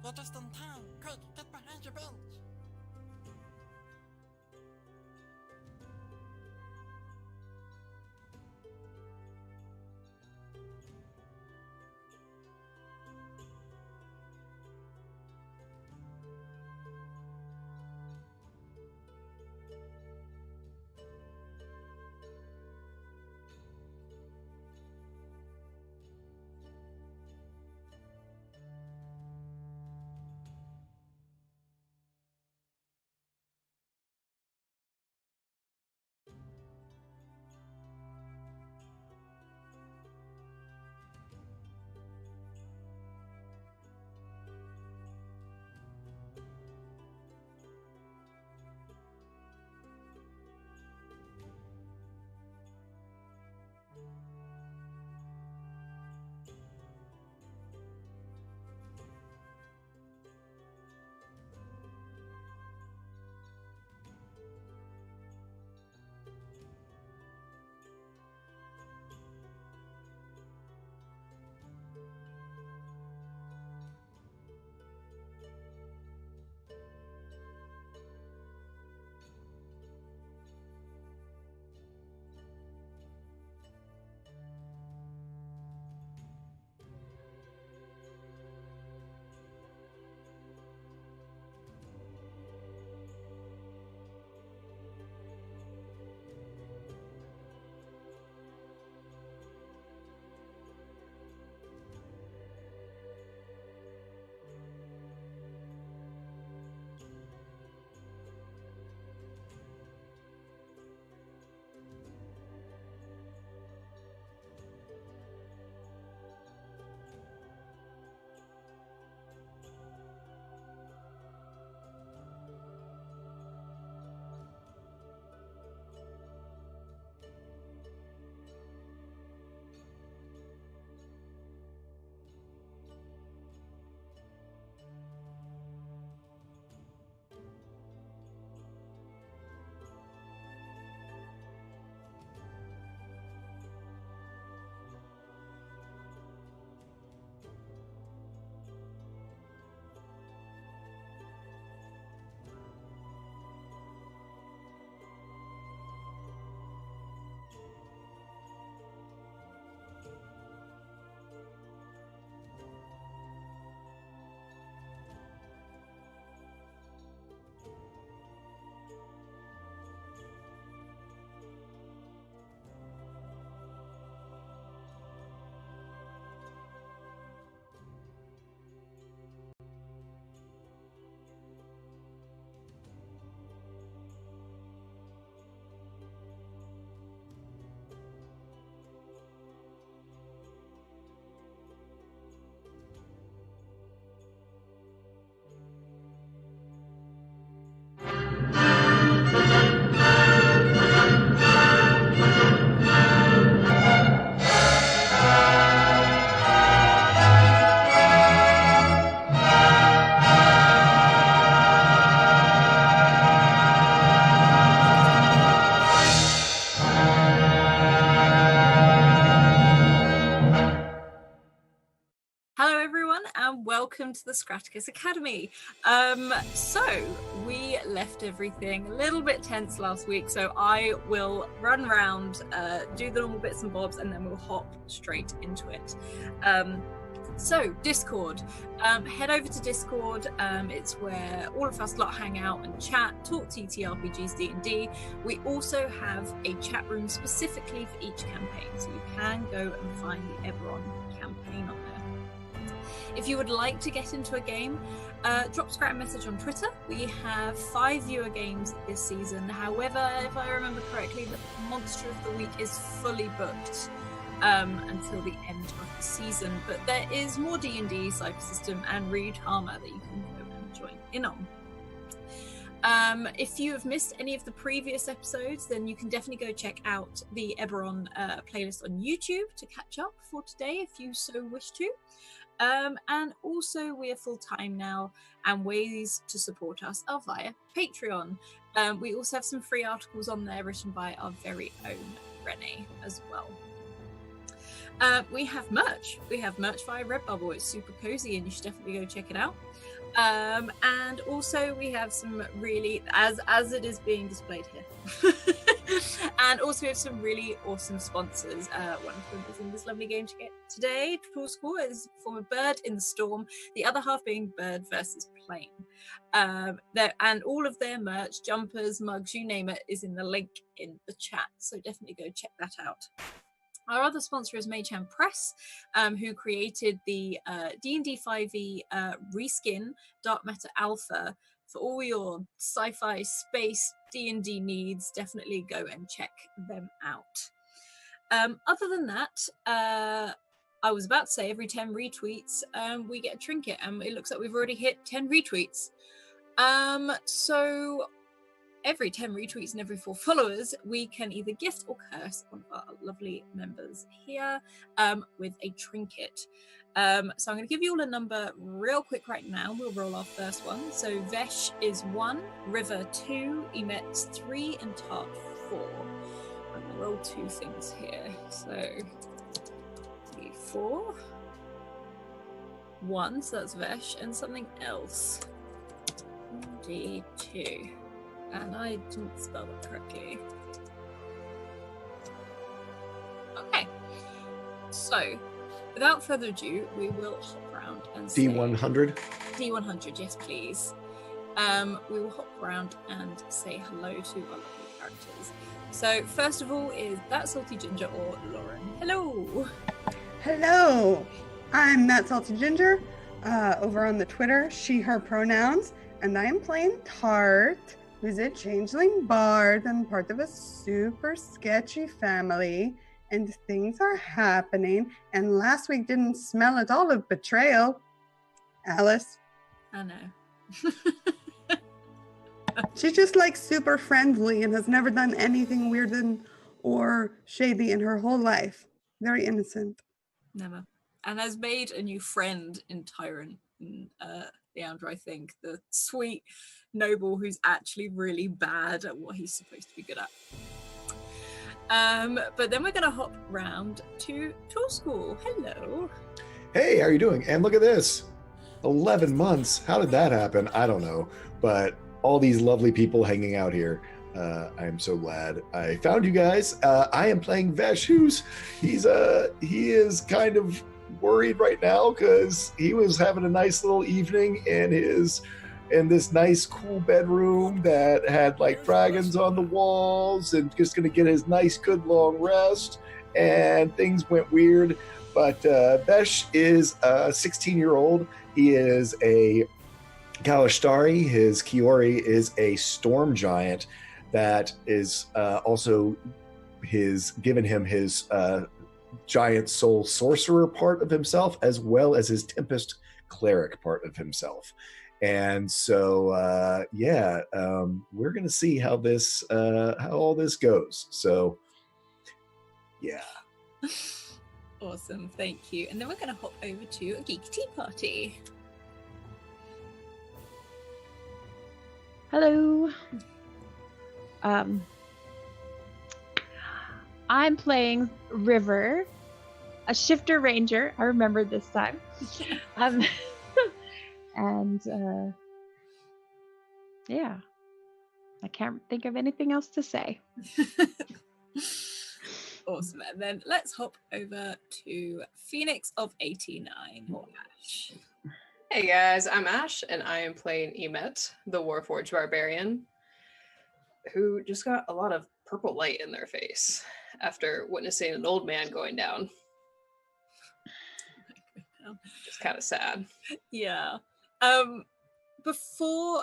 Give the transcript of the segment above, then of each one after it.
You're just in time. Quick, get behind your bench. Welcome to the Scraticus Academy. So we left everything a little bit tense last week, so I will run around, do the normal bits and bobs, and then we'll hop straight into it. So Discord, head over to Discord. It's where all of us lot hang out and chat, talk TTRPGs, D&D. We also have a chat room specifically for each campaign, so you can go and find the Eberron campaign on there. If you would like to get into a game, drop Scrat a message on Twitter. We have 5 viewer games this season. However, if I remember correctly, the Monster of the Week is fully booked until the end of the season. But there is more D&D, Cypher System, and Reed Harmer that you can go and join in on. If you have missed any of the previous episodes, then you can definitely go check out the Eberron playlist on YouTube to catch up for today if you so wish to. And also we are full-time now, and ways to support us are via Patreon. We also have some free articles on there written by our very own Renee as well. We have merch. We have merch via Redbubble. It's super cozy, and you should definitely go check it out. And also we have some really, as it is being displayed here, and also we have some really awesome sponsors. One of them is in this lovely game today. Quor is form of Bird in the Storm, the other half being Bird versus Plane. And all of their merch, jumpers, mugs, you name it, is in the link in the chat. So definitely go check that out. Our other sponsor is Maychan Press, who created the D&D 5e reskin Dark Matter Alpha for all your sci-fi space D&D needs. Definitely go and check them out. Other than that, I was about to say every 10 retweets we get a trinket, and it looks like we've already hit 10 retweets. So every 10 retweets and every 4 followers, we can either gift or curse one of our lovely members here with a trinket. So I'm going to give you all a number real quick right now. We'll roll our first one. So Vesh is 1, River 2, Emet 3, and Tart 4. I'm going to roll 2 things here. So 4, 1, so that's Vesh, and something else. D2. And I didn't spell it correctly. Okay. So, without further ado, we will hop around and say... D100? D100, yes please. We will hop around and say hello to our lovely characters. So, first of all is That Salty Ginger or Lauren. Hello! Hello! I'm That Salty Ginger, over on the Twitter, she, her pronouns, and I am playing Tart, who's a changeling bard and part of a super sketchy family, and things are happening, and last week didn't smell at all of betrayal. Alice. I know. She's just like super friendly and has never done anything weird or shady in her whole life. Very innocent. Never. And has made a new friend in Tyrant, Leandro, I think. The sweet noble who's actually really bad at what he's supposed to be good at. But then we're going to hop round to Tour School. Hello. Hey, how are you doing? And look at this. 11 months. How did that happen? I don't know. But all these lovely people hanging out here. I am so glad I found you guys. I am playing Vesh, he is kind of worried right now because he was having a nice little evening in this nice cool bedroom that had like dragons on the walls and just gonna get his nice good long rest, and things went weird. But Vesh is a 16-year-old. He is a Galashtari. His Kiori is a storm giant that is also given him his giant soul sorcerer part of himself, as well as his tempest cleric part of himself. And so we're gonna see how all this goes. So yeah. Awesome, thank you. And then we're going to hop over to a Geek Tea Party. Hello. I'm playing River, a shifter ranger. I remembered this time. Yeah, I can't think of anything else to say. Awesome. And then let's hop over to Phoenix of 89, or Ash. Hey guys, I'm Ash, and I am playing Emet, the Warforged Barbarian, who just got a lot of purple light in their face after witnessing an old man going down. Just kind of sad. Yeah. Before,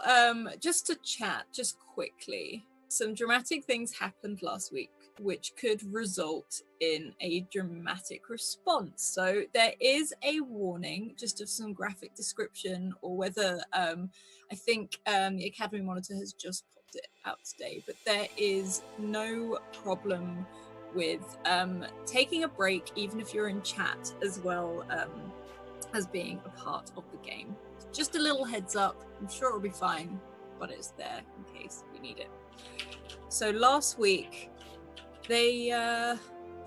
just to chat, just quickly, some dramatic things happened last week which could result in a dramatic response. So there is a warning, just of some graphic description, or whether, I think the Academy Monitor has just popped it out today, but there is no problem with taking a break, even if you're in chat, as well as being a part of the game. Just a little heads up, I'm sure it'll be fine, but it's there in case we need it. So last week, the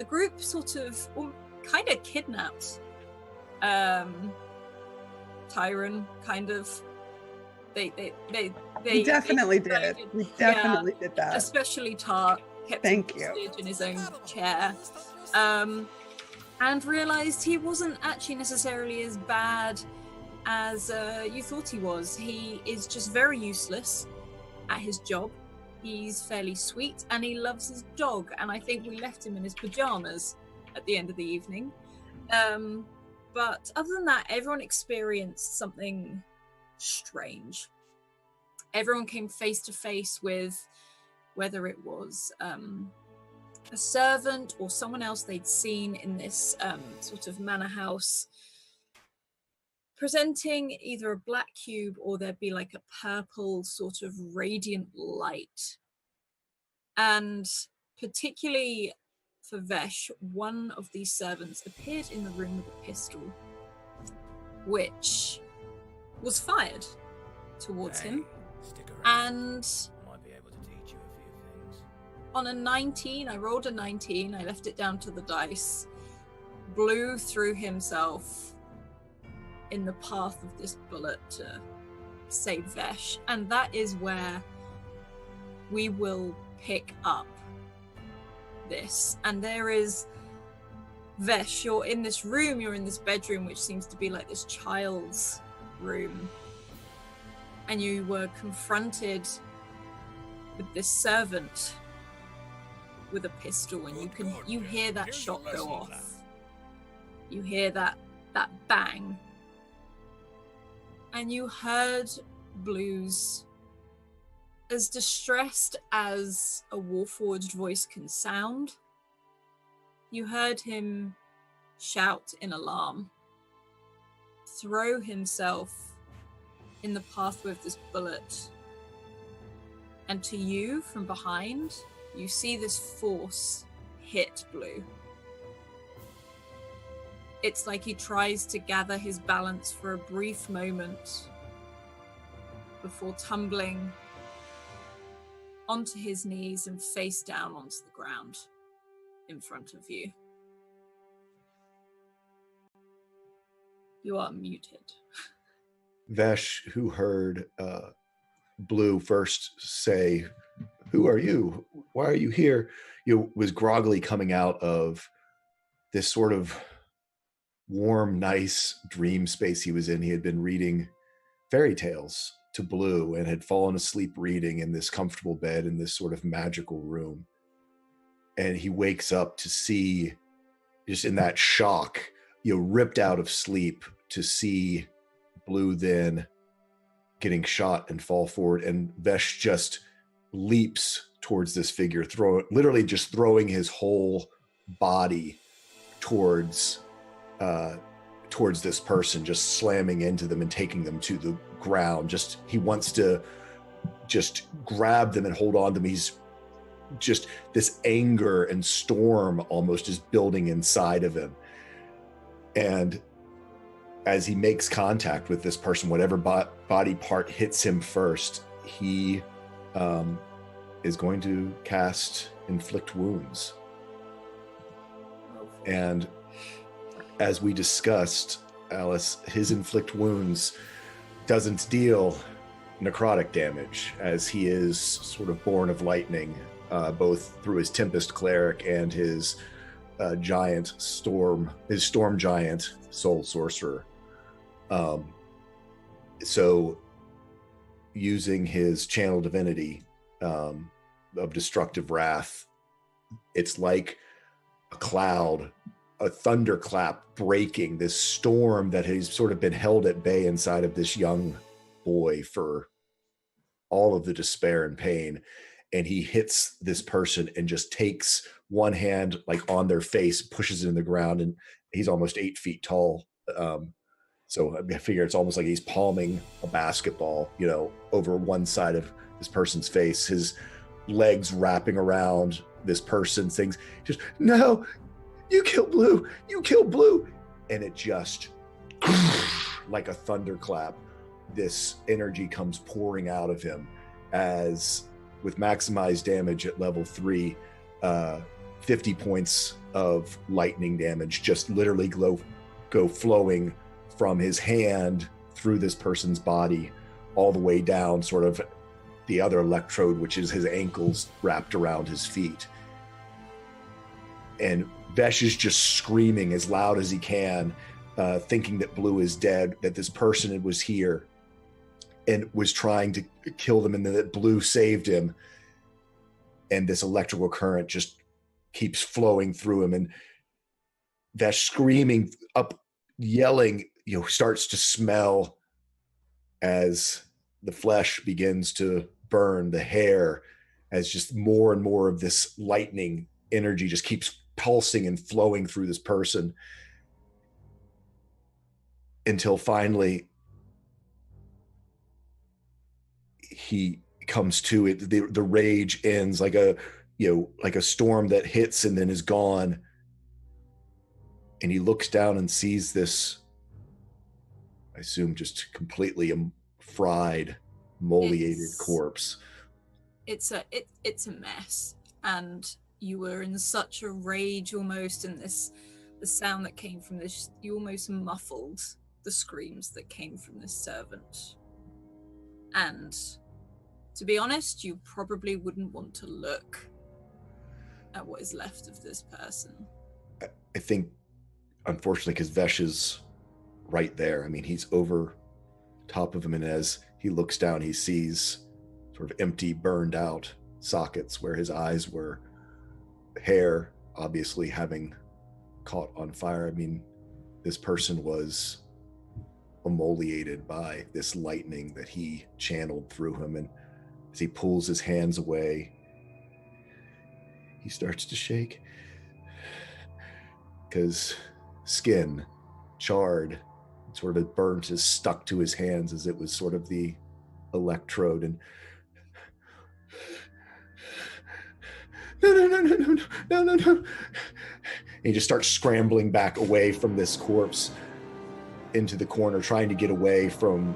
group sort of, kind of kidnapped Tyron, kind of. They definitely did. We definitely did that. Especially Tart kept Thank him you. hostage in his own chair, and realized he wasn't actually necessarily as bad as you thought he was. He is just very useless at his job. He's fairly sweet and he loves his dog, and I think we left him in his pajamas at the end of the evening. But other than that, everyone experienced something strange. Everyone came face to face with whether it was a servant or someone else they'd seen in this sort of manor house, presenting either a black cube or there'd be like a purple sort of radiant light. And particularly for Vesh, one of these servants appeared in the room with a pistol, which was fired towards him. And might be able to teach you a few things. on a 19, I rolled a 19, I left it down to the dice. Blue threw himself in the path of this bullet to save Vesh, and that is where we will pick up this. And there is Vesh, you're in this room, you're in this bedroom, which seems to be like this child's room, and you were confronted with this servant with a pistol, and you hear that shot go off. You hear that bang, and you heard Blue's, as distressed as a Warforged voice can sound, you heard him shout in alarm, throw himself in the pathway of this bullet, and to you from behind, you see this force hit Blue. It's like he tries to gather his balance for a brief moment before tumbling onto his knees and face down onto the ground in front of you. You are muted. Vesh, who heard Blue first say, "Who are you? Why are you here?" Was groggily coming out of this sort of warm, nice dream space he was in. He had been reading fairy tales to Blue and had fallen asleep reading in this comfortable bed in this sort of magical room. And he wakes up to see, just in that shock, ripped out of sleep, to see Blue then getting shot and fall forward, and Vesh just leaps towards this figure, literally just throwing his whole body towards this person, just slamming into them and taking them to the ground. He wants to just grab them and hold on to them. He's just, this anger and storm almost is building inside of him. And as he makes contact with this person, whatever body part hits him first, he is going to cast Inflict Wounds. And as we discussed, Alice, his Inflict Wounds doesn't deal necrotic damage, as he is sort of born of lightning, both through his Tempest Cleric and his Storm Giant Soul Sorcerer. So using his Channel Divinity of Destructive Wrath, it's like a cloud, a thunderclap breaking this storm that has sort of been held at bay inside of this young boy for all of the despair and pain. And he hits this person and just takes one hand like on their face, pushes it in the ground, and he's almost 8 feet tall. So I figure it's almost like he's palming a basketball, over one side of this person's face, his legs wrapping around this person's things. Just, "No, you killed Blue, you killed Blue." And it just, like a thunderclap, this energy comes pouring out of him, as with maximized damage at level 3, 50 points of lightning damage just literally go flowing from his hand through this person's body all the way down sort of the other electrode, which is his ankles wrapped around his feet. And Vesh is just screaming as loud as he can, thinking that Blue is dead, that this person was here and was trying to kill them, and that Blue saved him. And this electrical current just keeps flowing through him, and Vesh screaming up, yelling, starts to smell as the flesh begins to burn, the hair, as just more and more of this lightning energy just keeps pulsing and flowing through this person, until finally he comes to it. The rage ends like a storm that hits and then is gone. And he looks down and sees this, I assume, just completely fried, moliated corpse. It's a mess, and you were in such a rage almost, and the sound that came from this, you almost muffled the screams that came from this servant. And to be honest, you probably wouldn't want to look at what is left of this person. I think, unfortunately, because Vesh is right there. I mean, he's over top of him, and as he looks down, he sees sort of empty, burned out sockets where his eyes were, hair obviously having caught on fire. I mean, this person was emoliated by this lightning that he channeled through him. And as he pulls his hands away, he starts to shake, because skin, charred, sort of burnt, is stuck to his hands as it was sort of the electrode. And no. And he just starts scrambling back away from this corpse into the corner, trying to get away from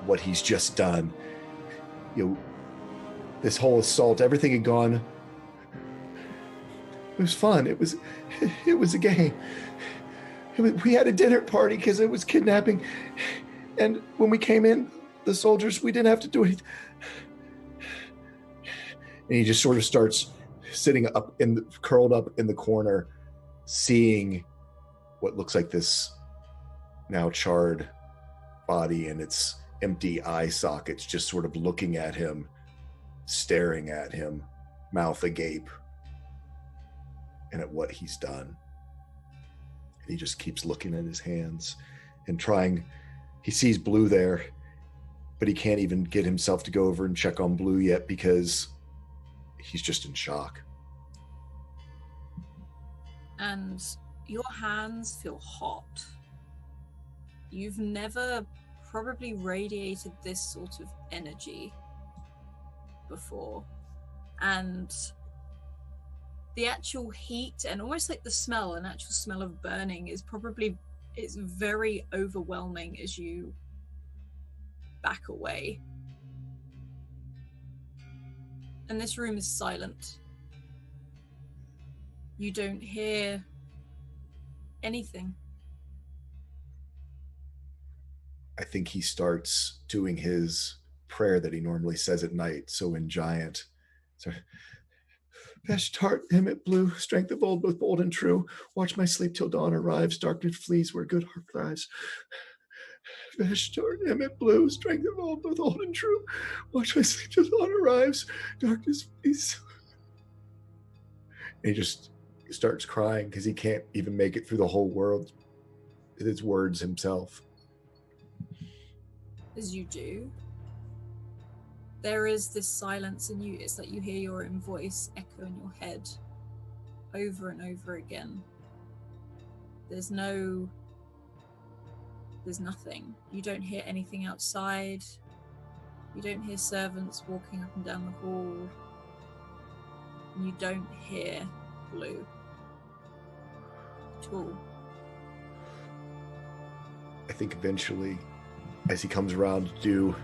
what he's just done. This whole assault, everything had gone. It was fun. It was a game. We had a dinner party because it was kidnapping. And when we came in, the soldiers, we didn't have to do anything. And he just sort of starts sitting up curled up in the corner, seeing what looks like this now charred body and its empty eye sockets just sort of looking at him, staring at him, mouth agape, and at what he's done. And he just keeps looking at his hands and trying. He sees Blue there, but he can't even get himself to go over and check on Blue yet because he's just in shock. And your hands feel hot. You've never probably radiated this sort of energy before. And the actual heat and almost like the smell, an actual smell of burning, is probably, it's very overwhelming as you back away. And this room is silent. You don't hear anything. I think he starts doing his prayer that he normally says at night. So in Giant, Best heart, him at Blue, strength of old, both bold and true. Watch my sleep till dawn arrives. Darkness flees where good heart thrives. Best heart, him at Blue, strength of old, both old and true. Watch my sleep till dawn arrives. Darkness flees. And he just starts crying because he can't even make it through the whole world with his words himself. As you do, there is this silence in you. It's like you hear your own voice echo in your head over and over again. There's nothing. You don't hear anything outside. You don't hear servants walking up and down the hall. And you don't hear Blue at all. I think eventually, as he comes around to do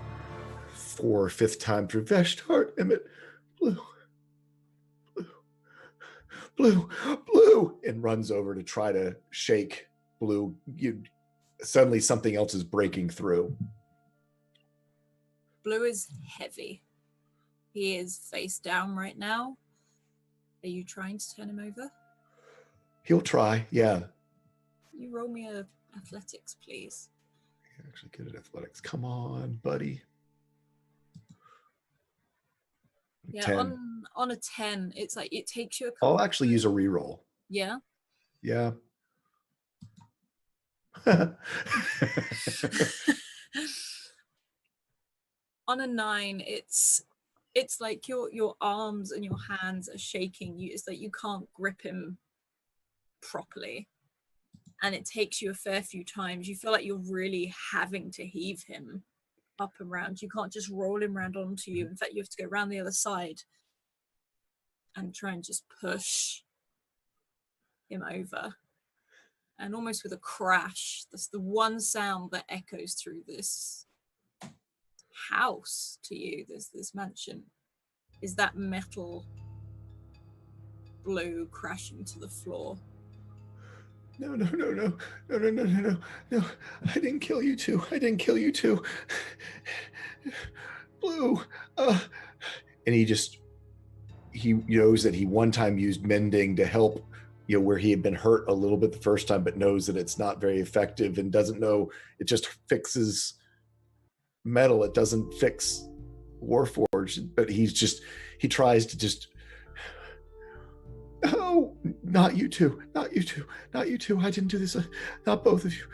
4th or 5th time through Veshtart, Emmett, Blue, Blue, Blue, and runs over to try to shake Blue. Suddenly something else is breaking through. Blue is heavy. He is face down right now. Are you trying to turn him over? He'll try, yeah. You roll me a athletics, please. You're actually good at athletics. Come on, buddy. Yeah, 10. on a 10, it's like it takes you a couple. I'll actually use a reroll. Yeah. Yeah. On a 9, it's like your arms and your hands are shaking. It's like you can't grip him properly, and it takes you a fair few times. You feel like you're really having to heave him up and round. You can't just roll him round onto you. In fact, you have to go around the other side and try and just push him over. And almost with a crash, that's the one sound that echoes through this house to you, this mansion, is that metal Blue crashing to the floor. No. I didn't kill you two. Blue. And he knows that he one time used mending to help, where he had been hurt a little bit the first time, but knows that it's not very effective and doesn't know it just fixes metal. It doesn't fix Warforged, but he tries to just, oh, not you two. I didn't do this. Not both of you.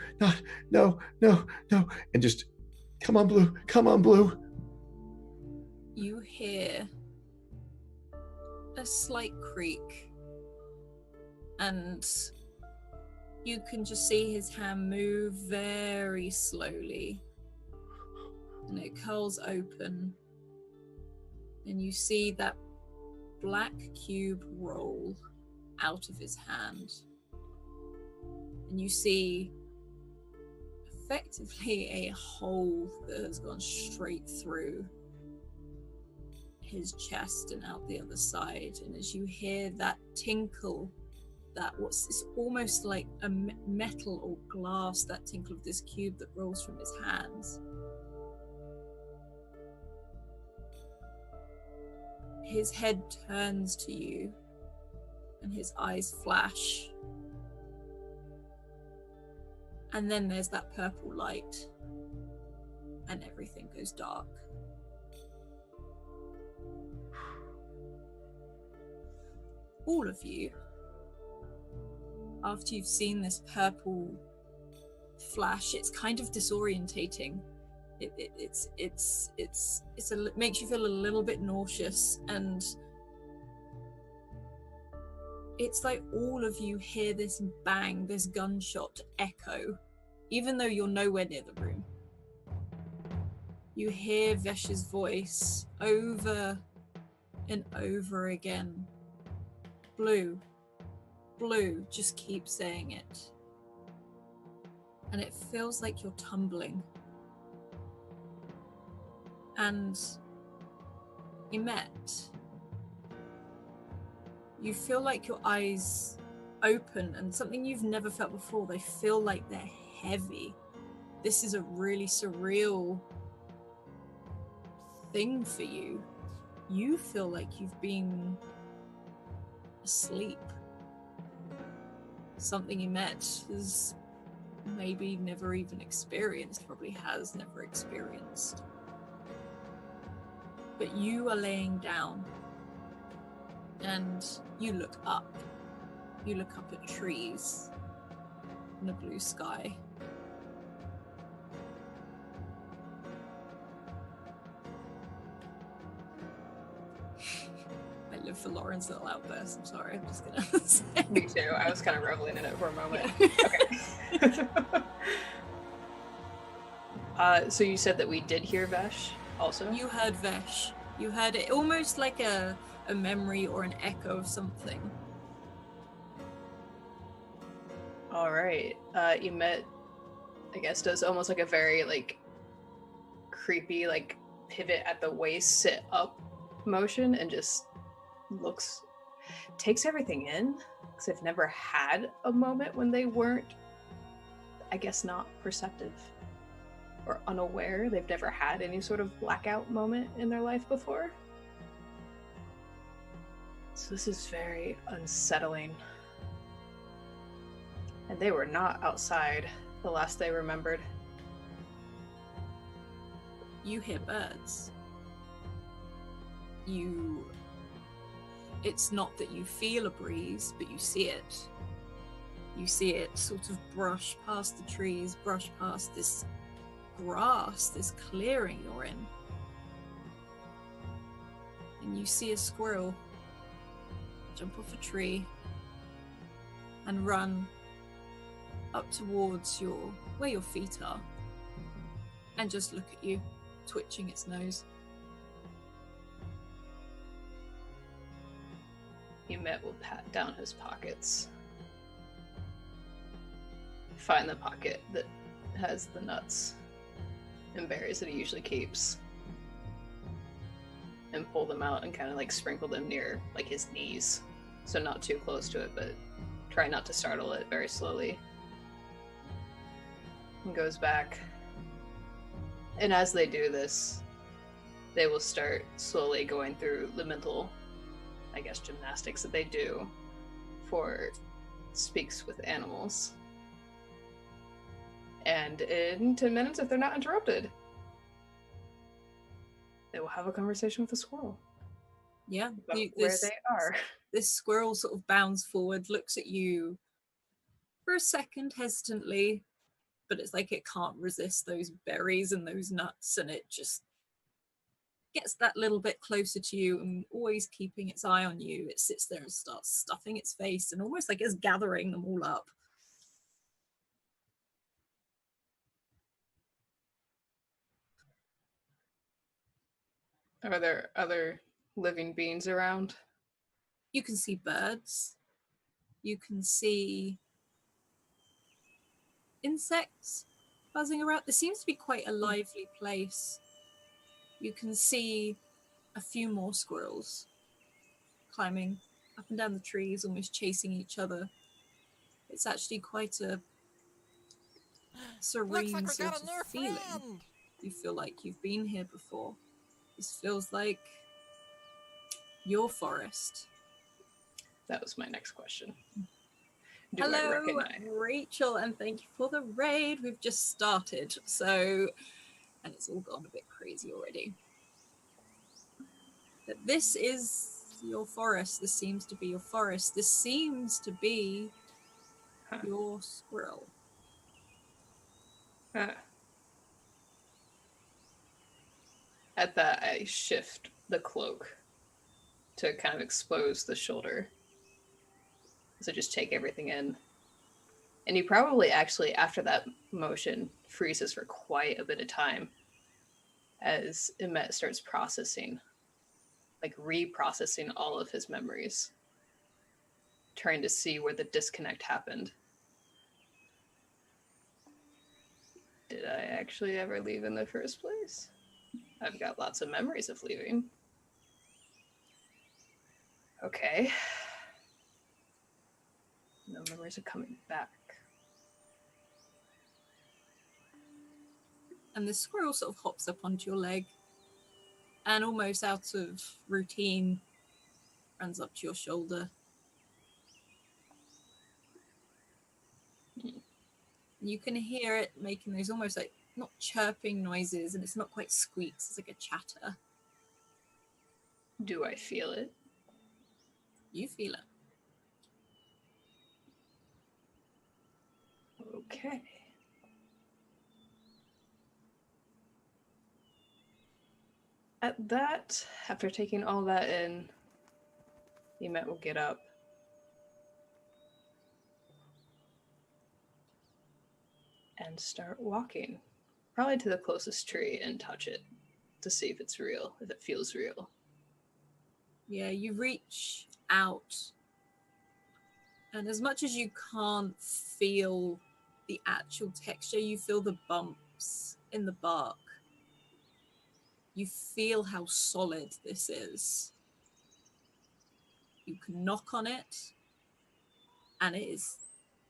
No. And just, come on, Blue. You hear a slight creak, and you can just see his hand move very slowly, and it curls open, and you see that black cube roll out of his hand, and you see effectively a hole that has gone straight through his chest and out the other side. And as you hear that tinkle, it's almost like a metal or glass, that tinkle of this cube that rolls from his hands, his head turns to you and his eyes flash, and then there's that purple light and everything goes dark. All of you, after you've seen this purple flash, it's kind of disorientating. It makes you feel a little bit nauseous, and it's like all of you hear this bang, this gunshot echo, even though you're nowhere near the room. You hear Vesh's voice over and over again. Blue, just keep saying it. And it feels like you're tumbling. And Emet, you feel like your eyes open, and something you've never felt before, they feel like they're heavy. This is a really surreal thing for you. You feel like you've been asleep. Something Emet has maybe never even experienced, probably has never experienced. But you are laying down, and you look up. You look up at trees and a blue sky. I live for Lauren's little outburst. I'm sorry, I'm just gonna say. Me too. I was kind of reveling in it for a moment. Okay. So you said that we did hear Vesh also? You heard Vesh. You heard it almost like a memory or an echo of something. All right. Emet, I guess, does almost like a very creepy pivot at the waist, sit up motion, and just looks takes everything in, because they've never had a moment when they weren't, I guess, not perceptive or unaware. They've never had any sort of blackout moment in their life before. So this is very unsettling. And they were not outside the last they remembered. You hear birds. It's not that you feel a breeze, but you see it. You see it sort of brush past the trees, brush past this grass, this clearing you're in. And you see a squirrel jump off a tree and run up towards where your feet are and just look at you, twitching its nose. Emet will pat down his pockets, find the pocket that has the nuts and berries that he usually keeps, and pull them out and kind of like sprinkle them near like his knees, so not too close to it, but try not to startle it, very slowly. And goes back, and as they do this, they will start slowly going through the mental, I guess, gymnastics that they do for speaks with animals. And in 10 minutes, if they're not interrupted, they will have a conversation with the squirrel. Yeah, About where they are. This squirrel sort of bounds forward, looks at you for a second hesitantly, but it's like it can't resist those berries and those nuts, and it just gets that little bit closer to you, and always keeping its eye on you, it sits there and starts stuffing its face and almost like it's gathering them all up. Are there other living beings around? You can see birds. You can see insects buzzing around. There seems to be quite a lively place. You can see a few more squirrels climbing up and down the trees, almost chasing each other. It's actually quite a serene Looks like we sort got a of new feeling. friend. You feel like you've been here before. This feels like your forest. That was my next question. Do Hello, I recognize? Rachel, and thank you for the raid. We've just started, and it's all gone a bit crazy already. But this is your forest. This seems to be your forest. This seems to be your squirrel. At that, I shift the cloak to kind of expose the shoulder. So just take everything in. And he probably actually, after that motion, freezes for quite a bit of time as Emet starts processing, like reprocessing all of his memories, trying to see where the disconnect happened. Did I actually ever leave in the first place? I've got lots of memories of leaving. Okay. No memories are coming back. And the squirrel sort of hops up onto your leg and almost out of routine runs up to your shoulder. You can hear it making those almost like not chirping noises, and it's not quite squeaks, it's like a chatter. Do I feel it? You feel it. Okay. At that, after taking all that in, Emet will get up. And start walking. Probably to the closest tree and touch it to see if it's real, if it feels real. Yeah, you reach out, and as much as you can't feel the actual texture, you feel the bumps in the bark. You feel how solid this is. You can knock on it, and it is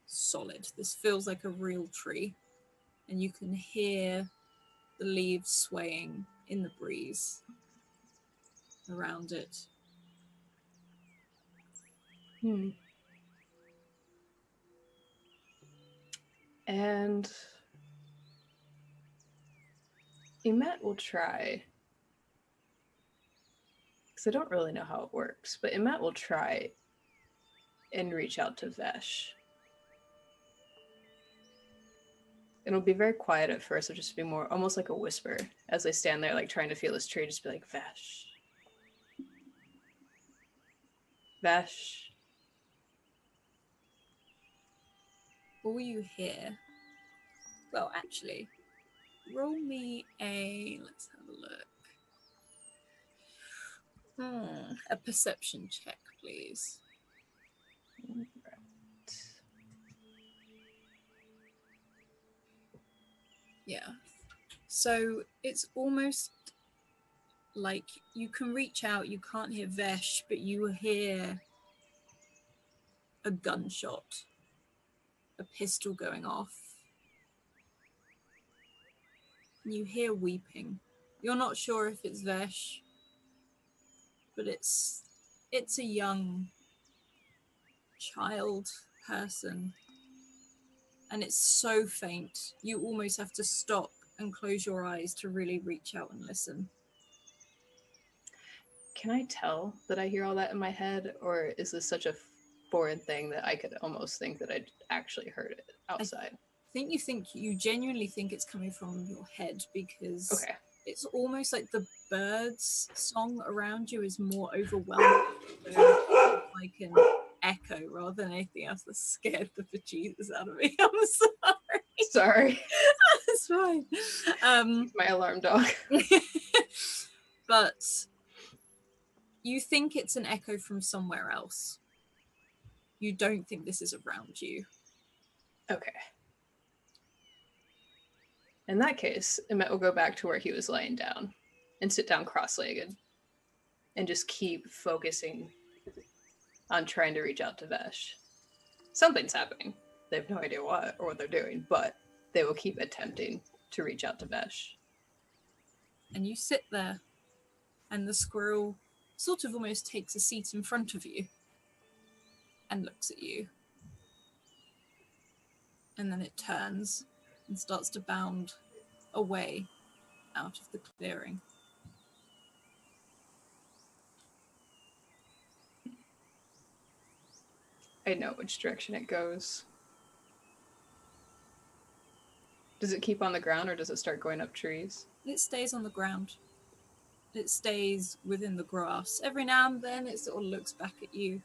solid. This feels like a real tree, and you can hear the leaves swaying in the breeze around it. And Emet will try, because I don't really know how it works, but Emet will try and reach out to Vesh. It'll be very quiet at first. It'll just be more almost like a whisper as they stand there, like trying to feel this tree. Just be like, Vesh. Vesh. All you hear, well, actually, roll me let's have a look. A perception check, please. Yeah. So it's almost like you can reach out, you can't hear Vesh, but you hear a gunshot, a pistol going off. You hear weeping. You're not sure if it's Vesh, but it's a young child person. And it's so faint, you almost have to stop and close your eyes to really reach out and listen. Can I tell that I hear all that in my head, or is this such a foreign thing that I could almost think that I actually heard it outside? I think you genuinely think it's coming from your head, because Okay. it's almost like the birds' song around you is more overwhelming, like an echo rather than anything else. That scared the bejesus out of me. I'm sorry. Sorry. That's fine. My alarm dog. But you think it's an echo from somewhere else. You don't think this is around you. Okay. In that case, Emet will go back to where he was laying down and sit down cross-legged and just keep focusing on trying to reach out to Vesh. Something's happening. They have no idea what or what they're doing, but they will keep attempting to reach out to Vesh. And you sit there, and the squirrel sort of almost takes a seat in front of you and looks at you. And then it turns and starts to bound away out of the clearing. I know which direction it goes. Does it keep on the ground or does it start going up trees? It stays on the ground. It stays within the grass. Every now and then it sort of looks back at you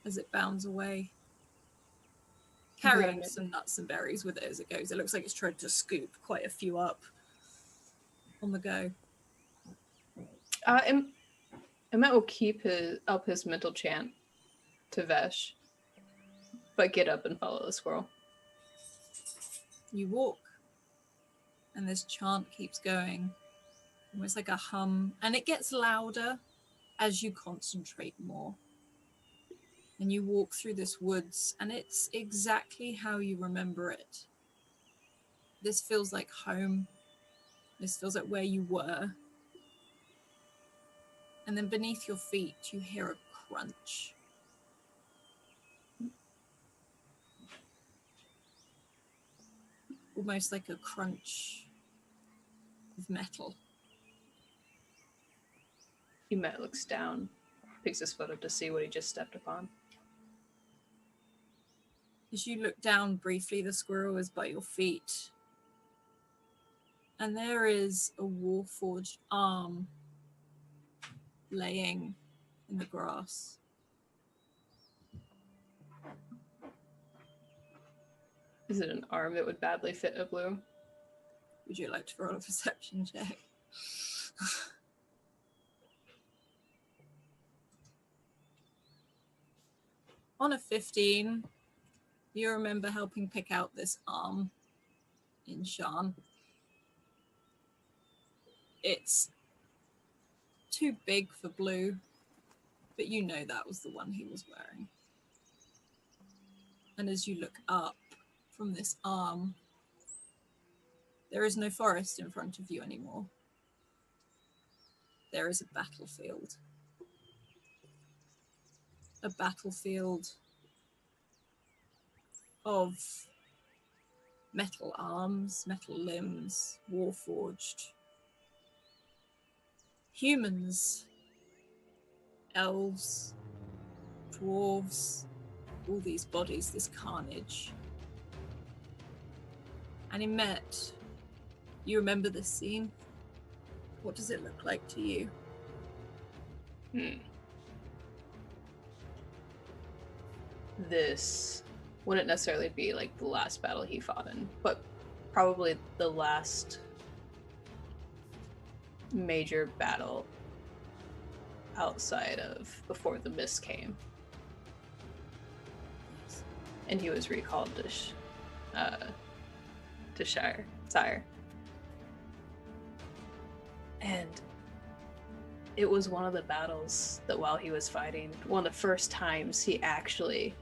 as it bounds away, carrying some nuts and berries with it as it goes. It looks like it's trying to scoop quite a few up on the go. Emet will keep up his mental chant to Vesh, but get up and follow the squirrel. You walk, and this chant keeps going, almost like a hum, and it gets louder as you concentrate more. And you walk through this woods, and it's exactly how you remember it. This feels like home. This feels like where you were. And then beneath your feet, you hear a crunch. Almost like a crunch of metal. Emet looks down, picks his foot up to see what he just stepped upon. As you look down briefly, the squirrel is by your feet. And there is a warforged arm laying in the grass. Is it an arm that would badly fit a blue? Would you like to roll a perception check? On a 15, you remember helping pick out this arm in Shan. It's too big for Blue, but you know that was the one he was wearing. And as you look up from this arm, there is no forest in front of you anymore. There is a battlefield. A battlefield of metal arms, metal limbs, warforged. Humans, elves, dwarves, all these bodies, this carnage. And in Met, you remember this scene? What does it look like to you? This wouldn't necessarily be like the last battle he fought in, but probably the last major battle outside of before the mist came. And he was recalled to Cyre. And it was one of the battles that while he was fighting, one of the first times he actually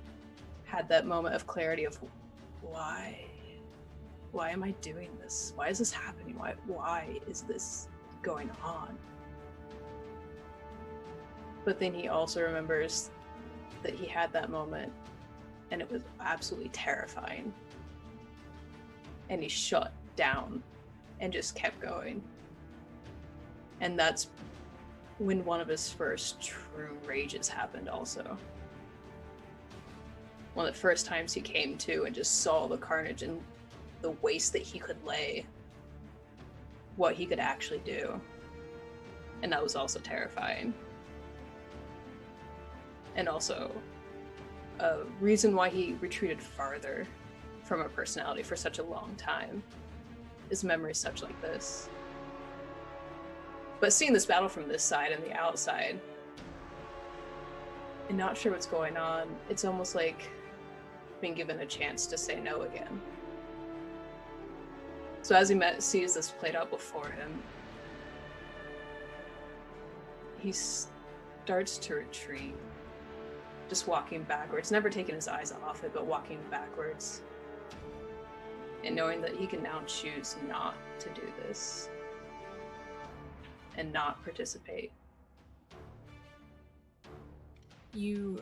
had that moment of clarity of why am I doing this? Why is this happening? Why is this going on? But then he also remembers that he had that moment and it was absolutely terrifying. And he shut down and just kept going. And that's when one of his first true rages happened also. One of the first times he came to and just saw the carnage and the waste that he could lay, what he could actually do. And that was also terrifying. And also a reason why he retreated farther from a personality for such a long time is memories such like this. But seeing this battle from this side and the outside and not sure what's going on, it's almost like being given a chance to say no again. So as he sees this played out before him, he starts to retreat, just walking backwards, never taking his eyes off it, but walking backwards. And knowing that he can now choose not to do this and not participate. You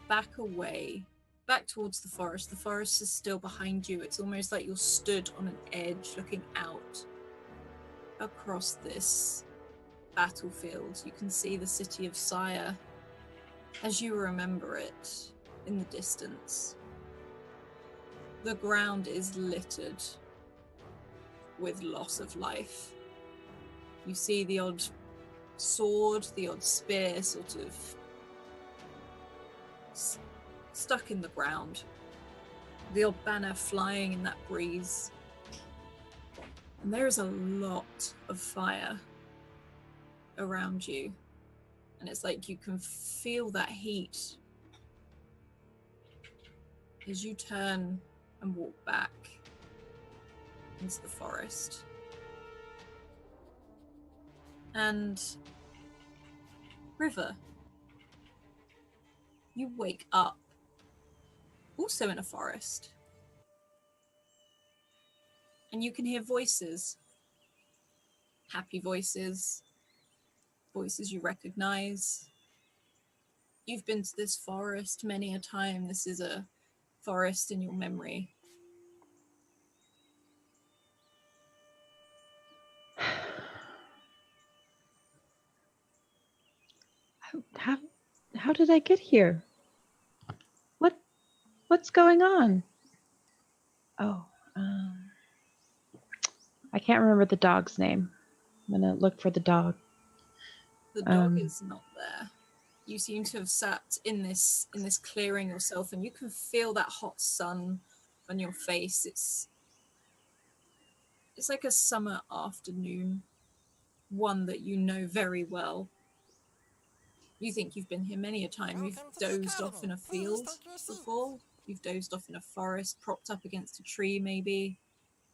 back away, back towards the forest. The forest is still behind you. It's almost like you're stood on an edge looking out across this battlefield. You can see the city of Cyre as you remember it in the distance. The ground is littered with loss of life. You see the odd sword, the odd spear sort of stuck in the ground. The odd banner flying in that breeze. And there is a lot of fire around you. And it's like you can feel that heat as you turn and walk back into the forest. And River, you wake up also in a forest. And you can hear voices. Happy voices. Voices you recognize. You've been to this forest many a time. This is a forest in your memory. How did I get here? What's going on? Oh, I can't remember the dog's name. I'm gonna look for the dog. The dog is not there. You seem to have sat in this clearing yourself, and you can feel that hot sun on your face. It's like a summer afternoon, one that you know very well. You think you've been here many a time. You've dozed off in a field before. You've dozed off in a forest, propped up against a tree, maybe.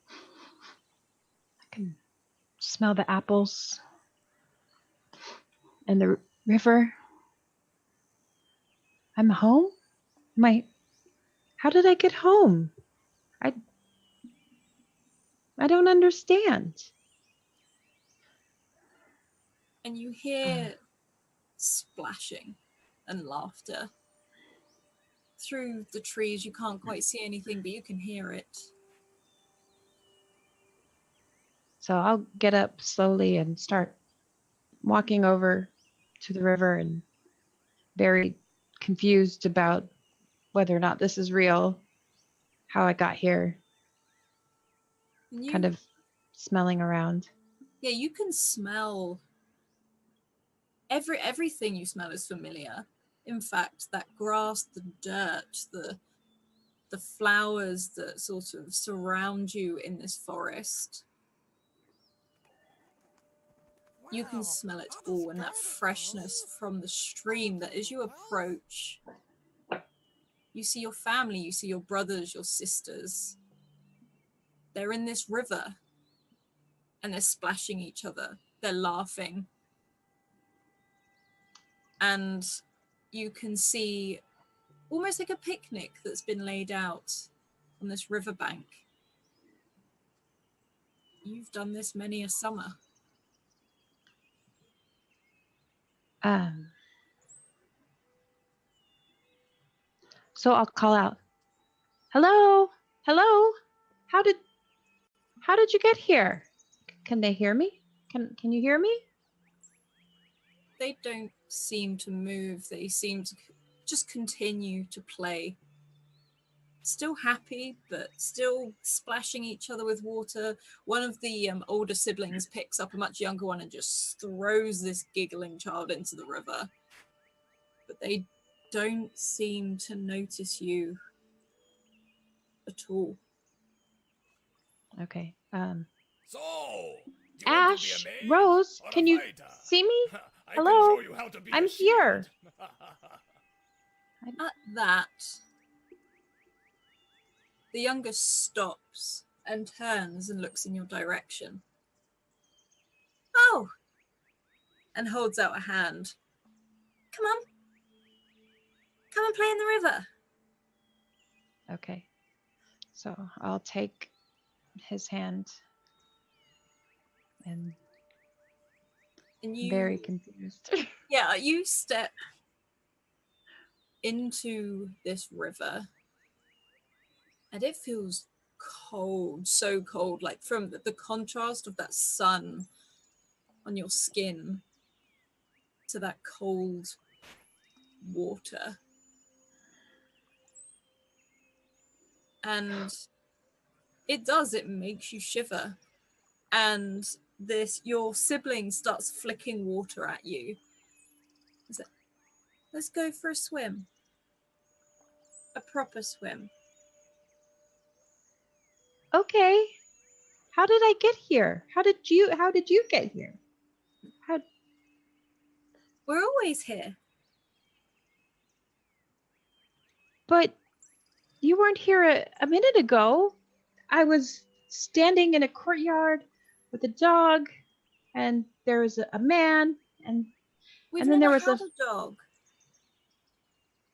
I can smell the apples and the river. I'm home? How did I get home? I don't understand. And you hear splashing and laughter. Through the trees, you can't quite see anything, but you can hear it. So I'll get up slowly and start walking over to the river and very confused about whether or not this is real, how I got here, And you, kind of smelling around. yeah, you can smell everything you smell is familiar. In fact, that grass, the dirt, the flowers that sort of surround you in this forest, you can Wow, smell it that is all, and that freshness beautiful. from the stream that as you approach, you see your family, you see your brothers, your sisters. They're in this river and they're splashing each other. They're laughing. And you can see almost like a picnic that's been laid out on this riverbank. You've done this many a summer. So I'll call out, "Hello? Hello? How did you get here? Can they hear me? Can you hear me?" They don't seem to move. They seem to just continue to play. Still happy, but still splashing each other with water. One of the older siblings picks up a much younger one and just throws this giggling child into the river. But they don't seem to notice you at all. Okay. So, do you want to be a Ash, maid Rose, or a can you fighter? see me? I Hello? can show you how to be I'm a here. shield. At that, the youngest stops and turns and looks in your direction. Oh! And holds out a hand. Come on. Come and play in the river. Okay. So I'll take his hand and And you, very confused. yeah, you step into this river and it feels cold, so cold, like from the contrast of that sun on your skin to that cold water. And it makes you shiver. And your sibling starts flicking water at you. Is it, let's go for a swim. A proper swim. Okay. How did I get here? How did you get here? We're always here. But you weren't here a minute ago. I was standing in a courtyard with a dog, and there was a man, and We've then never there was had a dog.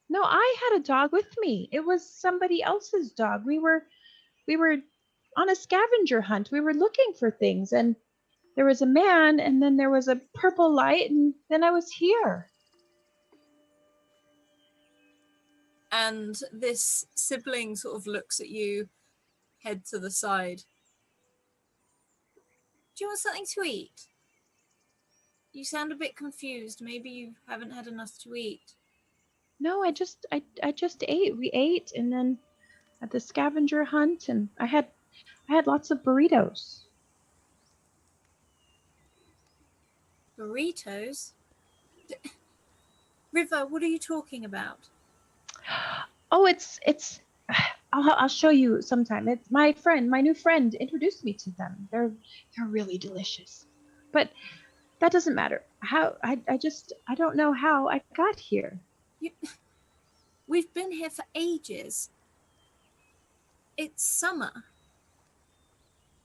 No, I had a dog with me. It was somebody else's dog. We were on a scavenger hunt. We were looking for things, and there was a man, and then there was a purple light, and then I was here. And this sibling sort of looks at you, head to the side. Do you want something to eat? You sound a bit confused. Maybe you haven't had enough to eat. No, I just ate. We ate, and then at the scavenger hunt, and I had lots of burritos. Burritos? River, what are you talking about? Oh, it's I'll show you sometime. It's my new friend introduced me to them. They're really delicious. But that doesn't matter. How I don't know how I got here. We've been here for ages. It's summer.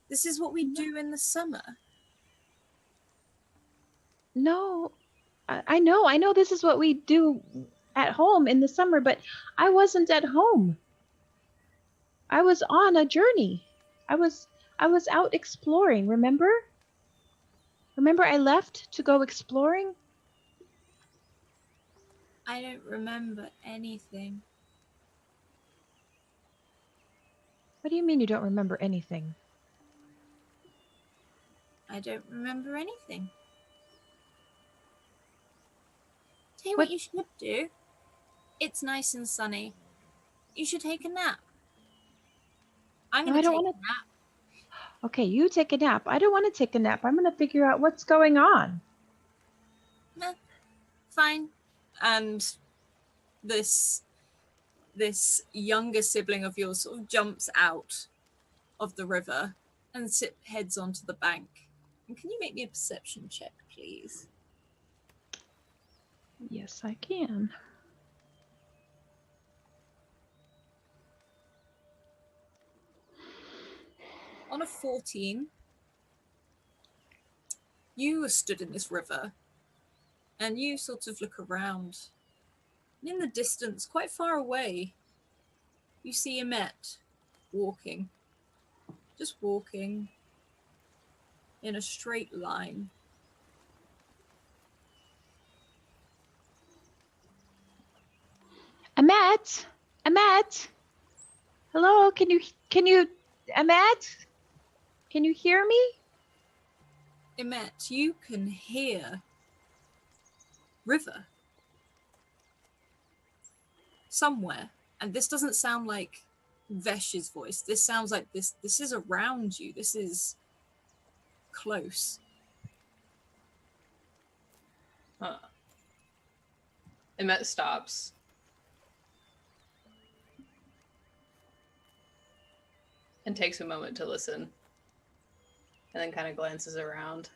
This is what we do in the summer. No, I know this is what we do at home in the summer, but I wasn't at home. I was on a journey. I was out exploring, remember? Remember I left to go exploring? I don't remember anything. What do you mean you don't remember anything? I don't remember anything. Tell you What- what you should do. It's nice and sunny. You should take a nap. I'm No, going I to don't take wanna- a nap. Okay, you take a nap. I don't want to take a nap. I'm going to figure out what's going on. Nah, fine. And this younger sibling of yours sort of jumps out of the river and heads onto the bank. And can you make me a perception check, please? Yes, I can. On a 14, you are stood in this river and you sort of look around. And in the distance, quite far away, you see Emmet walking. Just walking in a straight line. Emmet? Emmet? Hello, can you, Emmet? Can you hear me? Emmet, you can hear river somewhere. And this doesn't sound like Vesh's voice. This sounds like this is around you. This is close. Emmet stops. And takes a moment to listen. And then kind of glances around.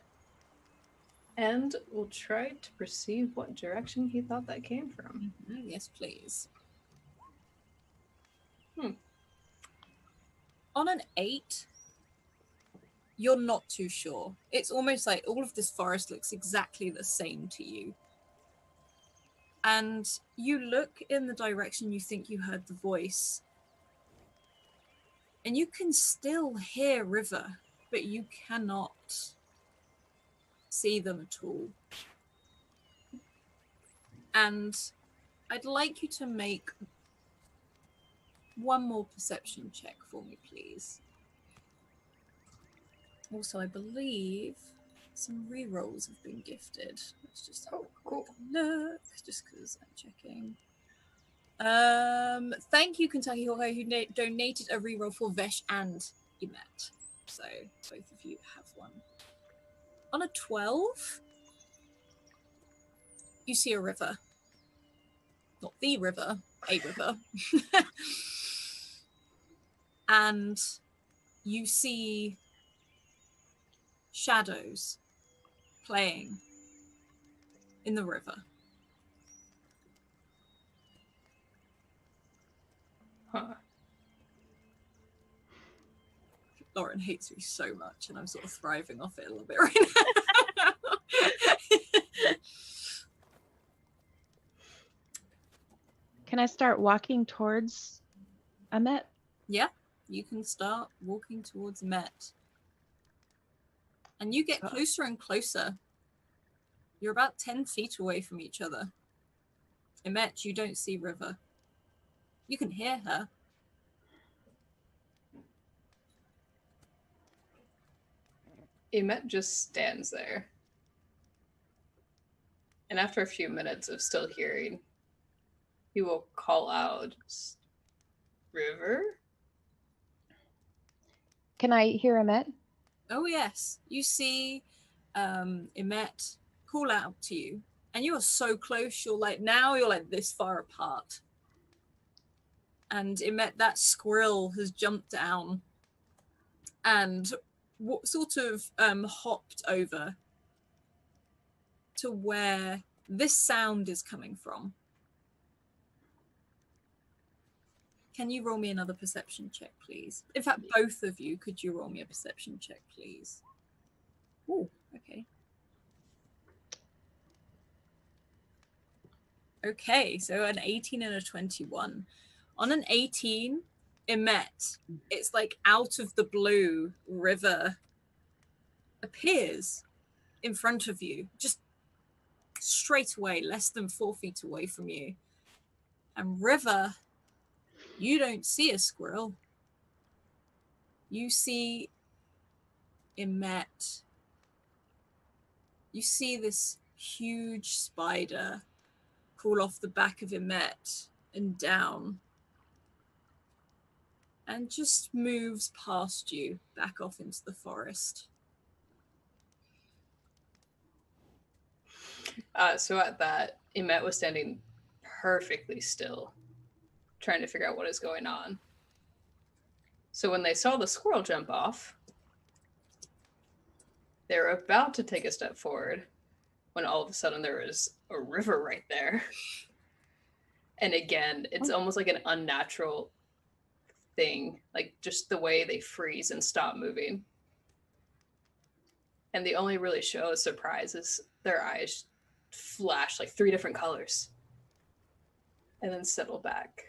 And will try to perceive what direction he thought that came from. Yes, please. On an 8, you're not too sure. It's almost like all of this forest looks exactly the same to you. And you look in the direction you think you heard the voice. And you can still hear river, but you cannot see them at all. And I'd like you to make one more perception check for me, please. Also, I believe some rerolls have been gifted. Let's just have a quick look, just because I'm checking. Thank you, Kentucky Hawkeye, who donated a reroll for Vesh and Emet. So both of you have one. On a 12, you see a river. Not the river, a river. And you see shadows playing in the river. Huh. Lauren hates me so much, and I'm sort of thriving off it a little bit right now. Can I start walking towards Emmet? Yeah, you can start walking towards Met. And you get closer and closer. You're about 10 feet away from each other. Emmet, you don't see River. You can hear her. Emet just stands there. And after a few minutes of still hearing, he will call out, River? Can I hear Emmet? Oh, yes. You see Emet call out to you. And you are so close. You're like this far apart. And Emet, that squirrel has jumped down and sort of hopped over to where this sound is coming from. Can you roll me another perception check, please? In fact, both of you, could you roll me a perception check, please? Oh, okay. Okay, so an 18 and a 21. On an 18, Emet, it's like out of the blue, River appears in front of you, just straight away, less than 4 feet away from you. And River, you don't see a squirrel. You see Emet. You see this huge spider crawl off the back of Emet and down, and just moves past you back off into the forest. So at that, Emet was standing perfectly still, trying to figure out what is going on. So when they saw the squirrel jump off, they were about to take a step forward when all of a sudden there was a river right there. And again, it's almost like an unnatural thing, like just the way they freeze and stop moving. And the only really show of surprise is their eyes flash like 3 different colors and then settle back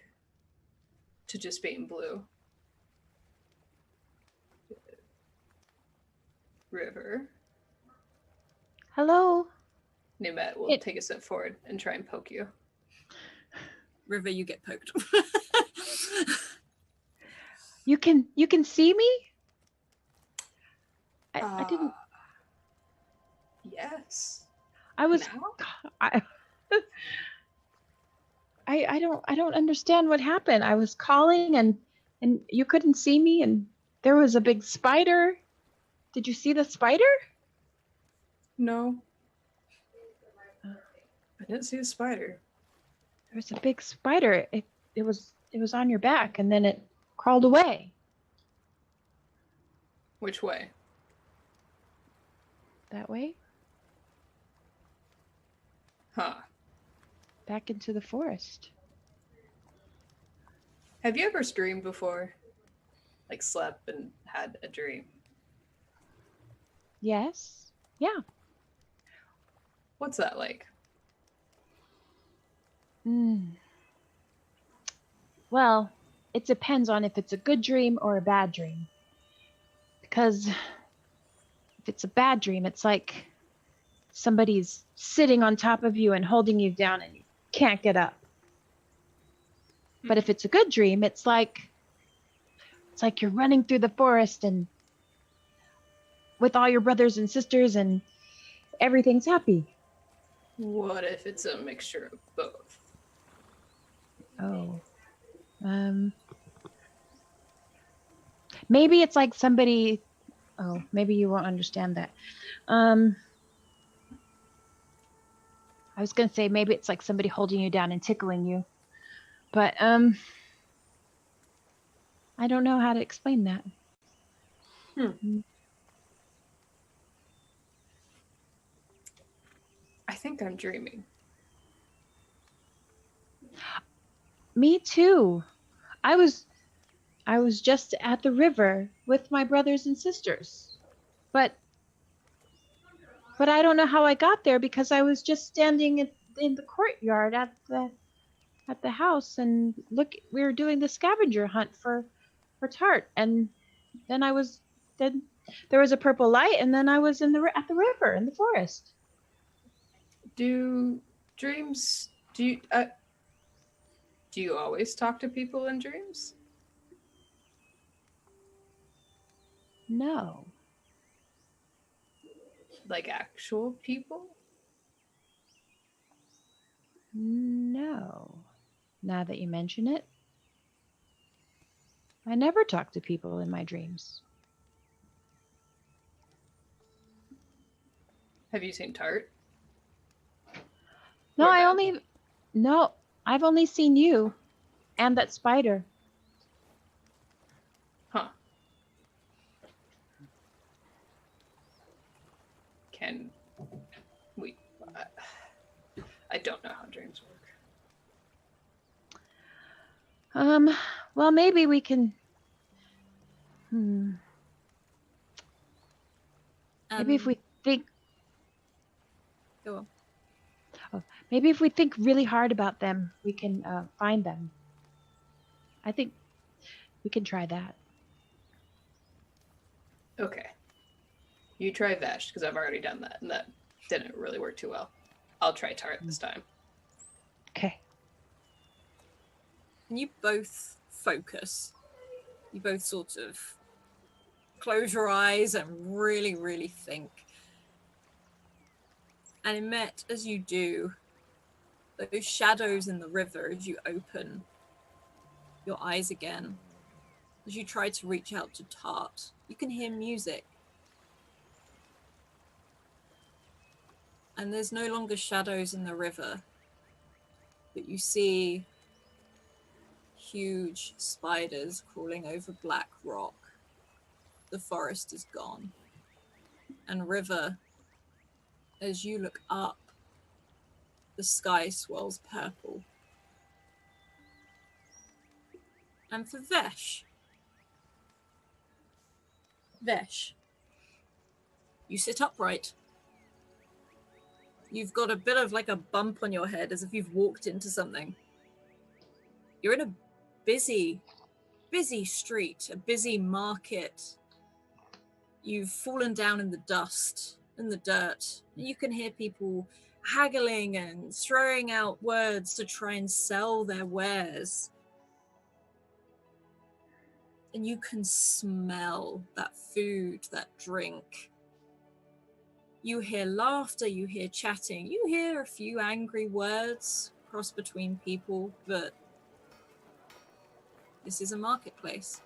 to just being blue. River. Hello. Numet will take a step forward and try and poke you. River, you get poked. You can see me? I didn't. Yes. I was. Now? I don't understand what happened. I was calling and you couldn't see me, and there was a big spider. Did you see the spider? No. I didn't see the spider. There was a big spider. It was on your back, and then it crawled away. Which way? That way? Huh. Back into the forest. Have you ever dreamed before? Like slept and had a dream? Yes. Yeah. What's that like? Well, it depends on if it's a good dream or a bad dream. Because if it's a bad dream, it's like somebody's sitting on top of you and holding you down and you can't get up. But if it's a good dream, it's like you're running through the forest and with all your brothers and sisters and everything's happy. What if it's a mixture of both? Oh. Maybe it's like somebody. Oh, maybe you won't understand that. I was gonna say maybe it's like somebody holding you down and tickling you, but I don't know how to explain that. I think I'm dreaming. Me too. I was just at the river with my brothers and sisters, but I don't know how I got there because I was just standing in the courtyard at the house, and look, we were doing the scavenger hunt for Tart, and then there was a purple light, and then I was at the river in the forest. Do you always talk to people in dreams? No. Like actual people? No. Now that you mention it, I never talk to people in my dreams. Have you seen Tart? No, Or I've only seen you and that spider. Huh. Can we... I don't know how dreams work. Well, maybe we can... Maybe if we think... Go on. Maybe if we think really hard about them, we can find them. I think we can try that. Okay. You try Vesh, because I've already done that, and that didn't really work too well. I'll try Tart this time. Okay. And you both focus. You both sort of close your eyes and really, really think. And Emet, as you do, those shadows in the river, as you open your eyes again, as you try to reach out to Tart, you can hear music. And there's no longer shadows in the river, but you see huge spiders crawling over black rock. The forest is gone. And river, as you look up, the sky swirls purple. And for Vesh, you sit upright. You've got a bit of like a bump on your head as if you've walked into something. You're in a busy street, a busy market. You've fallen down in the dust, in the dirt. You can hear people haggling and throwing out words to try and sell their wares. And you can smell that food, that drink. You hear laughter, you hear chatting, you hear a few angry words cross between people, but this is a marketplace.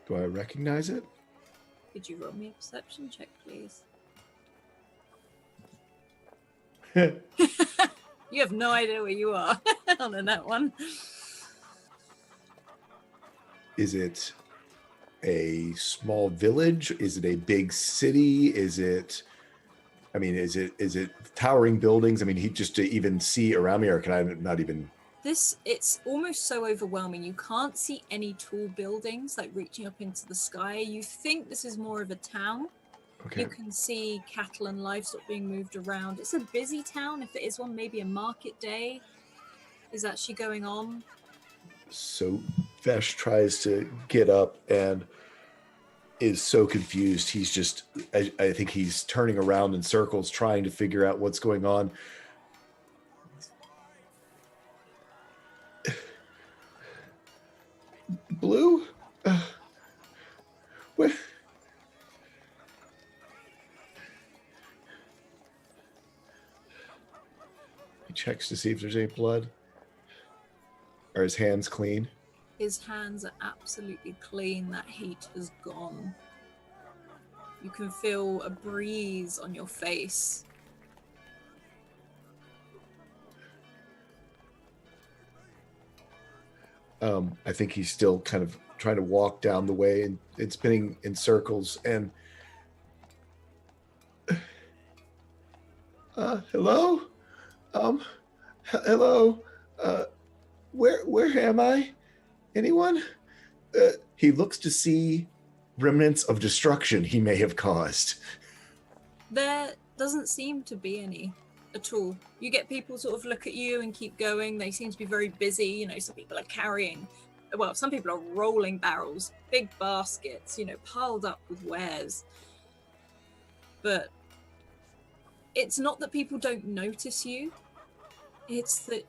Do I recognize it? Could you roll me a perception check, please? You have no idea where you are on that one. Is it a small village? Is it a big city? Is it towering buildings? I mean, just to even see around me, or can I not even? It's almost so overwhelming. You can't see any tall buildings like reaching up into the sky. You think this is more of a town. Okay. You can see cattle and livestock being moved around. It's a busy town. If it is one, maybe a market day is actually going on. So Vesh tries to get up and is so confused. He's just, I think he's turning around in circles trying to figure out what's going on. Blue? Where? He checks to see if there's any blood. Are his hands clean? His hands are absolutely clean. That heat has gone. You can feel a breeze on your face. I think he's still kind of trying to walk down the way and spinning in circles. And hello? Hello? Where am I? Anyone? He looks to see remnants of destruction he may have caused. There doesn't seem to be any at all. You get people sort of look at you and keep going. They seem to be very busy. You know, some people are carrying, well, some people are rolling barrels, big baskets, you know, piled up with wares. But it's not that people don't notice you. It's that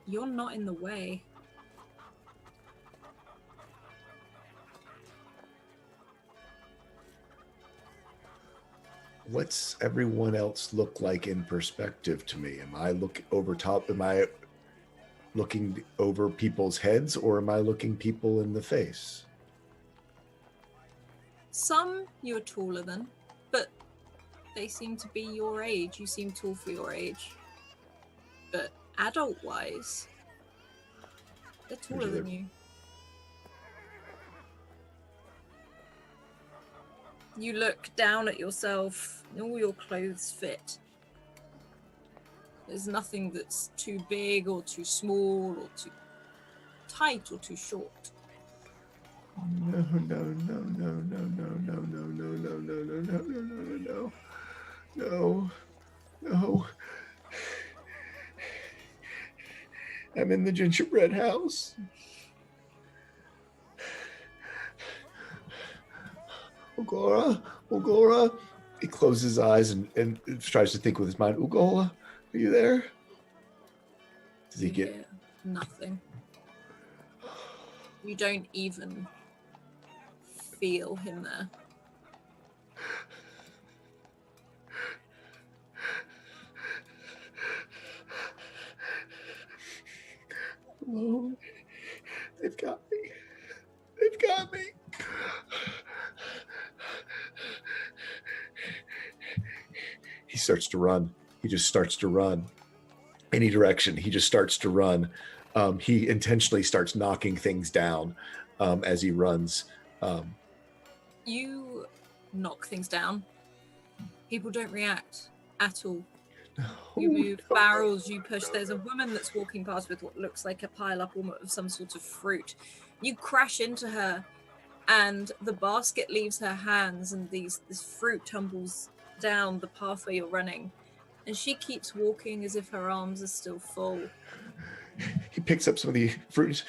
you're not in the way. What's everyone else look like in perspective to me? Am I looking over top? Am I looking over people's heads, or am I looking people in the face? Some you're taller than, but they seem to be your age. You seem tall for your age. But adult-wise, they're taller than you. You look down at yourself, and all your clothes fit. There's nothing that's too big or too small or tight or too short. No, no, no, no, no, no, no, no, no, no, no, no, no, no, no, no, no. I'm in the gingerbread house. Ugora. He closes his eyes and tries to think with his mind. Ugora, are you there? Does he You get? hear nothing. You don't even feel him there. Alone. They've got me. They've got me. He starts to run. He just starts to run. Any direction. He just starts to run. He intentionally starts knocking things down as he runs. You knock things down. People don't react at all. You move barrels, you push. There's a woman that's walking past with what looks like a pile up of some sort of fruit. You crash into her, and the basket leaves her hands, and this fruit tumbles down the pathway you're running. And she keeps walking as if her arms are still full. He picks up some of the fruit.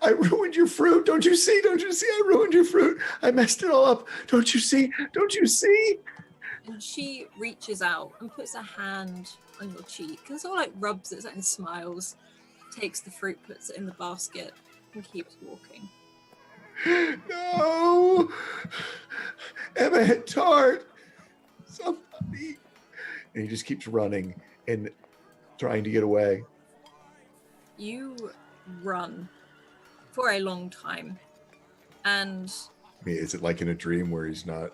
I ruined your fruit. Don't you see? Don't you see? I ruined your fruit. I messed it all up. Don't you see? Don't you see? And she reaches out and puts a hand on your cheek and sort of like rubs it and smiles, takes the fruit, puts it in the basket, and keeps walking. No! Emmett, Tart! Somebody! And he just keeps running and trying to get away. You run for a long time, and I mean, is it like in a dream where he's not?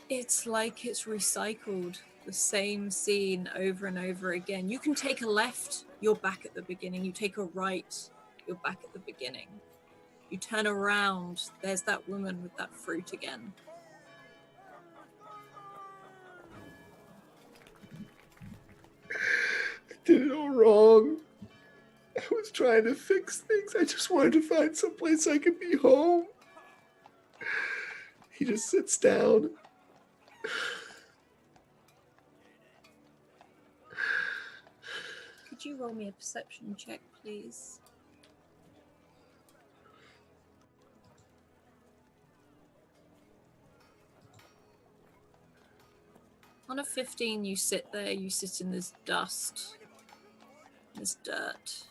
it's like it's recycled, the same scene over and over again. You can take a left, you're back at the beginning. You take a right, you're back at the beginning. You turn around, there's that woman with that fruit again. I did it all wrong. I was trying to fix things. I just wanted to find someplace I could be home. He just sits down. Could you roll me a perception check, please? On a 15, you sit there, you sit in this dust, this dirt.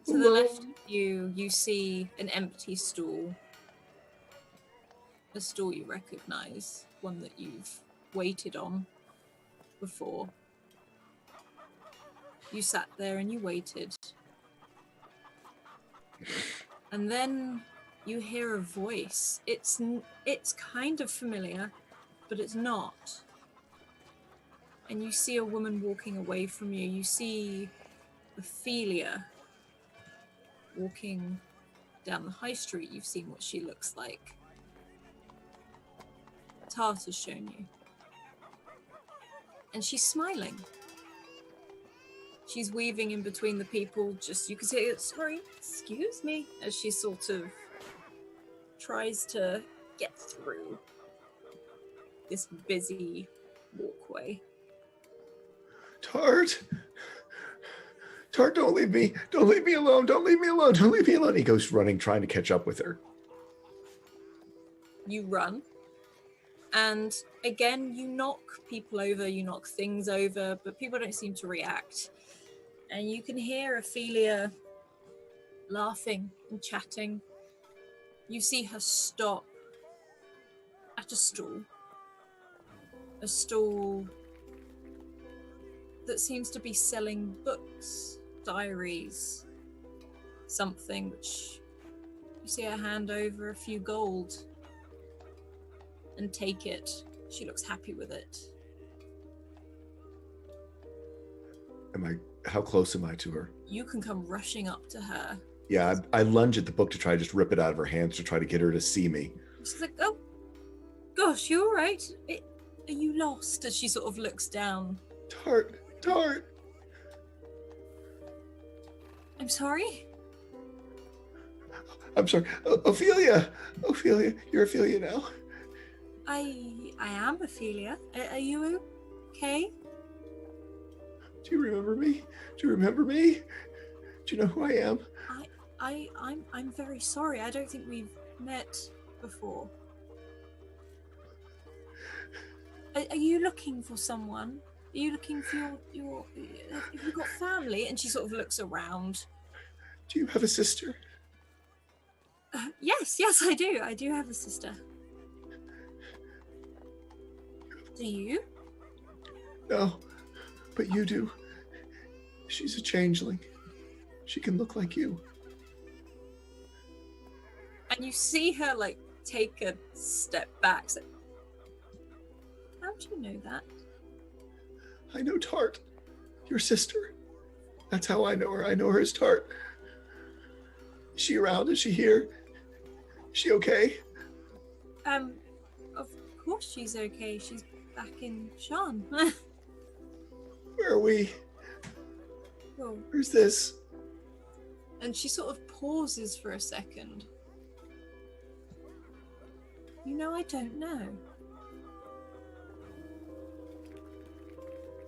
To the left of you, you see an empty stool. A stool you recognize, one that you've waited on before. You sat there and you waited. And then you hear a voice. It's kind of familiar, but it's not. And you see a woman walking away from you. You see Ophelia walking down the high street. You've seen what she looks like. Tart has shown you. And she's smiling. She's weaving in between the people, just, you can say, sorry, excuse me, as she sort of tries to get through this busy walkway. Tart, don't leave me. Don't leave me alone. Don't leave me alone. Don't leave me alone. He goes running, trying to catch up with her. You run. And again, you knock people over, you knock things over, but people don't seem to react. And you can hear Ophelia laughing and chatting. You see her stop at a stall that seems to be selling books, diaries, something which you see her hand over a few gold and take it. She looks happy with it. How close am I to her? You can come rushing up to her. Yeah, I lunge at the book to try to just rip it out of her hands to try to get her to see me. She's like, oh, gosh, you all right? Are you lost? As she sort of looks down. Tart. I'm sorry? I'm sorry. Ophelia! Ophelia, you're Ophelia now. I am Ophelia. Are you okay? Do you remember me? Do you remember me? Do you know who I am? I'm very sorry. I don't think we've met before. Are you looking for someone? Are you looking for your have you got family? And she sort of looks around. Do you have a sister? Yes, I do. I do have a sister. Do you? No, but you do. She's a changeling. She can look like you. And you see her like take a step back. So, how do you know that? I know Tart, your sister. That's how I know her. I know her as Tart. Is she around? Is she here? Is she okay? Of course she's okay. She's back in Shan. Where are we? Well, Where's this? and she sort of pauses for a second. You know, I don't know.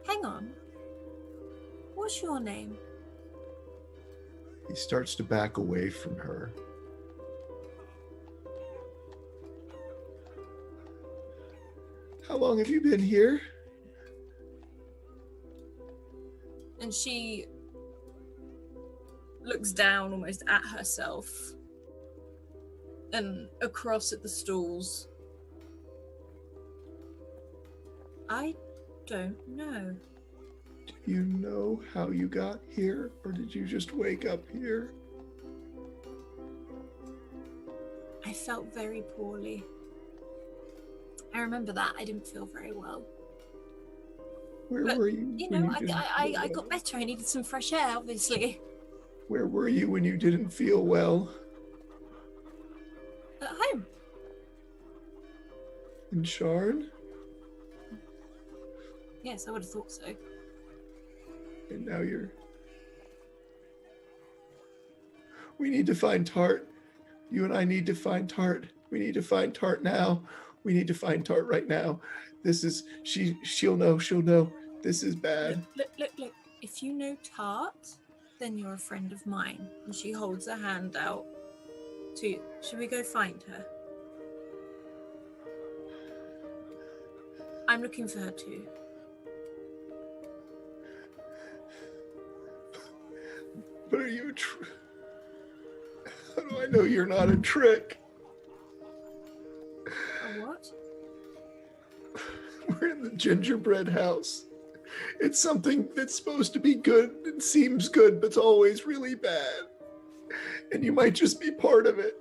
Hang on. What's your name? He starts to back away from her. How long have you been here? And she looks down almost at herself and across at the stalls. I don't know. Do you know how you got here, or did you just wake up here? I felt very poorly. I remember that. I didn't feel very well. Where But, were you? You when know, didn't I feel got well? better. I needed some fresh air, obviously. Where were you when you didn't feel well? At home. In Sharn? Yes, I would have thought so. And now you're... We need to find Tart. You and I need to find Tart. We need to find Tart now. We need to find Tart right now. This is... She'll know. She'll know. This is bad. Look. If you know Tart, then you're a friend of mine. And she holds her hand out to you. Should we go find her? I'm looking for her too. But are you How do I know you're not a trick? A what? We're in the gingerbread house. It's something that's supposed to be good and seems good, but it's always really bad. And you might just be part of it.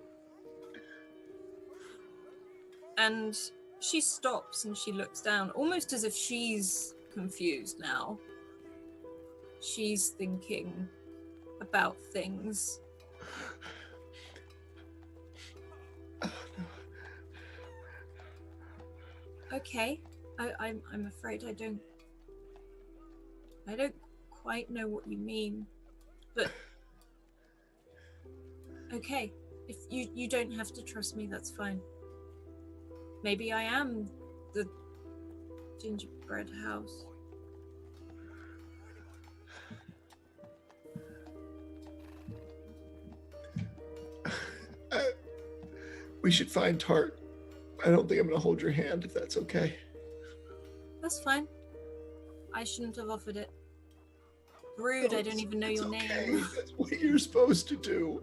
And she stops and she looks down, almost as if she's confused now. She's thinking about things. Okay, I'm afraid I don't quite know what you mean, but okay, if you don't have to trust me, that's fine. Maybe I am the gingerbread house. We should find Tart. I don't think I'm going to hold your hand if that's okay. That's fine. I shouldn't have offered it. Rude, I don't even know your name. That's what you're supposed to do.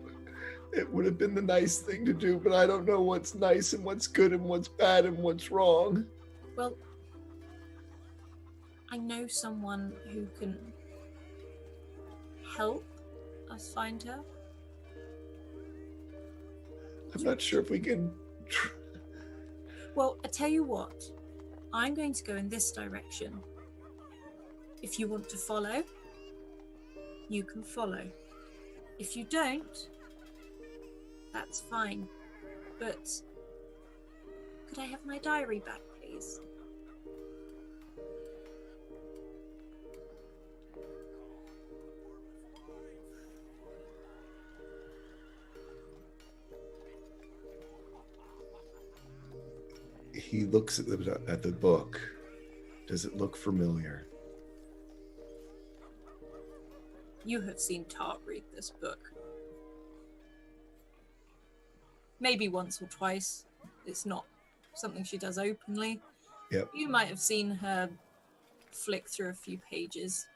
It would have been the nice thing to do, but I don't know what's nice and what's good and what's bad and what's wrong. Well, I know someone who can help us find her. I'm not sure if we can... Well, I tell you what. I'm going to go in this direction. If you want to follow, you can follow. If you don't, that's fine. But could I have my diary back, please? He looks at the book. Does it look familiar? You have seen Tart read this book. Maybe once or twice. It's not something she does openly. Yep. You might have seen her flick through a few pages.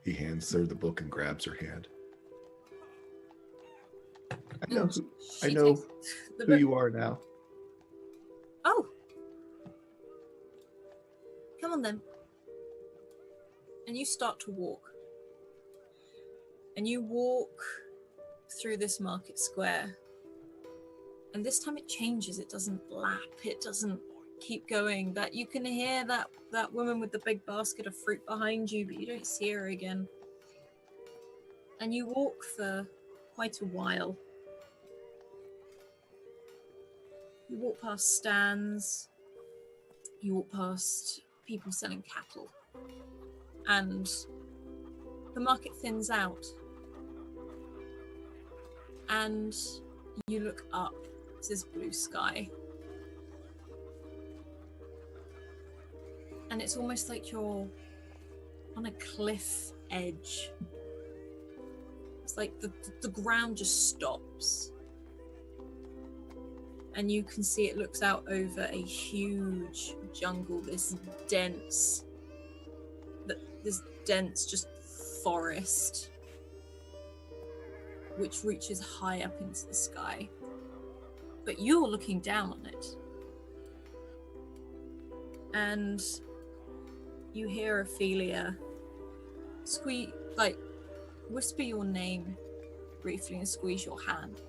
He hands her the book and grabs her hand. I know She who takes the book. you are now. Oh. Come on then. And you start to walk. And you walk through this market square. And this time it changes. It doesn't lap. It doesn't keep going. That you can hear that woman with the big basket of fruit behind you, but you don't see her again. And you walk for quite a while. You walk past stands. You walk past people selling cattle. And the market thins out. And you look up to this blue sky. And it's almost like you're on a cliff edge. It's like the ground just stops. And you can see it looks out over a huge jungle, this dense just forest, which reaches high up into the sky. But you're looking down on it. And you hear Ophelia whisper your name briefly and squeeze your hand.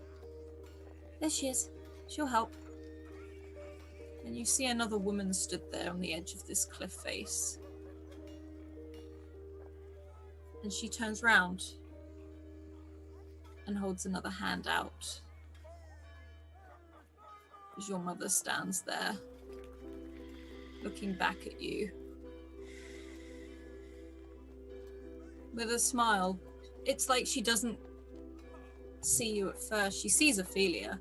There she is. She'll help. And you see another woman stood there on the edge of this cliff face. And she turns round and holds another hand out as your mother stands there, looking back at you with a smile. It's like she doesn't see you at first. She sees Ophelia.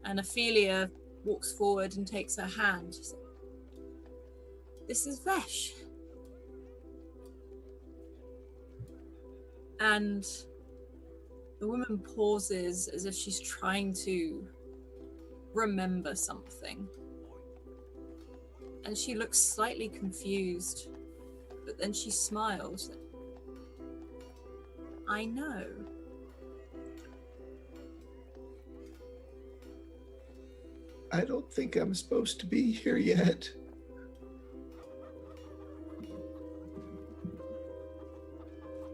And Ophelia walks forward and takes her hand. She's like, "This is Vesh." And the woman pauses as if she's trying to remember something. And she looks slightly confused, but then she smiles. "I know." I don't think I'm supposed to be here yet.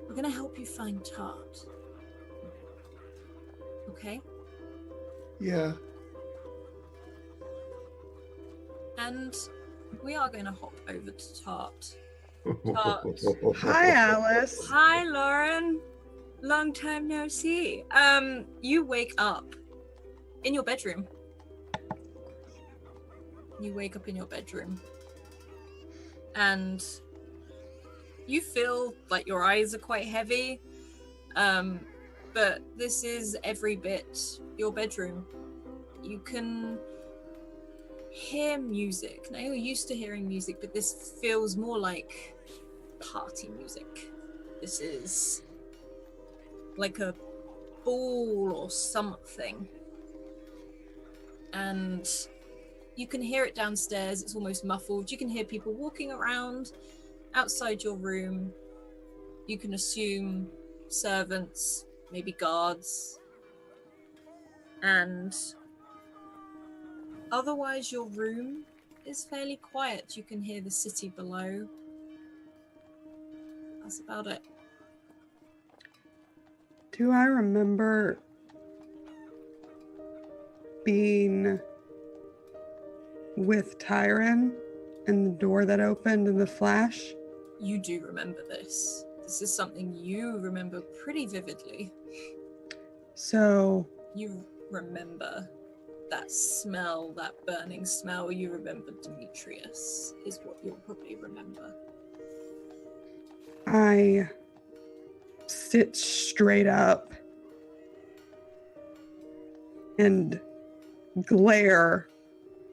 We're gonna help you find Tart. Okay? Yeah. And we are gonna hop over to Tart. Tart. Hi, Alice. Hi, Lauren. Long time no see. You wake up in your bedroom. You wake up in your bedroom. And you feel like your eyes are quite heavy. But this is every bit your bedroom. You can hear music. Now, you're used to hearing music, but this feels more like party music. This is like a ball or something. And you can hear it downstairs. It's almost muffled. You can hear people walking around outside your room. You can assume servants, maybe guards. And otherwise, your room is fairly quiet. You can hear the city below. That's about it. Do I remember being with Tyron and the door that opened in the flash? You do remember this. This is something you remember pretty vividly. So You remember that smell, that burning smell. You remember Demetrius, is what you'll probably remember. I sit straight up and glare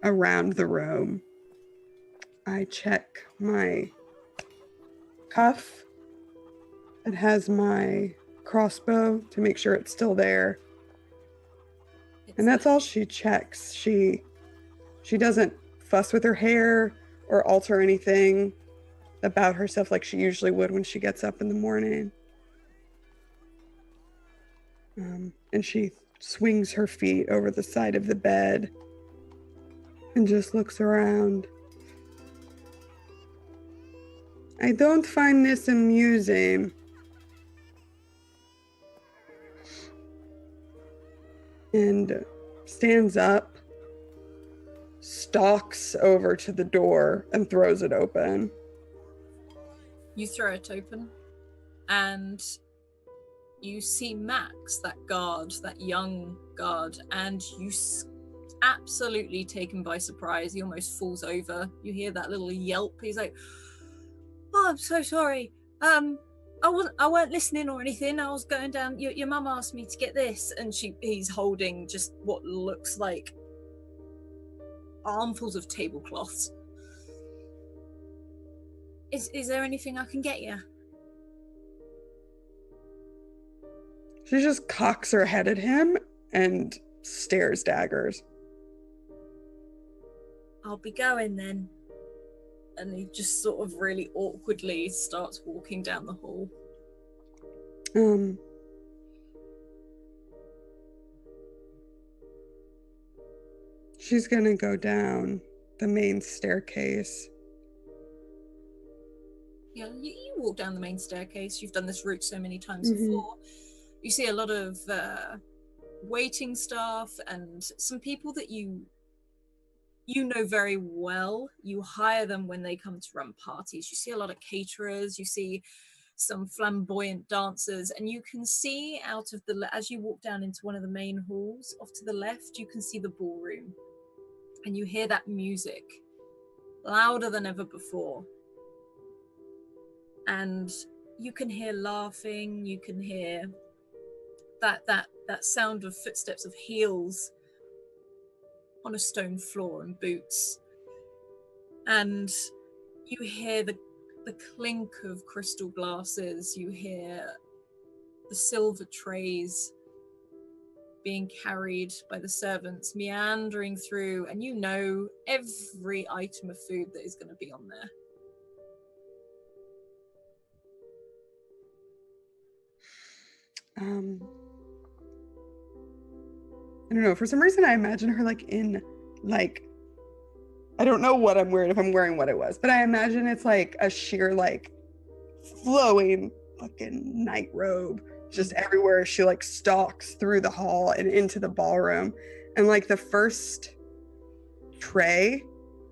around the room. I check my cuff. It has my crossbow to make sure it's still there. And that's all she checks. She doesn't fuss with her hair or alter anything about herself like she usually would when she gets up in the morning. And she swings her feet over the side of the bed and just looks around. I don't find this amusing. And stands up, stalks over to the door, and throws it open. You throw it open, and you see Max, that guard, that young guard, and you absolutely taken by surprise. He almost falls over. You hear that little yelp. He's like, "Oh, I'm so sorry. I weren't listening or anything. I was going down. Your mum asked me to get this," and he's holding just what looks like armfuls of tablecloths. Is there anything I can get you? She just cocks her head at him and stares daggers. I'll be going then. And he just sort of really awkwardly starts walking down the hall. She's gonna go down the main staircase. Yeah, you walk down the main staircase. You've done this route so many times before. You see a lot of waiting staff and some people that you know very well. You hire them when they come to run parties. You see a lot of caterers. You see some flamboyant dancers, and you can see out of as you walk down into one of the main halls off to the left, you can see the ballroom, and you hear that music louder than ever before. And you can hear laughing. You can hear that sound of footsteps of heels on a stone floor and boots. And you hear the clink of crystal glasses. You hear the silver trays being carried by the servants, meandering through, and you know every item of food that is going to be on there. I don't know, for some reason I imagine her in I don't know what I'm wearing, if I'm wearing what it was, but I imagine it's like a sheer flowing fucking night robe just everywhere. She stalks through the hall and into the ballroom, and the first tray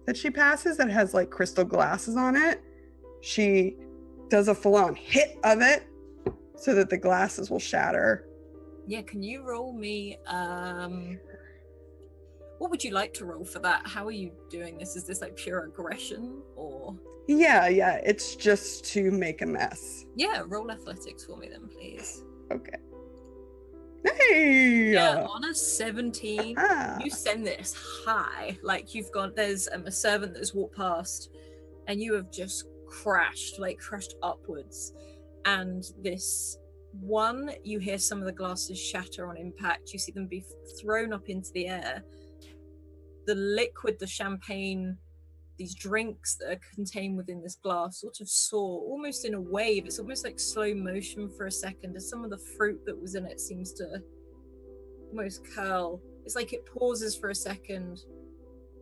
that she passes that has crystal glasses on it, she does a full-on hit of it so that the glasses will shatter. Yeah, can you roll me what would you like to roll for that? How are you doing this? Is this pure aggression or? Yeah, it's just to make a mess. Yeah, roll athletics for me then, please. Okay. Hey! Yeah, on a 17, you send this high. There's a servant that's walked past, and you have just crashed upwards. And this one, you hear some of the glasses shatter on impact. You see them be thrown up into the air. The liquid, the champagne, these drinks that are contained within this glass sort of soar almost in a wave. It's almost like slow motion for a second as some of the fruit that was in it seems to almost curl. It's like it pauses for a second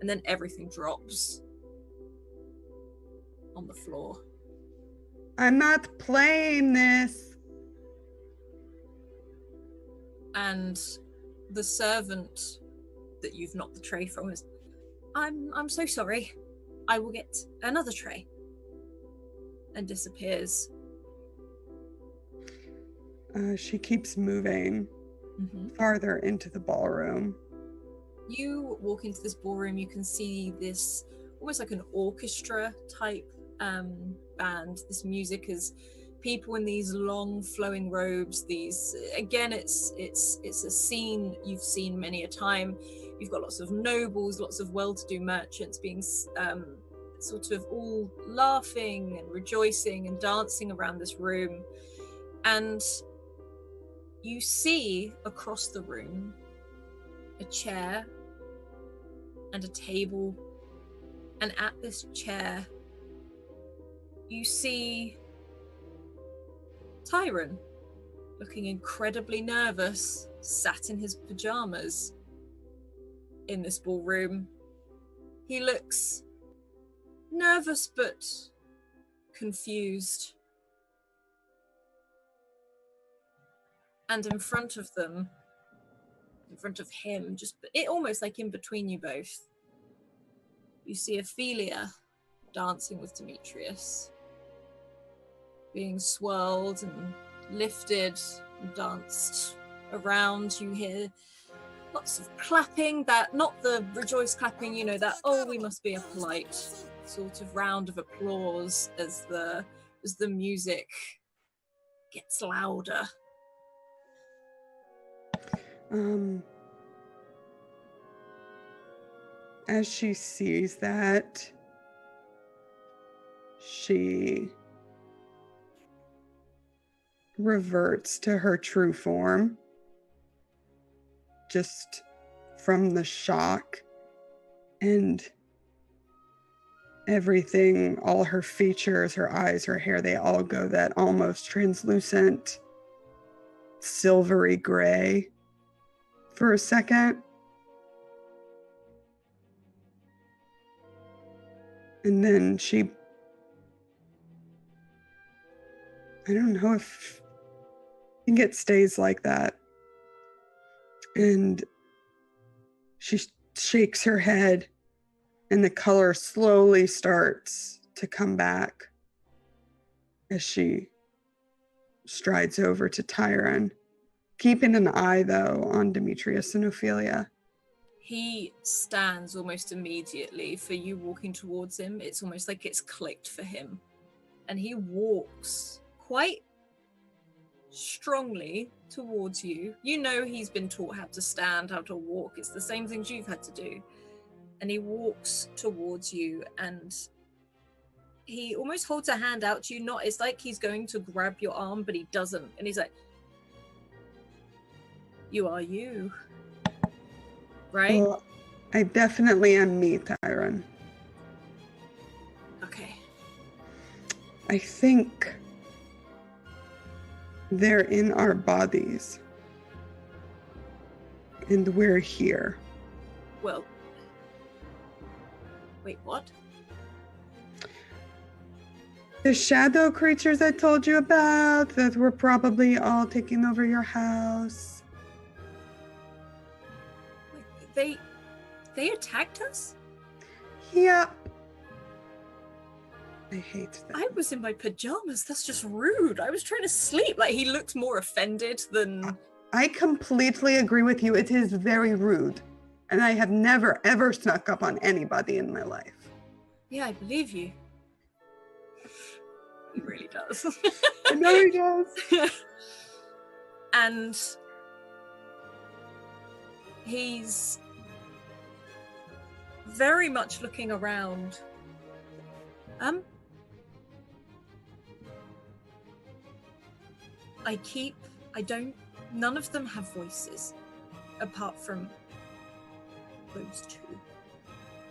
and then everything drops on the floor. I'm not playing this. And the servant that you've knocked the tray from is, I'm so sorry. I will get another tray. And disappears. She keeps moving farther into the ballroom. You walk into this ballroom, you can see this almost like an orchestra type band. This music is people in these long flowing robes. These, again, it's a scene you've seen many a time. You've got lots of nobles, lots of well-to-do merchants being sort of all laughing and rejoicing and dancing around this room. And you see across the room a chair and a table, and at this chair you see Tyron, looking incredibly nervous, sat in his pajamas in this ballroom. He looks nervous but confused. And in front of them, in front of him, just almost like in between you both, you see Ophelia dancing with Demetrius, being swirled and lifted and danced around. You hear lots of clapping, that not the rejoice clapping, you know, that oh we must be a polite sort of round of applause as the music gets louder. As she sees that, she reverts to her true form, just from the shock, and everything, all her features, her eyes, her hair, they all go that almost translucent, silvery gray for a second. And then she, I don't know if, I think it stays like that. And she shakes her head, and the color slowly starts to come back as she strides over to Tyron, keeping an eye, though, on Demetrius and Ophelia. He stands almost immediately for you walking towards him. It's almost like it's clicked for him. And he walks quite strongly towards you. You know he's been taught how to stand, how to walk. It's the same things you've had to do. And he walks towards you, and he almost holds a hand out to you. Not, it's like he's going to grab your arm, but he doesn't. And he's like, you are you. Right? Well, I definitely am me, Tyron. Okay. I think they're in our bodies. And we're here. Well, wait, what? The shadow creatures I told you about that were probably all taking over your house. They attacked us? Yep. I hate that. I was in my pajamas. That's just rude. I was trying to sleep. Like, he looked more offended than... I completely agree with you. It is very rude. And I have never, ever snuck up on anybody in my life. Yeah, I believe you. He really does. I know he does. And he's very much looking around. None of them have voices apart from those two.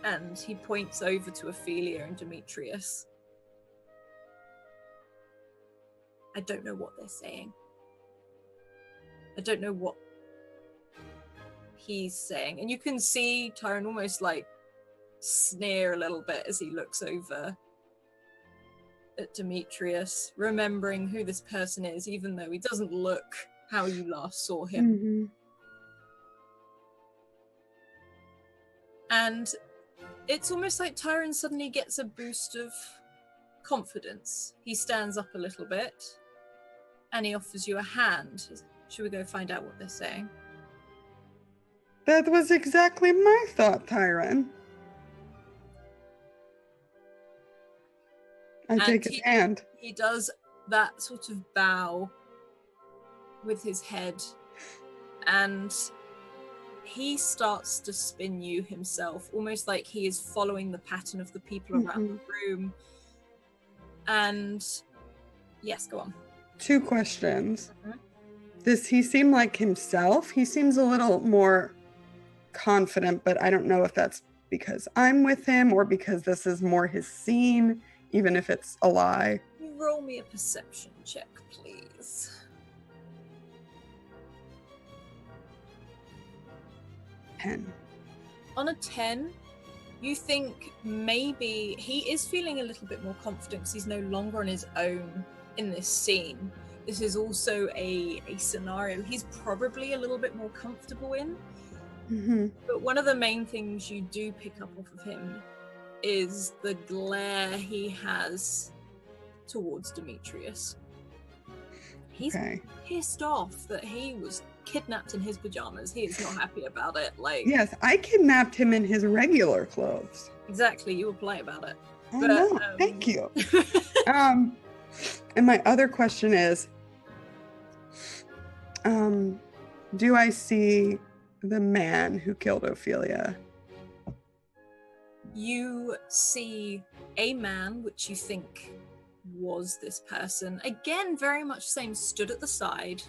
And he points over to Ophelia and Demetrius. I don't know what they're saying. I don't know what he's saying. And you can see Tyron almost like sneer a little bit as he looks over at Demetrius, remembering who this person is, even though he doesn't look how you last saw him. Mm-hmm. And it's almost like Tyron suddenly gets a boost of confidence. He stands up a little bit and he offers you a hand. Should we go find out what they're saying? That was exactly my thought, Tyron. I take his hand. He does that sort of bow with his head, and he starts to spin you himself, almost like he is following the pattern of the people around the room. And yes, go on. 2 questions. Does he seem like himself? He seems a little more confident, but I don't know if that's because I'm with him or because this is more his scene, even if it's a lie. You roll me a perception check, please. 10. On a 10, you think maybe he is feeling a little bit more confident because he's no longer on his own in this scene. This is also a scenario he's probably a little bit more comfortable in. But one of the main things you do pick up off of him is the glare he has towards Demetrius. He's pissed off that he was kidnapped in his pajamas. He is not happy about it. Like, yes, I kidnapped him in his regular clothes. Exactly, you were polite about it. Oh, no, thank you. And my other question is, do I see the man who killed Ophelia? You see a man, which you think was this person. Again, very much same, stood at the side.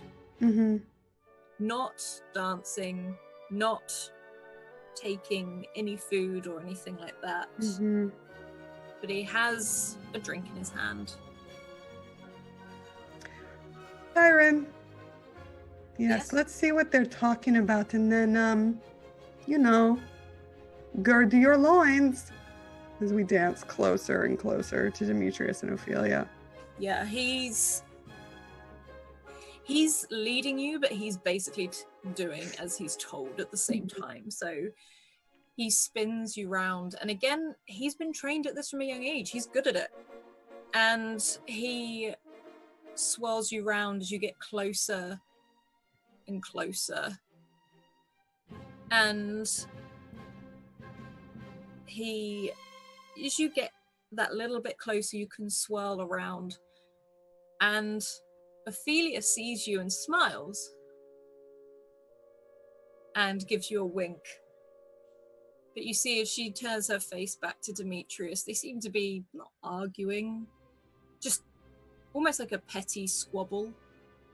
Not dancing, not taking any food or anything like that. But he has a drink in his hand. Siren. Yes, let's see what they're talking about, and then, you know, gird your loins as we dance closer and closer to Demetrius and Ophelia. Yeah, he's leading you, but he's basically doing as he's told at the same time. So he spins you round, and again, he's been trained at this from a young age. He's good at it. And he swirls you round as you get closer and closer. And as you get that little bit closer, you can swirl around, and Ophelia sees you and smiles and gives you a wink. But you see, as she turns her face back to Demetrius, they seem to be not arguing, just almost like a petty squabble,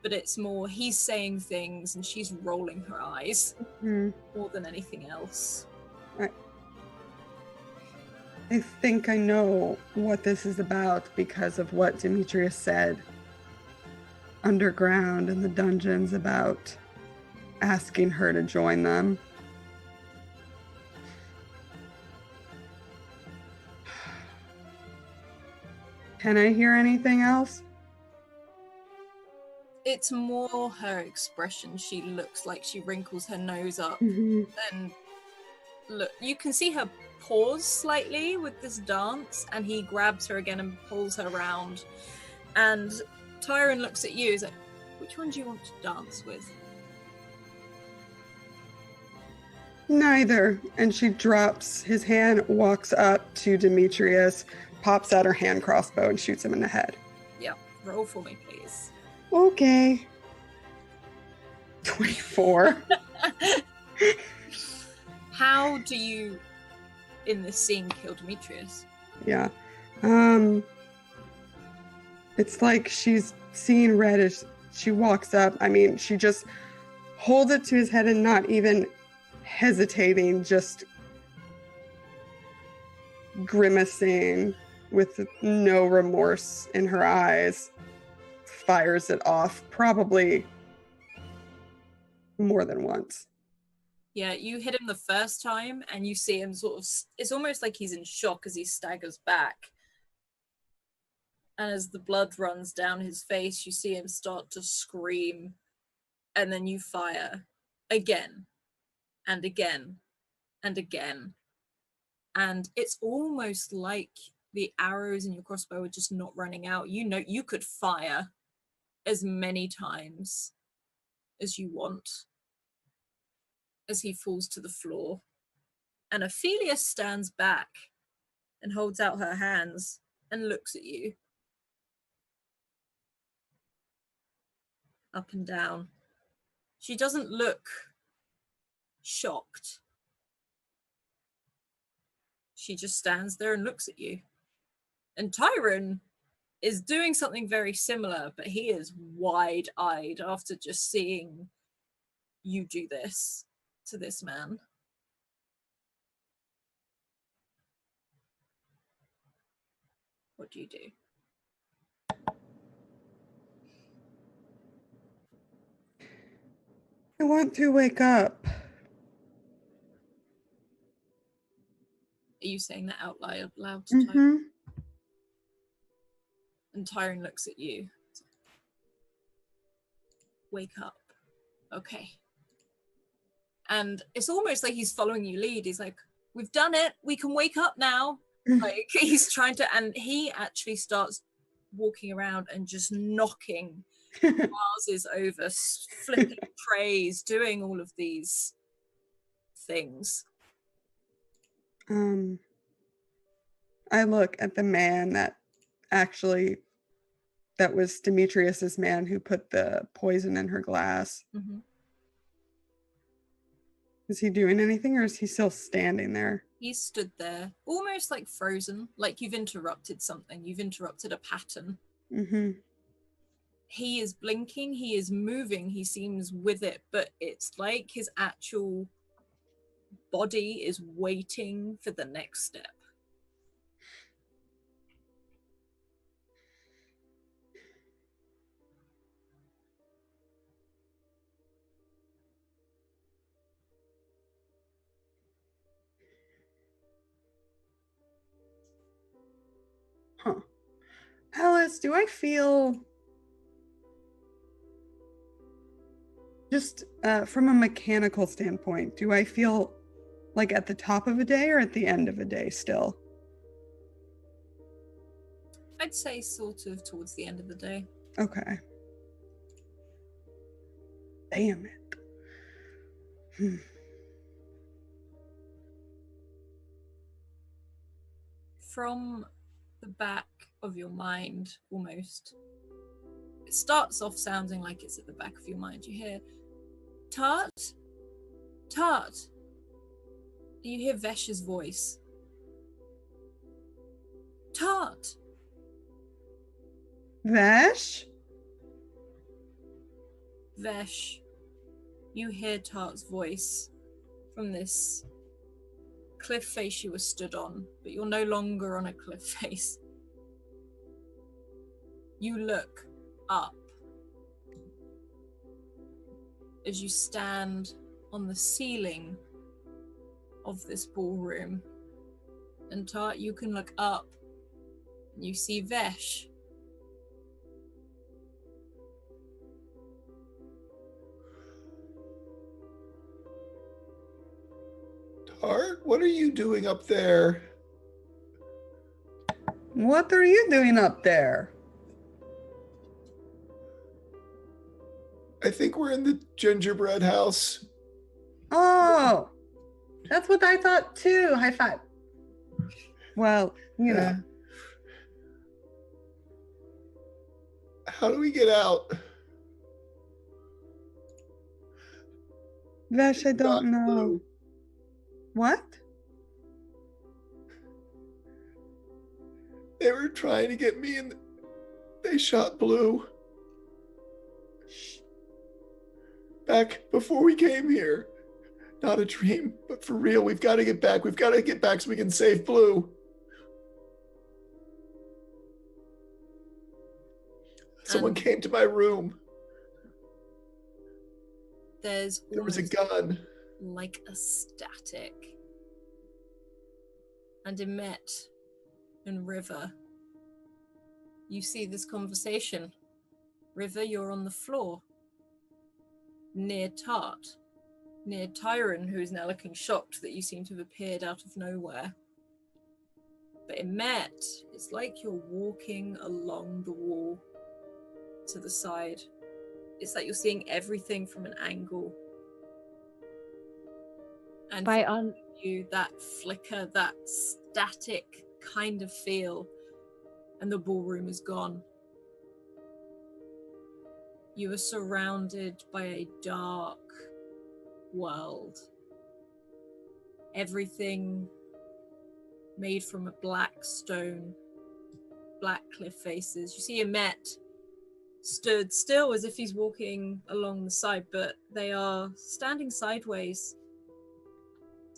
but it's more he's saying things and she's rolling her eyes more than anything else. I think I know what this is about because of what Demetrius said underground in the dungeons about asking her to join them. Can I hear anything else? It's more her expression. She looks like she wrinkles her nose up. Mm-hmm. And look, you can see her pause slightly with this dance, and he grabs her again and pulls her around. And Tyron looks at you, is like, which one do you want to dance with? Neither. And she drops his hand, walks up to Demetrius, pops out her hand crossbow, and shoots him in the head. Yeah, roll for me, please. Okay. 24. How do you, in this scene, kill Demetrius? Yeah. It's like she's seeing red as she walks up. I mean, she just holds it to his head and not even hesitating, just grimacing with no remorse in her eyes, fires it off, probably more than once. Yeah, you hit him the first time and you see him sort of, it's almost like he's in shock as he staggers back. And as the blood runs down his face, you see him start to scream. And then you fire again and again and again. And it's almost like the arrows in your crossbow are just not running out. You know, you could fire as many times as you want as he falls to the floor. And Ophelia stands back and holds out her hands and looks at you. up and down. She doesn't look shocked. She just stands there and looks at you. And Tyron is doing something very similar, but he is wide-eyed after just seeing you do this to this man. What do you do? I want to wake up. Are you saying that out loud to Tyron? Mm-hmm. And Tyron looks at you. Wake up. Okay. And it's almost like he's following you lead. He's like, we've done it. We can wake up now. Like, he's trying to, and he actually starts walking around and just knocking vases over, flipping trays, doing all of these things. I look at the man that was Demetrius's man who put the poison in her glass. Mm-hmm. Is he doing anything, or is he still standing there? He's stood there, almost like frozen, like you've interrupted something. You've interrupted a pattern. Mm-hmm. He is blinking, he is moving, he seems with it, but it's like his actual body is waiting for the next step. Huh. Alice, do I feel just from a mechanical standpoint, do I feel like at the top of a day or at the end of a day still? I'd say sort of towards the end of the day. Okay. Damn it. From the back of your mind, almost, it starts off sounding like it's at the back of your mind. You hear, Tart? Tart? You hear Vesh's voice. Tart! Vesh? Vesh, you hear Tart's voice from this cliff face you were stood on, but you're no longer on a cliff face. You look up as you stand on the ceiling of this ballroom. And Tart, you can look up and you see Vesh. Tart, what are you doing up there? What are you doing up there? I think we're in the gingerbread house. Oh, that's what I thought too. High five. Well, you know. How do we get out? Vesh, I don't know. Blue. What? They were trying to get me and they shot Blue. Back before we came here. Not a dream, but for real. We've got to get back. We've got to get back so we can save Blue. Someone came to my room. There was a gun. Like a static. And Emmett and River, you see this conversation. River, you're on the floor. Near Tart. Near Tyron, who is now looking shocked that you seem to have appeared out of nowhere. But Emmett, it's like you're walking along the wall to the side. It's like you're seeing everything from an angle. And By for on you, that flicker, that static kind of feel, and the ballroom is gone. You are surrounded by a dark world. Everything made from a black stone, black cliff faces. You see Emmet stood still as if he's walking along the side, but they are standing sideways.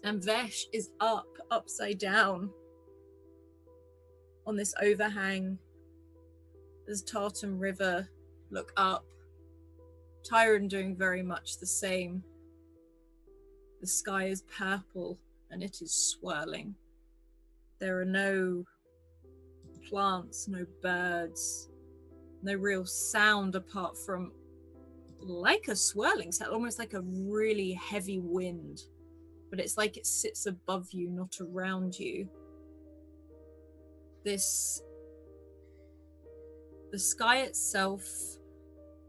And Vesh is upside down on this overhang as Tartan River look up. Tyron doing very much the same. The sky is purple and it is swirling. There are no plants, no birds, no real sound apart from like a swirling sound, almost like a really heavy wind. But it's like it sits above you, not around you. The sky itself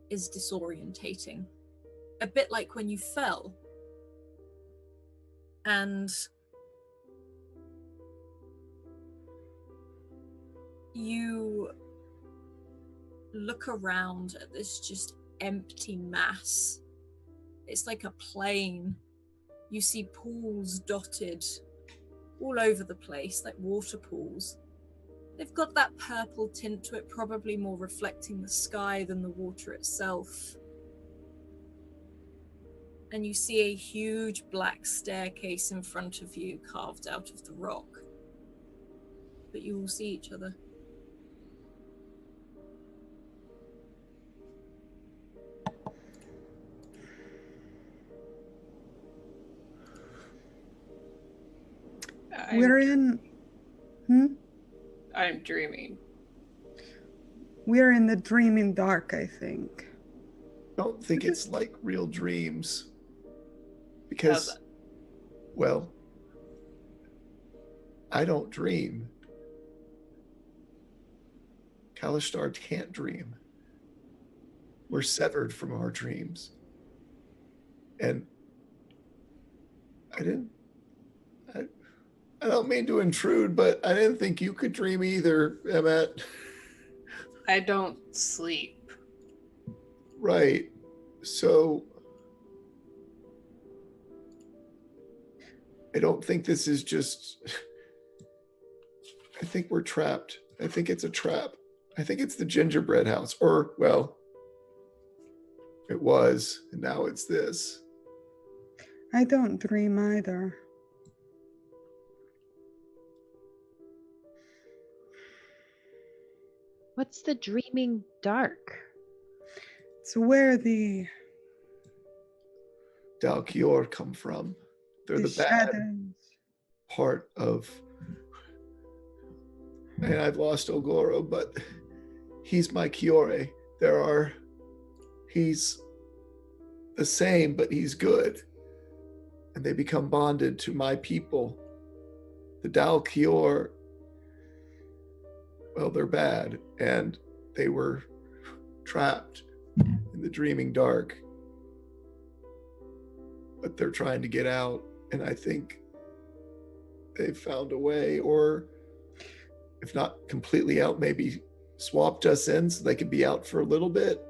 is disorientating, a bit like when you fell. And you look around at this just empty mass. It's like a plain. You see pools dotted all over the place, like water pools. They've got that purple tint to it, probably more reflecting the sky than the water itself. And you see a huge black staircase in front of you, carved out of the rock. But you all see each other. We're in. I'm dreaming. We're in the dreaming dark, I think. Don't think it's like real dreams. Because, well, I don't dream. Kalishtar can't dream. We're severed from our dreams. And I don't mean to intrude, but I didn't think you could dream either, Emmet. I don't sleep. Right. So I don't think this is just... I think we're trapped. I think it's a trap. I think it's the gingerbread house. Or, well, it was, and now it's this. I don't dream either. What's the dreaming dark? It's where the Dalkior come from. They're the bad shadows. part of... And I've lost Ogoro, but he's my Kiore. He's the same, but he's good. And they become bonded to my people. The Dalkior, well, they're bad. And they were trapped in the dreaming dark. But they're trying to get out. And I think they've found a way, or if not completely out, maybe swapped us in so they could be out for a little bit.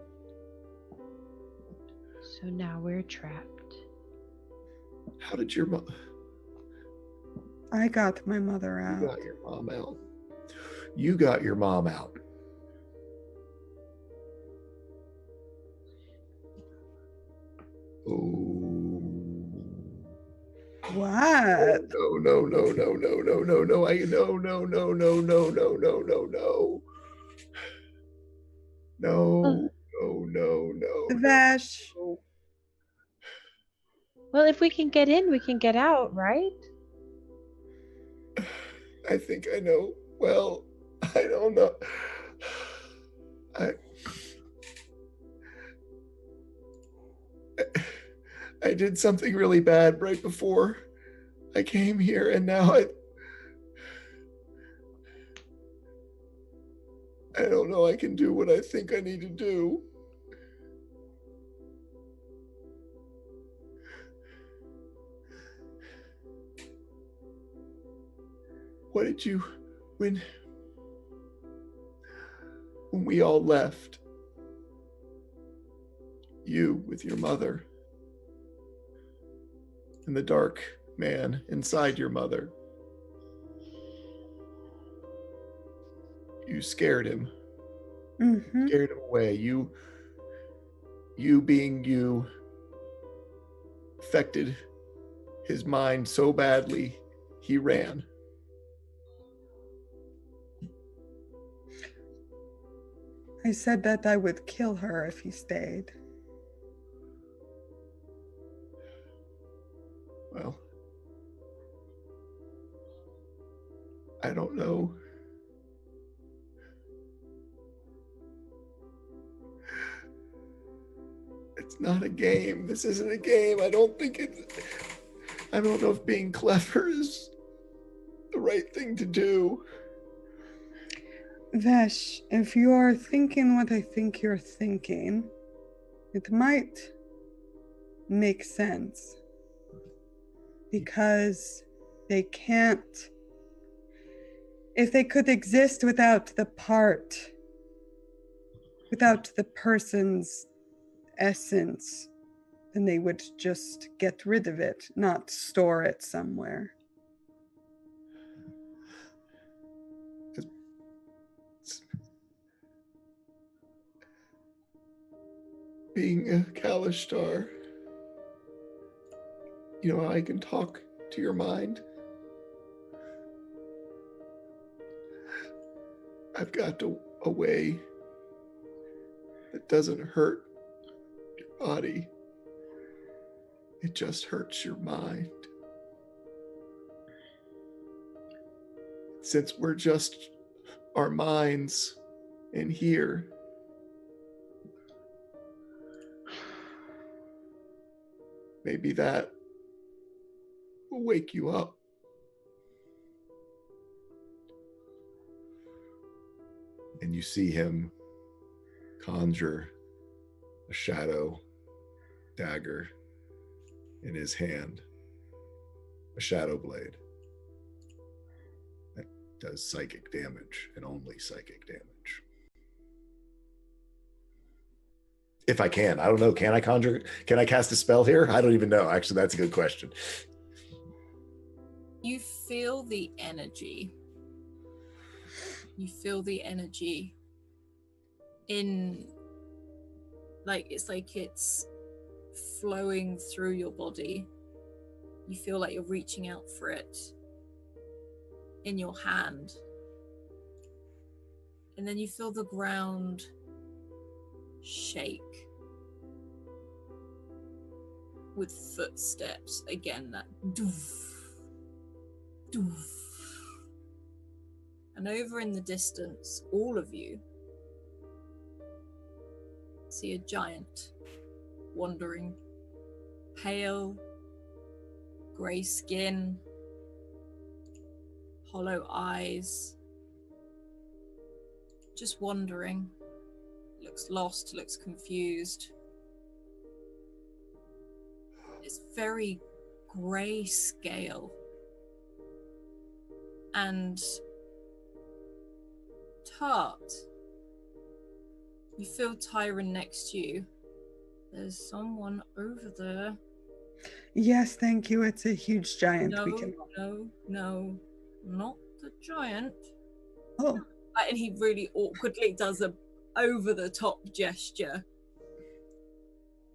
So now we're trapped. How did your mom... I got my mother You out. got your mom out. You got your mom out. Oh. What? No. I no. No. Vash. Well, if we can get in, we can get out, right? I think I know. Well, I don't know. I did something really bad right before I came here, and now I don't know I can do what I think I need to do. What did you, when we all left, you with your mother and the dark man inside your mother. You scared him. Mm-hmm. Scared him away. You being you affected his mind so badly, he ran. I said that I would kill her if he stayed. Well, I don't know. It's not a game. This isn't a game. I don't know if being clever is the right thing to do. Vesh, if you are thinking what I think you're thinking, it might make sense. Because they can't. If they could exist without the person's essence, then they would just get rid of it, not store it somewhere. Being a Kalishtar, you know, I can talk to your mind. I've got a way that doesn't hurt your body. It just hurts your mind. Since we're just our minds in here, maybe that will wake you up. And you see him conjure a shadow dagger in his hand, a shadow blade that does psychic damage and only psychic damage. If I can, I don't know. Can I cast a spell here? I don't even know. Actually, that's a good question. You feel the energy. You feel the energy in, it's like it's flowing through your body. You feel like you're reaching out for it in your hand. And then you feel the ground shake with footsteps. Again, that doof, doof. And over in the distance, all of you see a giant wandering, pale, grey skin, hollow eyes, just wandering. Looks lost, looks confused. It's very grey scale. And Tart, you feel Tyron next to you. There's someone over there. Yes, thank you. It's a huge giant. No, We can. no, not the giant. Oh, And he really awkwardly does a over-the-top gesture.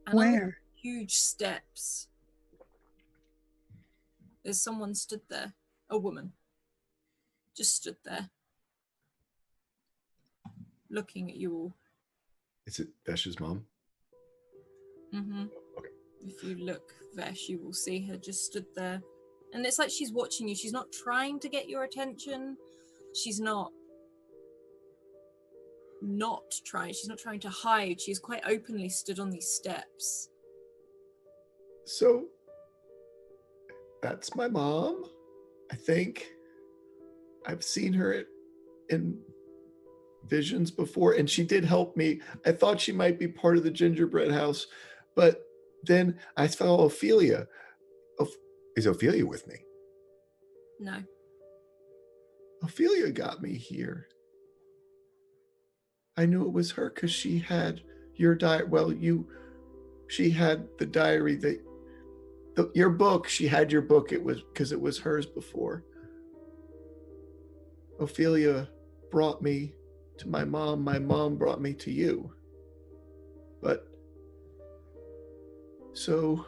And on where? huge steps, there's someone stood there. A woman. Just stood there. Looking at you all. Is it Vesh's mom? Mm-hmm. Okay. If you look, Vesh, you will see her just stood there. And it's like she's watching you. She's not trying to get your attention. She's not trying. She's not trying to hide. She's quite openly stood on these steps. So, that's my mom, I think. I've seen her in visions before, and she did help me. I thought she might be part of the gingerbread house, but then I saw Ophelia. Is Ophelia with me? No. Ophelia got me here. I knew it was her because she had your diet. Well, you she had the diary your book. She had your book. It was because it was hers before. Ophelia brought me to my mom. My mom brought me to you. But so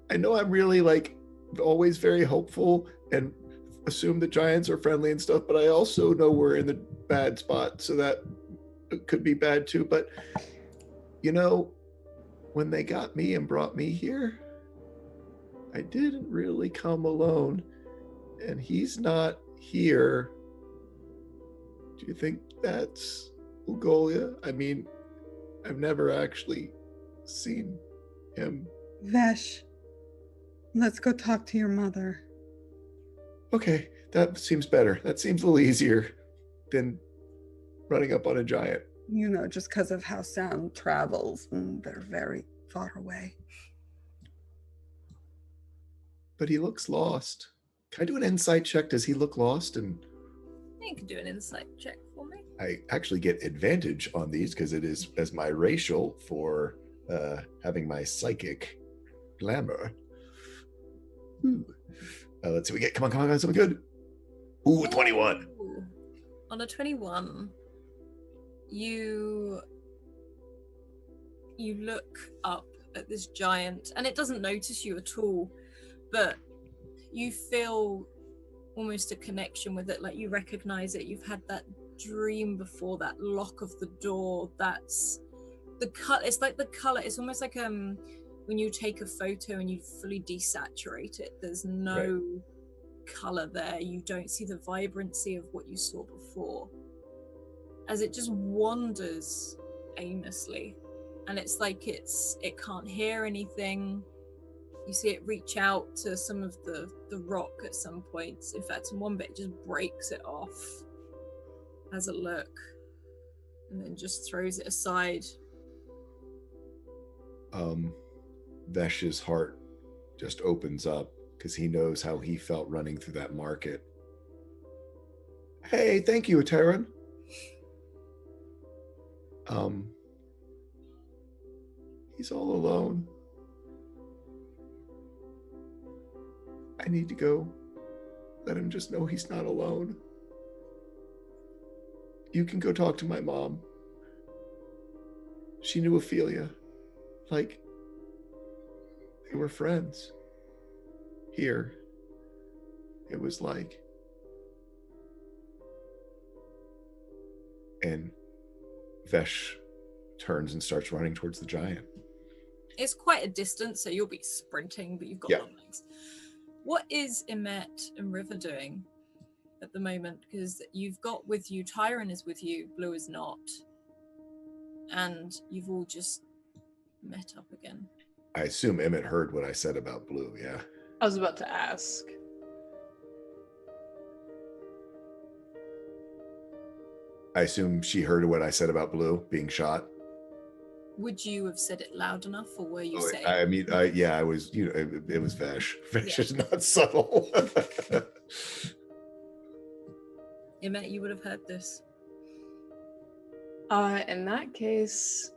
I know I'm really always very hopeful and assume that giants are friendly and stuff, but I also know we're in the bad spot, so that it could be bad too. But when they got me and brought me here, I didn't really come alone, and he's not here. Do you think that's Ugolia? I mean, I've never actually seen him. Vesh, let's go talk to your mother. Okay, that seems better. That seems a little easier than running up on a giant. Just because of how sound travels, and they're very far away. But he looks lost. Can I do an insight check? Does he look lost? And You can do an insight check for me. I actually get advantage on these because it is as my racial for having my psychic glamour. Let's see, we get, come on, something good. Ooh, 21. Ooh. On a 21, you look up at this giant, and it doesn't notice you at all, but you feel almost a connection with it, like you recognize it. You've had that dream before, that lock of the door. That's the color. It's like the color. It's almost like when you take a photo and you fully desaturate it, there's no color there. You don't see the vibrancy of what you saw before, as it just wanders aimlessly, and it's like it can't hear anything. You see it reach out to some of the rock at some points. In fact, in one bit it just breaks it off, has a look, and then just throws it aside. Vesh's heart just opens up because he knows how he felt running through that market. Hey, thank you, Ateran. He's all alone. I need to go let him just know he's not alone. You can go talk to my mom. She knew Ophelia. Like, they were friends. Here, it was like... And Vesh turns and starts running towards the giant. It's quite a distance, so you'll be sprinting, but you've got long legs. What is Emet and River doing at the moment? Because you've got with you, Tyron is with you, Blue is not. And you've all just met up again. I assume Emmett heard what I said about Blue, yeah? I was about to ask. I assume she heard what I said about Blue being shot. Would you have said it loud enough, or were you saying? I mean, I was, it was Vesh. Vesh is not subtle. Emet, you would have heard this. In that case,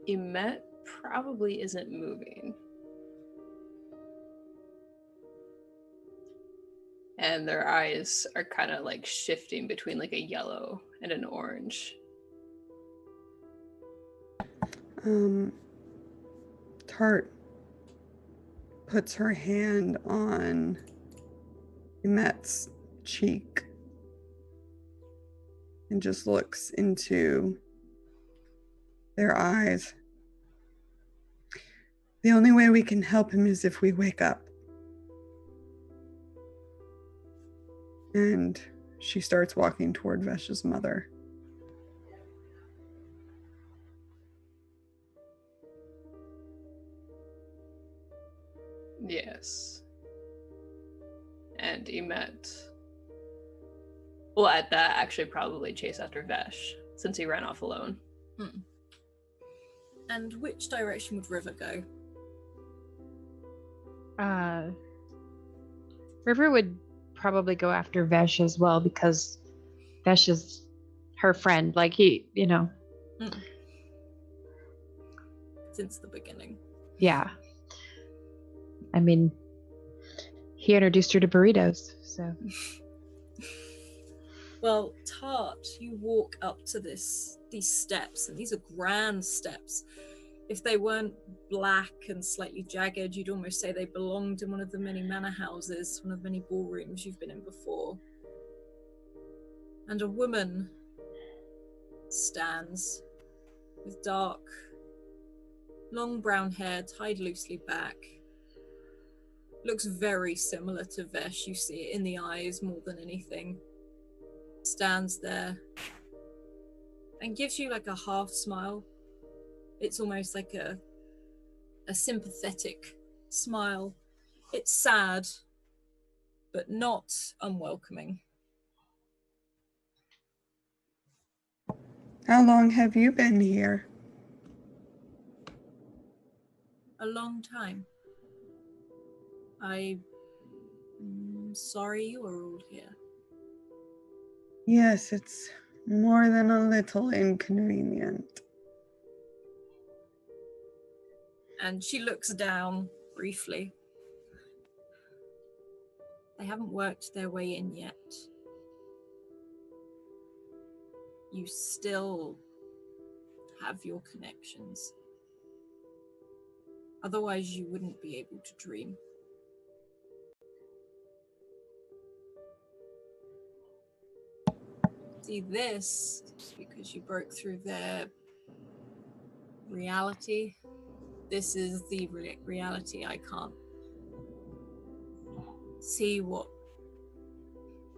Emet probably isn't moving. And their eyes are kind of like shifting between like a yellow and an orange. Tart puts her hand on Emet's cheek and just looks into their eyes. The only way we can help him is if we wake up. And she starts walking toward Vesh's mother. Yes. And Emet will at that actually probably chase after Vesh, since he ran off alone. And which direction would River go? River would probably go after Vesh as well, because Vesh is her friend. Like, he, Since the beginning. Yeah. I mean, he introduced her to burritos, so. Well, Tart, you walk up to these steps, and these are grand steps. If they weren't black and slightly jagged, you'd almost say they belonged in one of the many manor houses, one of the many ballrooms you've been in before. And a woman stands with dark, long brown hair tied loosely back. Looks very similar to Vesh. You see it in the eyes more than anything. Stands there and gives you like a half smile. It's almost like a sympathetic smile. It's sad, but not unwelcoming. How long have you been here? A long time. I'm sorry you are all here. Yes, it's more than a little inconvenient. And she looks down briefly. They haven't worked their way in yet. You still have your connections. Otherwise, you wouldn't be able to dream. See, this is because you broke through their reality. This is the reality. I can't see what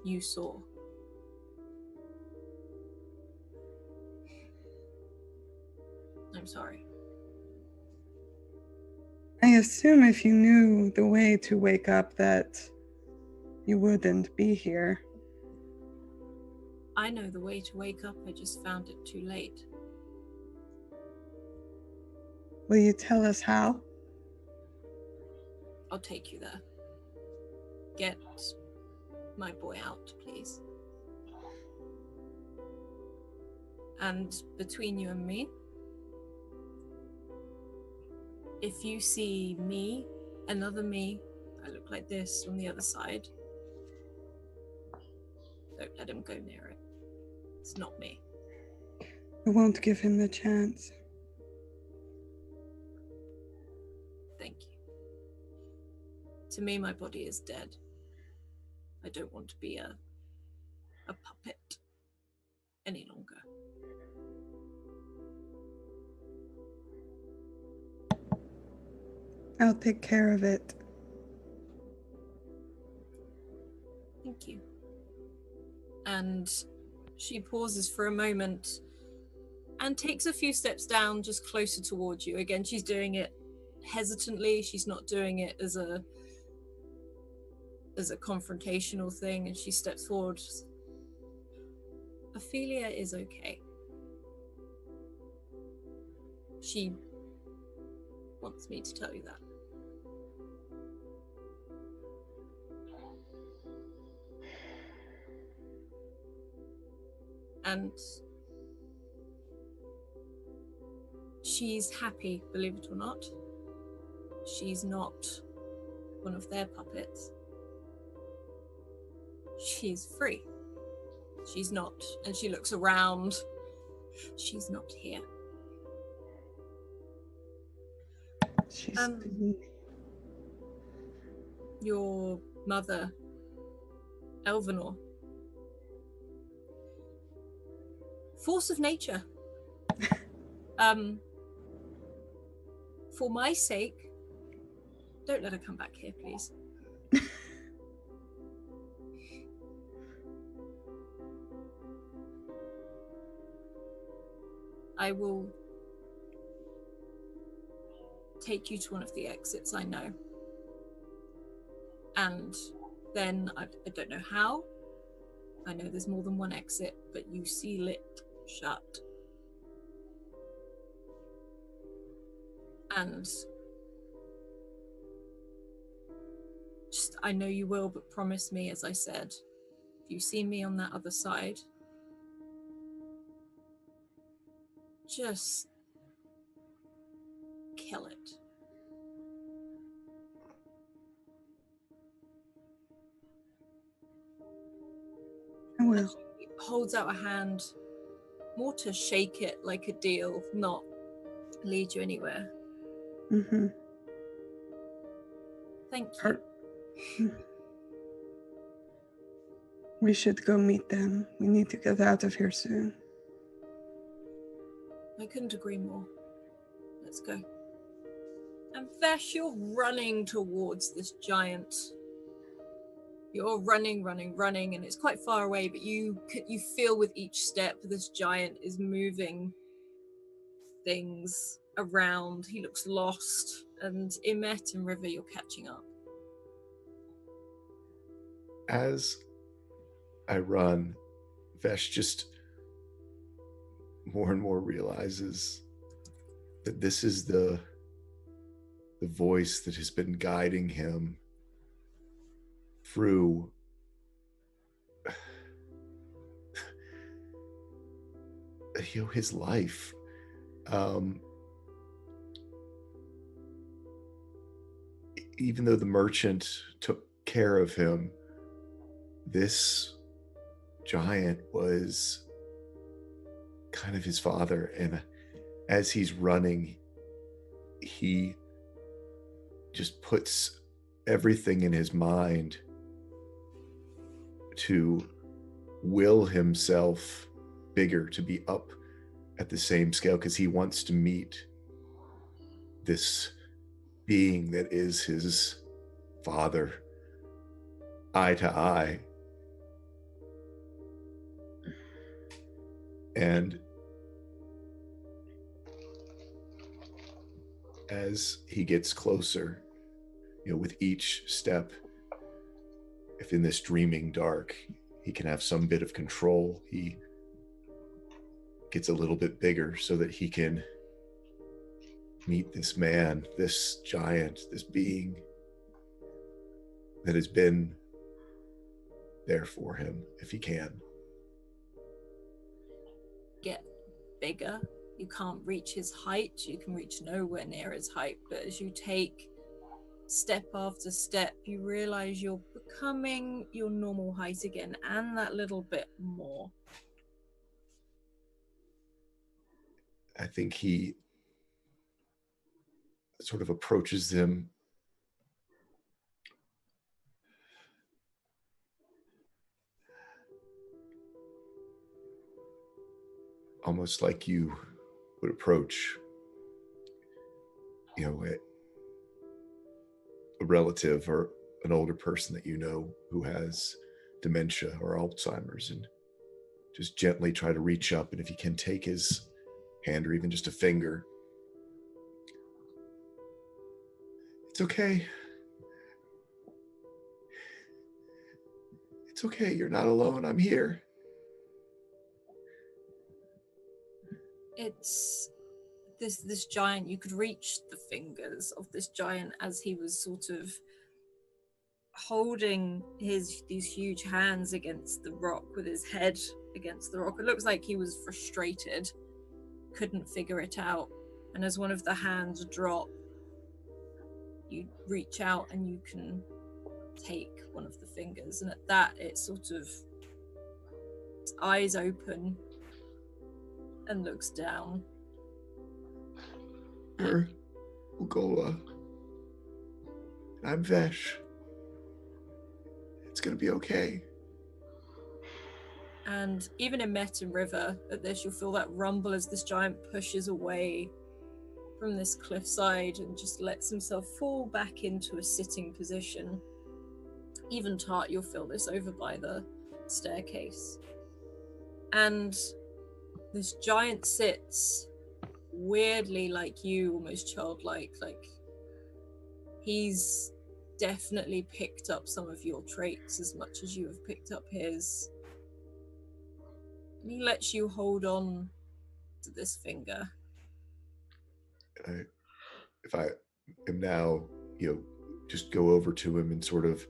you saw. I'm sorry. I assume if you knew the way to wake up that you wouldn't be here. I know the way to wake up, I just found it too late. Will you tell us how? I'll take you there. Get my boy out, please. And between you and me, if you see me, another me, I look like this on the other side, don't let him go near it. It's not me. I won't give him the chance. Thank you. To me, my body is dead. I don't want to be a puppet any longer. I'll take care of it. Thank you. And she pauses for a moment and takes a few steps down, just closer towards you. Again, she's doing it hesitantly. She's not doing it as a confrontational thing, and she steps forward. Ophelia is okay. She wants me to tell you that. And she's happy, believe it or not. She's not one of their puppets. She's free. She's not. And she looks around. She's not here. She's Your mother, Elvenor. Force of nature. For my sake, don't let her come back here, please. I will take you to one of the exits I know. And then, I don't know how. I know there's more than one exit, but you seal it shut. And just, I know you will, but promise me, as I said, if you see me on that other side, just kill it. I will. She holds out a hand, more to shake it like a deal, not lead you anywhere. Mm-hmm. Thank you. We should go meet them. We need to get out of here soon. I couldn't agree more. Let's go. And Vesh, you're running towards this giant. You're running, and it's quite far away, but you feel with each step this giant is moving things around. He looks lost, and Imet and River, you're catching up. As I run, Vesh just more and more realizes that this is the voice that has been guiding him through his life. Even though the merchant took care of him, this giant was kind of his father. And as he's running, he just puts everything in his mind to will himself bigger, to be up at the same scale, because he wants to meet this being that is his father eye to eye. And as he gets closer, with each step, if in this dreaming dark he can have some bit of control, he gets a little bit bigger so that he can meet this man, this giant, this being that has been there for him, if he can. Get bigger. You can't reach his height. You can reach nowhere near his height. But as you take step after step, you realize you're becoming your normal height again, and that little bit more. I think he sort of approaches him almost like you would approach, a relative or an older person that who has dementia or Alzheimer's, and just gently try to reach up, and if you can, take his hand or even just a finger. It's okay. It's okay. You're not alone. I'm here. It's this giant. You could reach the fingers of this giant as he was sort of holding these huge hands against the rock, with his head against the rock. It looks like he was frustrated, couldn't figure it out. And as one of the hands drop, you reach out and you can take one of the fingers, and at that it sort of, its eyes open and looks down. You're Ugola. I'm Vesh. It's gonna be okay. And even in Met and River, at this, you'll feel that rumble as this giant pushes away from this cliffside and just lets himself fall back into a sitting position. Even Tart, you'll feel this over by the staircase. And this giant sits weirdly like you, almost childlike. Like, he's definitely picked up some of your traits as much as you have picked up his. And he lets you hold on to this finger. If I am now, just go over to him and sort of,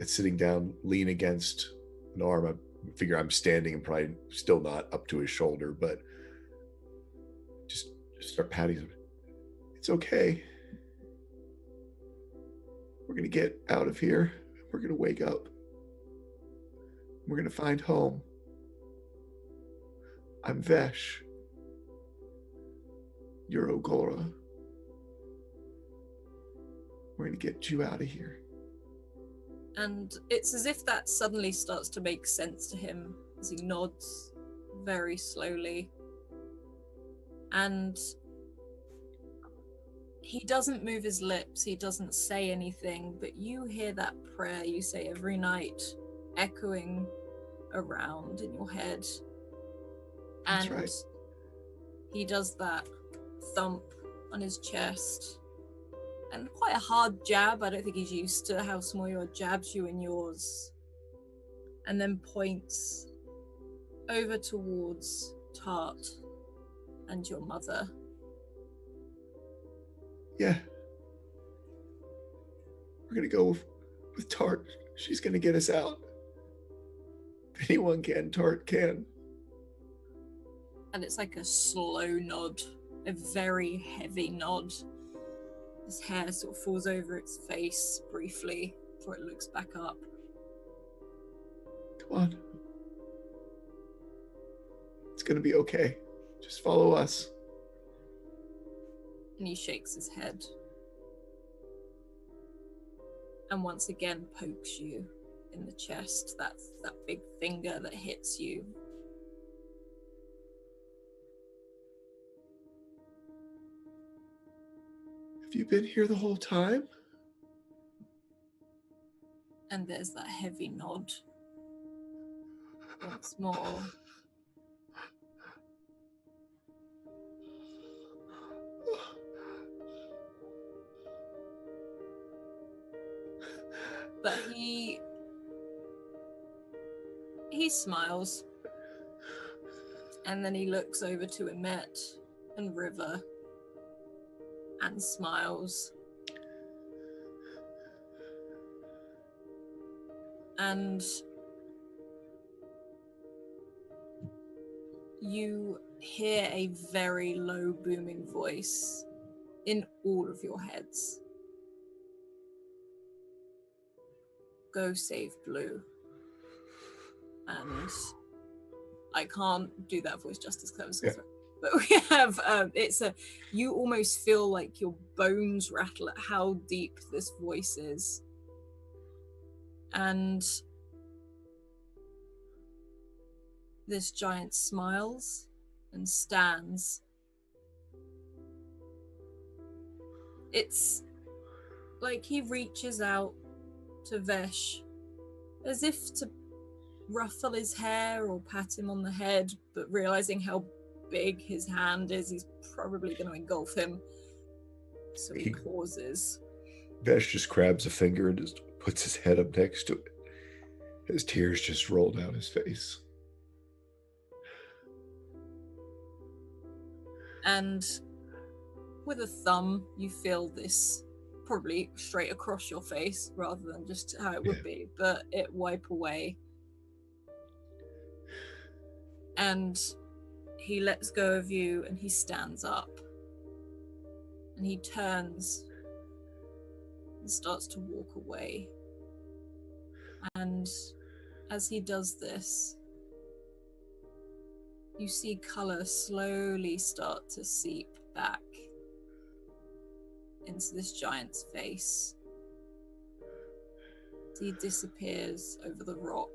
sitting down, lean against an arm. I figure I'm standing and probably still not up to his shoulder, but just start patting him. It's okay. We're going to get out of here. We're going to wake up. We're going to find home. I'm Vesh. You're Ogora. We're going to get you out of here. And it's as if that suddenly starts to make sense to him as he nods very slowly. And he doesn't move his lips, he doesn't say anything, but you hear that prayer you say every night echoing around in your head. That's And right. he does that thump on his chest. And quite a hard jab. I don't think he's used to how small your jabs you and yours. And then points over towards Tart and your mother. Yeah. We're going to go with Tart. She's going to get us out. If anyone can, Tart can. And it's like a slow nod, a very heavy nod. His hair sort of falls over its face briefly before it looks back up. Come on. It's going to be okay. Just follow us. And he shakes his head. And once again pokes you in the chest. That's that big finger that hits you. Have you been here the whole time? And there's that heavy nod. Once more. But he smiles. And then he looks over to Emet and River and smiles. And you hear a very low booming voice in all of your heads. Go save Blue. And I can't do that voice justice because but we have you almost feel like your bones rattle at how deep this voice is. And this giant smiles and stands. It's like he reaches out to Vesh as if to ruffle his hair or pat him on the head, but realizing how big his hand is, he's probably going to engulf him. So he pauses. Vesh just grabs a finger and just puts his head up next to it. His tears just roll down his face. And with a thumb, you feel this probably straight across your face rather than just how it would be, but it wipe away. And he lets go of you and he stands up. And he turns and starts to walk away. And as he does this, you see color slowly start to seep back into this giant's face. He disappears over the rock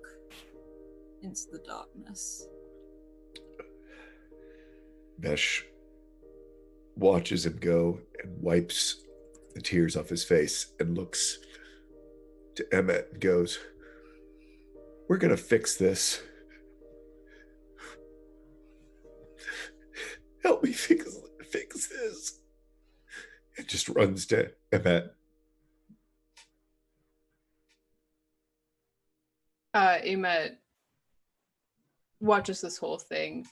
into the darkness. Vesh watches him go and wipes the tears off his face and looks to Emmett and goes, "We're going to fix this. Help me fix this." And just runs to Emmett. Emet watches this whole thing,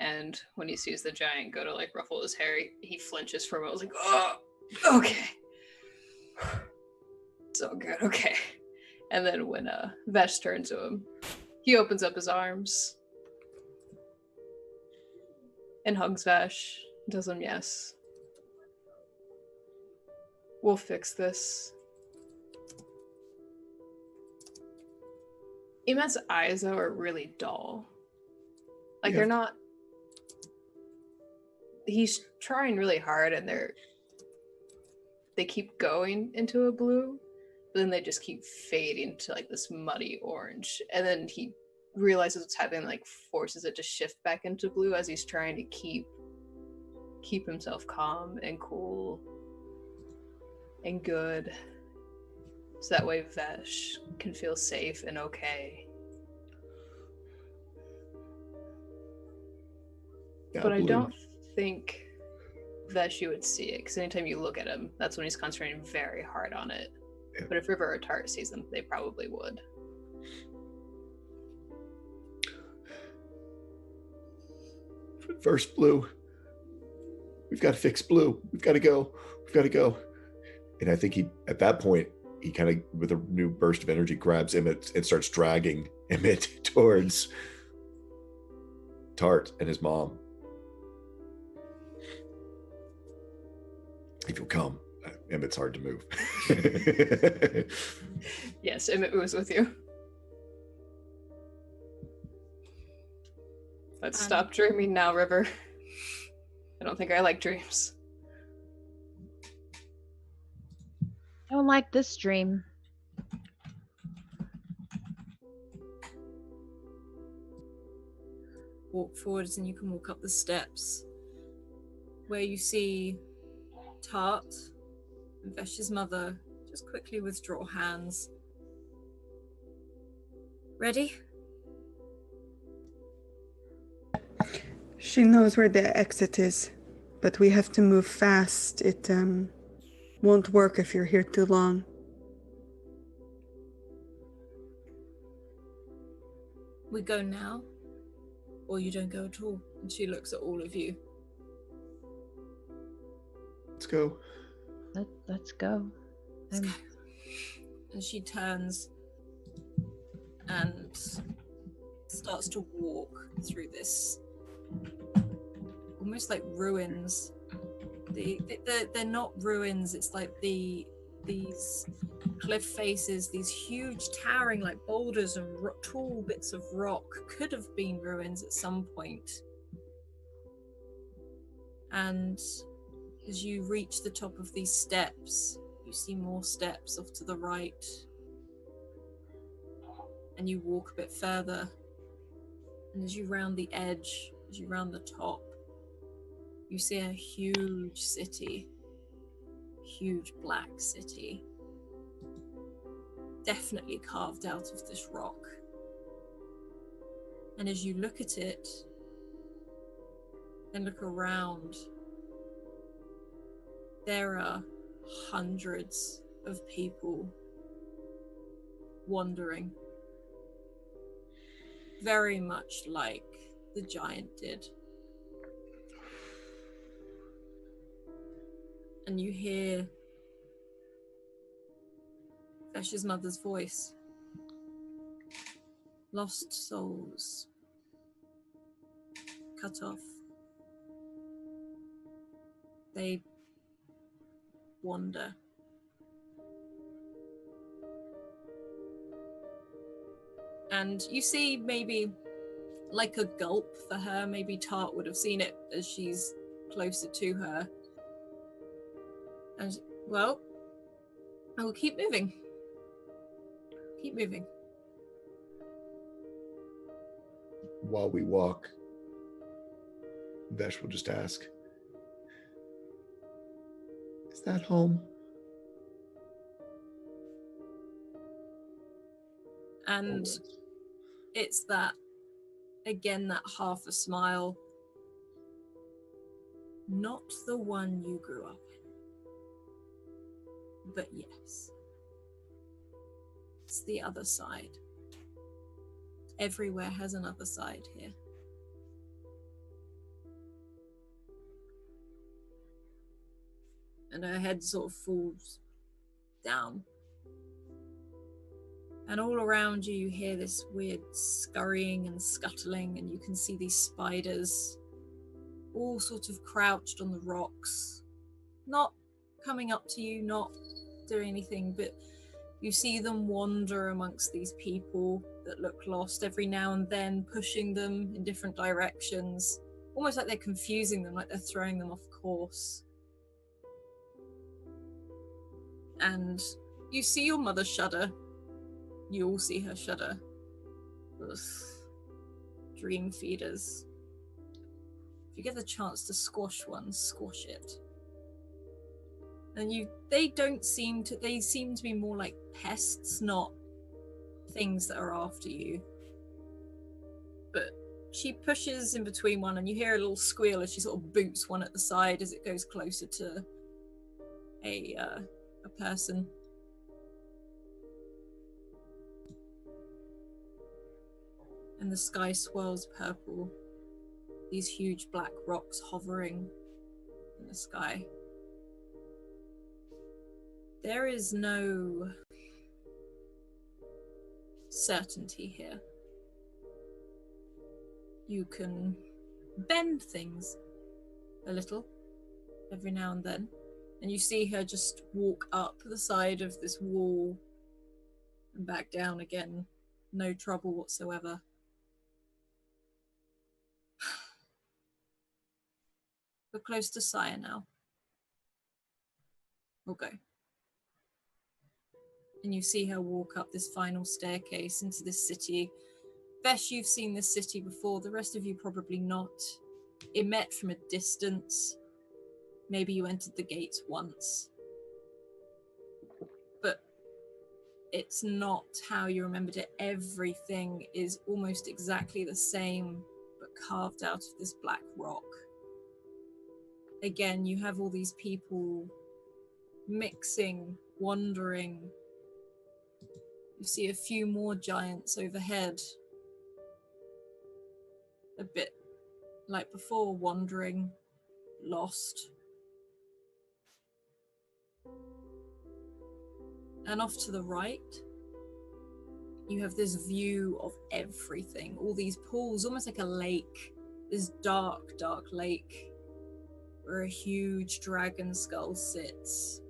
and when he sees the giant go to like ruffle his hair, he flinches for a moment. I was like, "Oh, okay, so good, okay." And then when Vesh turns to him, he opens up his arms and hugs Vesh Tells him yes. We'll fix this. Emet's eyes, though, are really dull. Like, Yeah. they're not... He's trying really hard, and they keep going into a blue, but then they just keep fading to, like, this muddy orange. And then he realizes what's happening, like, forces it to shift back into blue as he's trying to keep himself calm and cool and good. So that way Vesh can feel safe and okay. Yeah, But I blue. don't think Vesh you would see it, because anytime you look at him, that's when he's concentrating very hard on it. Yeah. But if River or Tart sees them, they probably would. First blue. We've got to fix blue. We've got to go. We've got to go. And I think at that point, he kind of, with a new burst of energy, grabs Emmett and starts dragging Emmett towards Tart and his mom. If you'll come, Emmett's hard to move. Yes, Emmett was with you. Let's stop dreaming now, River. I don't think I like dreams. I don't like this dream. Walk forwards and you can walk up the steps where you see Tart and Vesh's mother just quickly withdraw hands. Ready? She knows where the exit is, but we have to move fast. It won't work if you're here too long. We go now, or you don't go at all. And she looks at all of you. Let's go. Let's go. And she turns and starts to walk through this almost like ruins. They're not ruins. It's like these cliff faces, these huge towering like boulders and tall bits of rock could have been ruins at some point. And as you reach the top of these steps, you see more steps off to the right. And you walk a bit further. And as you round the edge, as you round the top, you see a huge city. Huge black city. Definitely carved out of this rock. And as you look at it, and look around, there are hundreds of people wandering. Very much like the giant did. And you hear Vesh's mother's voice. Lost souls. Cut off. They wander. And you see maybe like a gulp for her. Maybe Tart would have seen it as she's closer to her. And, well, I will keep moving. Keep moving. While we walk, Vesh will just ask, is that home? And it's that, again, that half a smile. Not the one you grew up in. But yes. It's the other side. Everywhere has another side here. And her head sort of falls down. And all around you, you hear this weird scurrying and scuttling, and you can see these spiders all sort of crouched on the rocks, not coming up to you, not doing anything, but you see them wander amongst these people that look lost every now and then, pushing them in different directions, almost like they're confusing them, like they're throwing them off course. And you see your mother shudder. You all see her shudder. Ugh. Dream feeders. If you get the chance to squash one, squash it. And they seem to be more like pests, not things that are after you. But she pushes in between one, and you hear a little squeal as she sort of boots one at the side as it goes closer to a person. And the sky swirls purple. These huge black rocks hovering in the sky. There is no certainty here. You can bend things a little every now and then, and you see her just walk up the side of this wall and back down again. No trouble whatsoever. We're close to Cyre now. We'll go. And you see her walk up this final staircase into this city. Vesh, you've seen this city before. The rest of you probably not. It met from a distance. Maybe you entered the gates once. But it's not how you remembered it. Everything is almost exactly the same, but carved out of this black rock. Again, you have all these people mixing, wandering. You see a few more giants overhead. A bit like before, wandering, lost. And off to the right, you have this view of everything. All these pools, almost like a lake. This dark, dark lake where a huge dragon skull sits,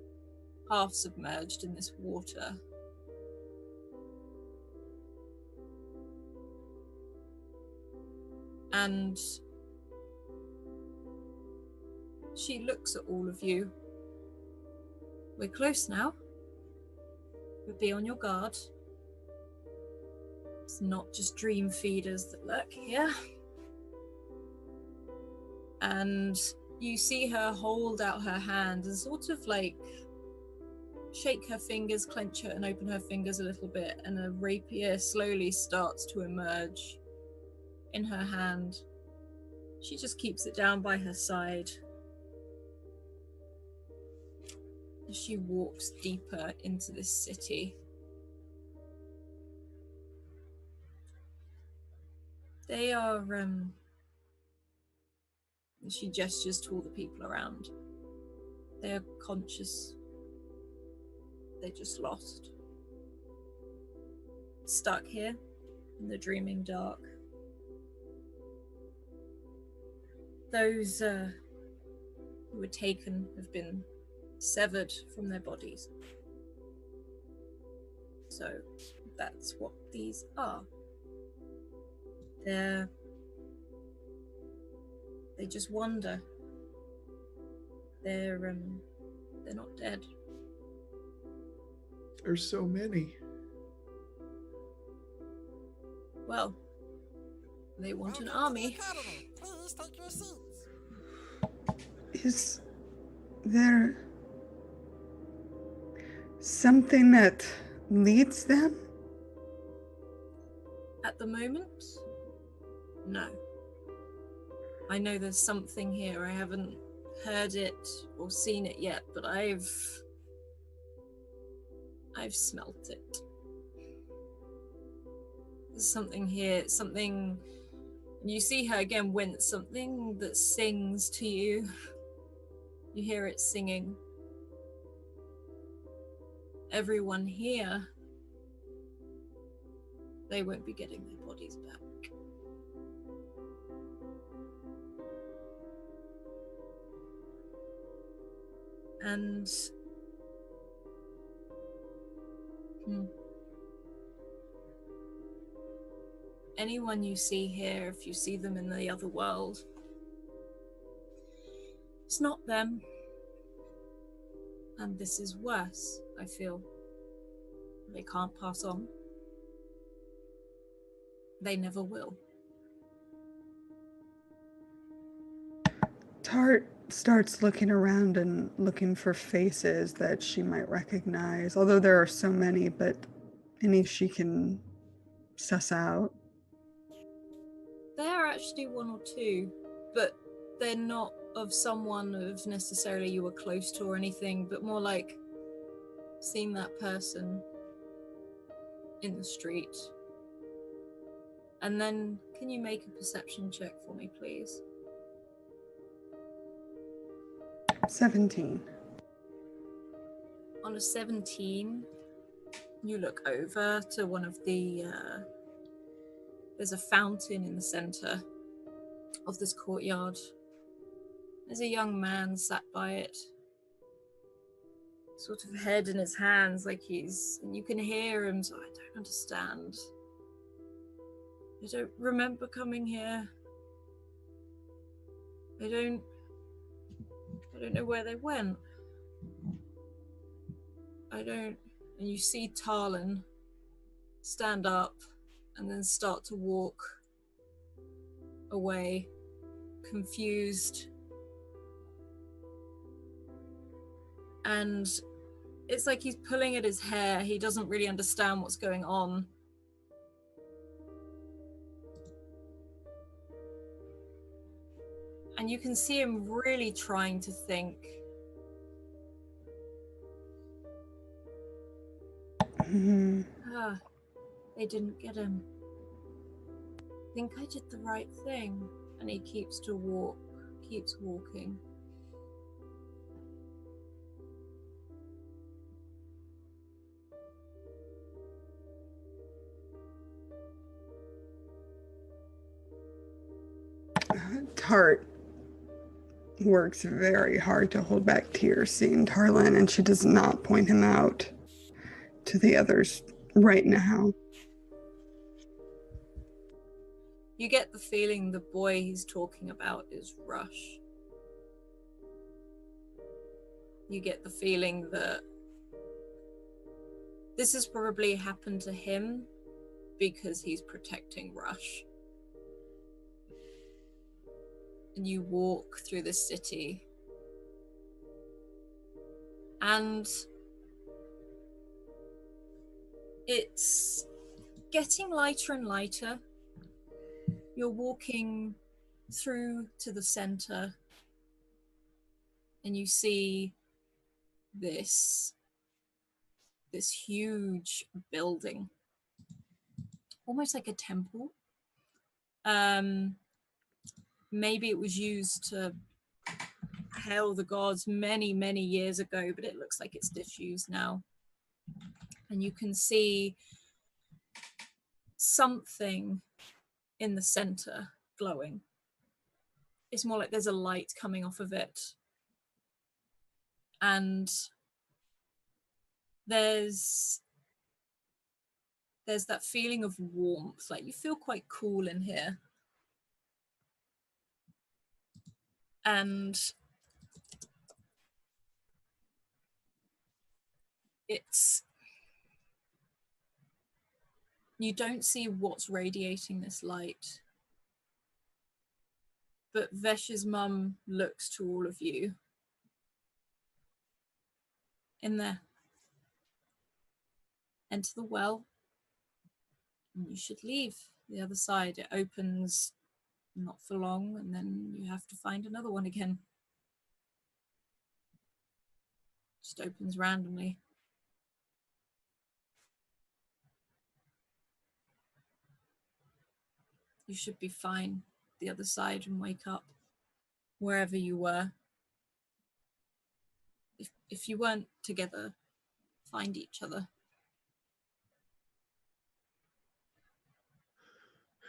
half submerged in this water. And she looks at all of you. We're close now. But be on your guard. It's not just dream feeders that lurk here. And you see her hold out her hand and sort of like shake her fingers, clench her and open her fingers a little bit, and a rapier slowly starts to emerge in her hand. She just keeps it down by her side as she walks deeper into this city. They are, she gestures to all the people around. They are conscious. They're just lost. Stuck here in the dreaming dark. Those who were taken have been severed from their bodies. So that's what these are. They just wander. They're not dead. There's so many. Well, they want an army. Please take your seats. Is there something that leads them? At the moment, no. I know there's something here. I haven't heard it or seen it yet, but I've smelt it. There's something here, something. You see her again wince, something that sings to you. You hear it singing. Everyone here, they won't be getting their bodies back. And anyone you see here, if you see them in the other world, it's not them. And this is worse, I feel. They can't pass on. They never will. Tart starts looking around and looking for faces that she might recognize, although there are so many, but any she can suss out. There are actually one or two, but they're not of someone of necessarily you were close to or anything, but more like seeing that person in the street. And then, can you make a perception check for me, please? 17. On a 17, you look over to one of the... there's a fountain in the center of this courtyard. There's a young man sat by it, sort of head in his hands, like he's... And you can hear him, so I don't understand. I don't remember coming here. I don't know where they went. And you see Tarlin stand up and then start to walk away, confused. And it's like he's pulling at his hair. He doesn't really understand what's going on. And you can see him really trying to think. They didn't get him. I think I did the right thing. And he keeps walking. Tart works very hard to hold back tears seeing Tarlin, and she does not point him out to the others right now. You get the feeling the boy he's talking about is Rush. You get the feeling that this has probably happened to him because he's protecting Rush. And you walk through the city, and it's getting lighter and lighter. You're walking through to the center, and you see this huge building, almost like a temple. Maybe it was used to hail the gods many, many years ago, but it looks like it's disused now. And you can see something in the center glowing. It's more like there's a light coming off of it. And there's that feeling of warmth, like you feel quite cool in here. And you don't see what's radiating this light, but Vesh's mum looks to all of you. In there. Enter the well, and you should leave the other side. It opens not for long, and then you have to find another one again. Just opens randomly. You should be fine the other side and wake up wherever you were. If you weren't together, find each other.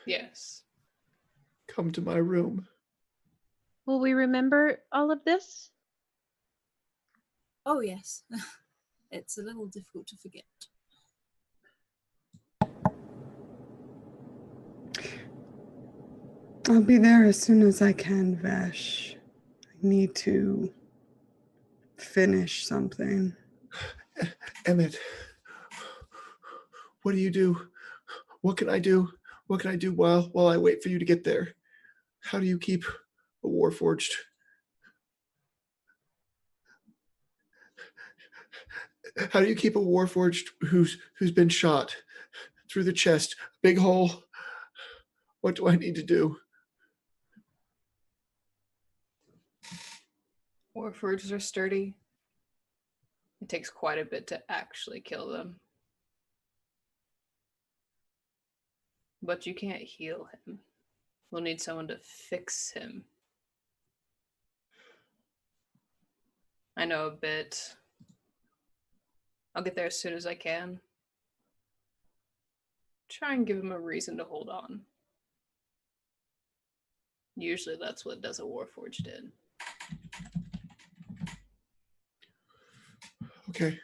Yes. Come to my room. Will we remember all of this? Oh, yes. It's a little difficult to forget. I'll be there as soon as I can, Vesh. I need to finish something. Emmett, what do you do? What can I do? What can I do while I wait for you to get there? How do you keep a Warforged? How do you keep a Warforged who's been shot through the chest, big hole? What do I need to do? Warforges are sturdy. It takes quite a bit to actually kill them. But you can't heal him. We'll need someone to fix him. I know a bit. I'll get there as soon as I can. Try and give him a reason to hold on. Usually that's what does a Warforged in. Okay.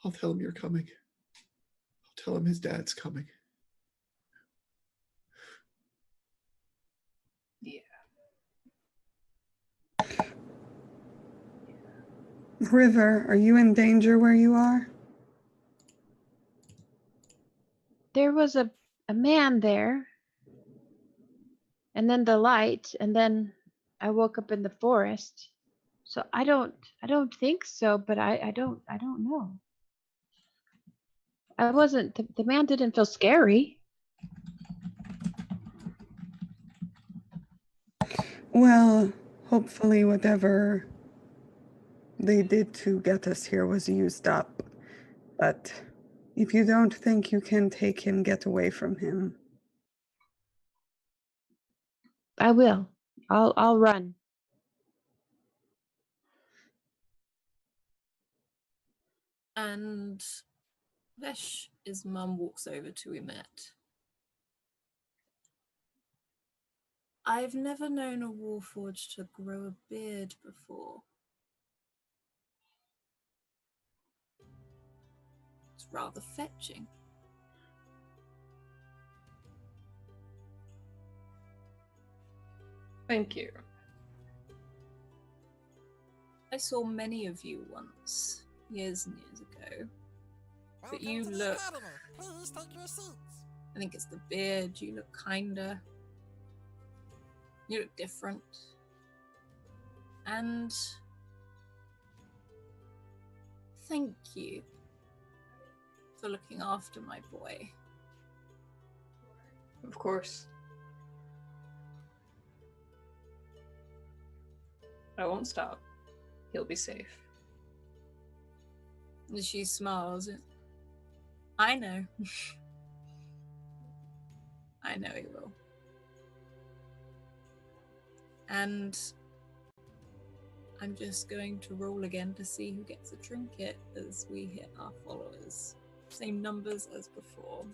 I'll tell him you're coming. I'll tell him his dad's coming. Yeah. River, are you in danger where you are? There was a man there, and then the light, and then I woke up in the forest. So I don't think so, but I don't know. I wasn't the man didn't feel scary. Well, hopefully whatever they did to get us here was used up. But if you don't think you can take him, get away from him. I will. I'll run. And Vesh's mum walks over to Emet. I've never known a Warforged to grow a beard before. It's rather fetching. Thank you. I saw many of you once, years and years ago. But you Welcome to look- the Academy. Please take your seats. I think it's the beard. You look kinder. You look different. And thank you for looking after my boy. Of course. I won't stop. He'll be safe. And she smiles. I know. I know he will. And I'm just going to roll again to see who gets a trinket as we hit our followers. Same numbers as before.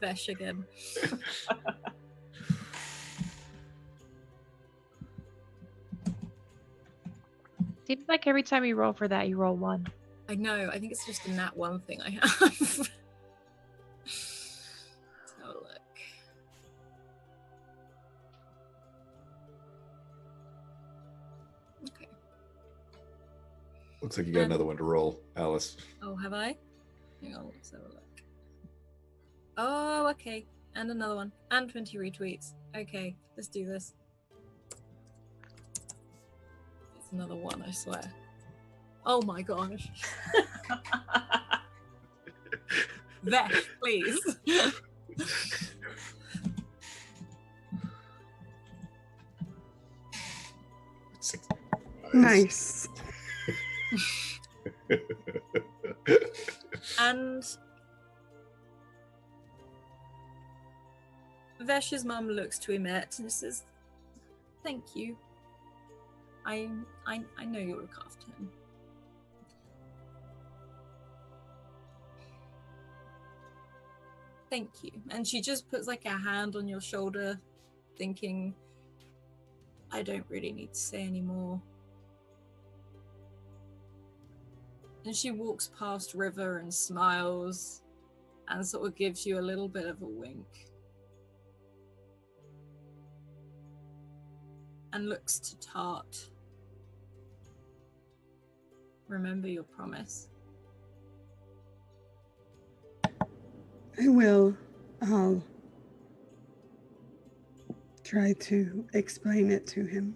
Vesh again. Seems like every time you roll for that, you roll 1. I know. I think it's just a nat 1 thing I have. Let's have a look. Okay. Looks like you got another one to roll, Alice. Oh, have I? Hang on, let's have a look. Oh, okay. And another one. And 20 retweets. Okay, let's do this. It's another one, I swear. Oh my gosh. Vesh, please. Nice. And Vesh's mum looks to Emet and says, "Thank you. I know you'll look after him." Thank you. And she just puts like a hand on your shoulder, thinking, I don't really need to say any more. And she walks past River and smiles and sort of gives you a little bit of a wink. And looks to Tart. Remember your promise. I will. I'll try to explain it to him.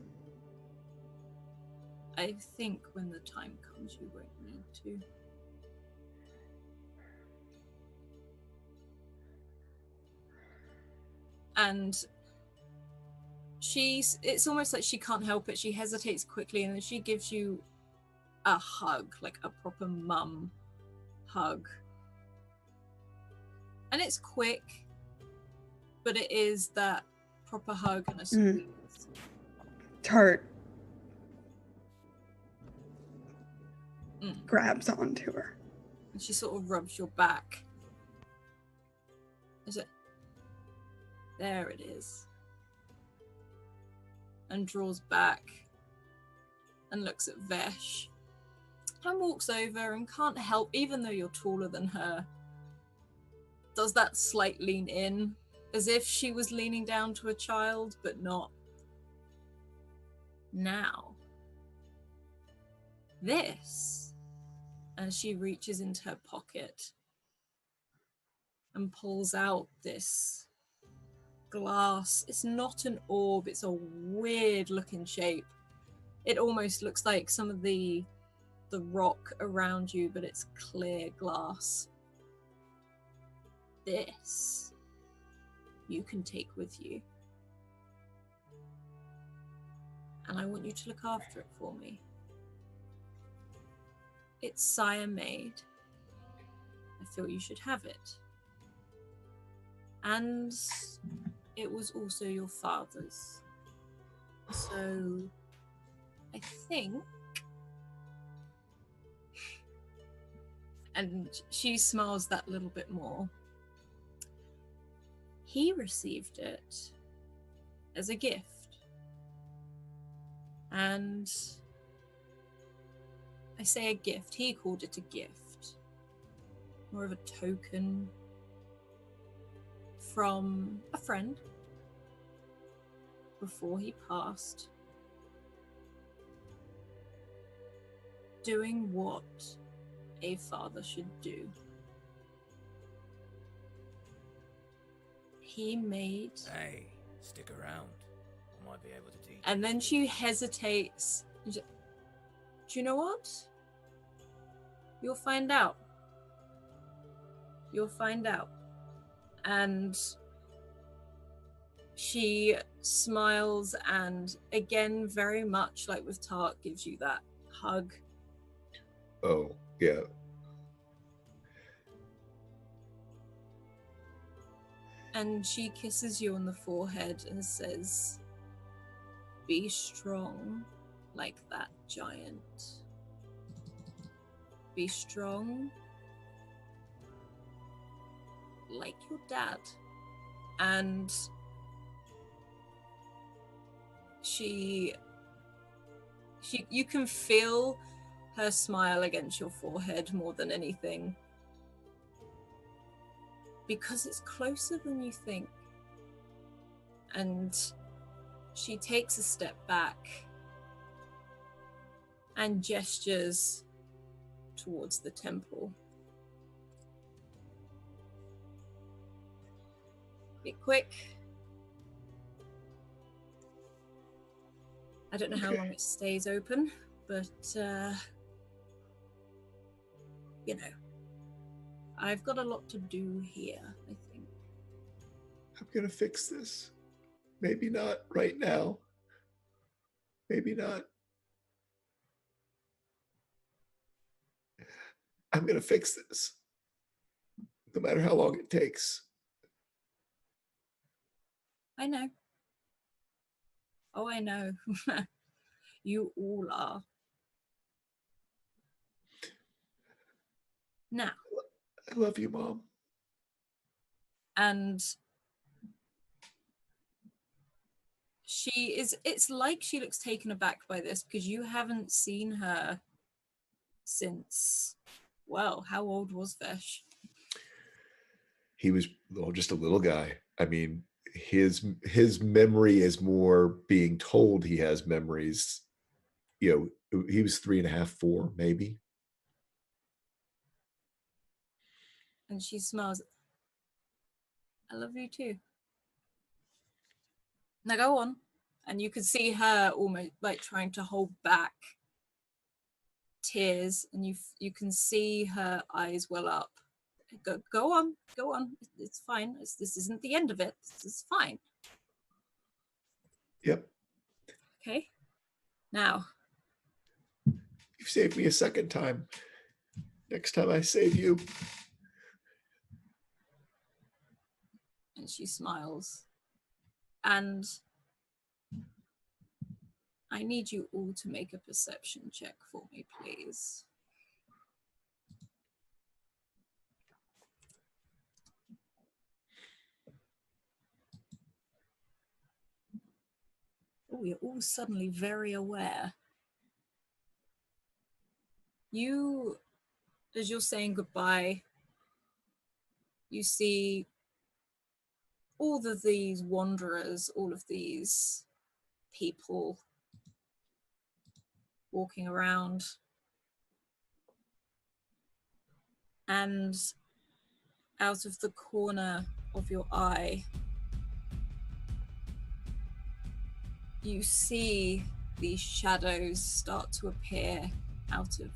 I think when the time comes, you won't need to. And it's almost like she can't help it. She hesitates quickly and then she gives you a hug, like a proper mum hug. And it's quick, but it is that proper hug and a squeeze. Tart grabs onto her. And she sort of rubs your back. Is it? There it is. And draws back and looks at Vesh and walks over and can't help, even though you're taller than her, does that slight lean in as if she was leaning down to a child, but not. Now, this, and she reaches into her pocket and pulls out this glass. It's not an orb, it's a weird looking shape. It almost looks like some of the rock around you, but it's clear glass. This you can take with you. And I want you to look after it for me. It's Cyre made. I feel you should have it. And it was also your father's. So I think. And she smiles that little bit more. He received it as a gift. And I say a gift, he called it a gift. More of a token from a friend before he passed. Doing what a father should do. He made... Hey, stick around. I might be able to teach. And then she hesitates. Do you know what? You'll find out. You'll find out. And she smiles and again, very much like with Tart, gives you that hug. Oh, yeah. And she kisses you on the forehead and says, "Be strong like that giant. Be strong like your dad." And you can feel her smile against your forehead more than anything. Because it's closer than you think. And she takes a step back and gestures towards the temple. Be quick. I don't know how long it stays open, but you know, I've got a lot to do here, I think. I'm gonna fix this. Maybe not right now. Maybe not. I'm gonna fix this. No matter how long it takes. I know. Oh, I know. You all are. Now. I love you, Mom. And It's like she looks taken aback by this because you haven't seen her since, well, how old was Vesh? He was just a little guy. I mean, his memory is more being told he has memories. You know, he was 3.5, 4, maybe. And she smiles. I love you too. Now go on. And you can see her almost like trying to hold back tears, and you can see her eyes well up. Go on. It's fine. This isn't the end of it. This is fine. Yep. Okay. Now. You've saved me a second time. Next time I save you. And she smiles. And I need you all to make a perception check for me, please. Oh, you're all suddenly very aware. You, as you're saying goodbye, you see all of these wanderers, all of these people walking around. And out of the corner of your eye, you see these shadows start to appear out of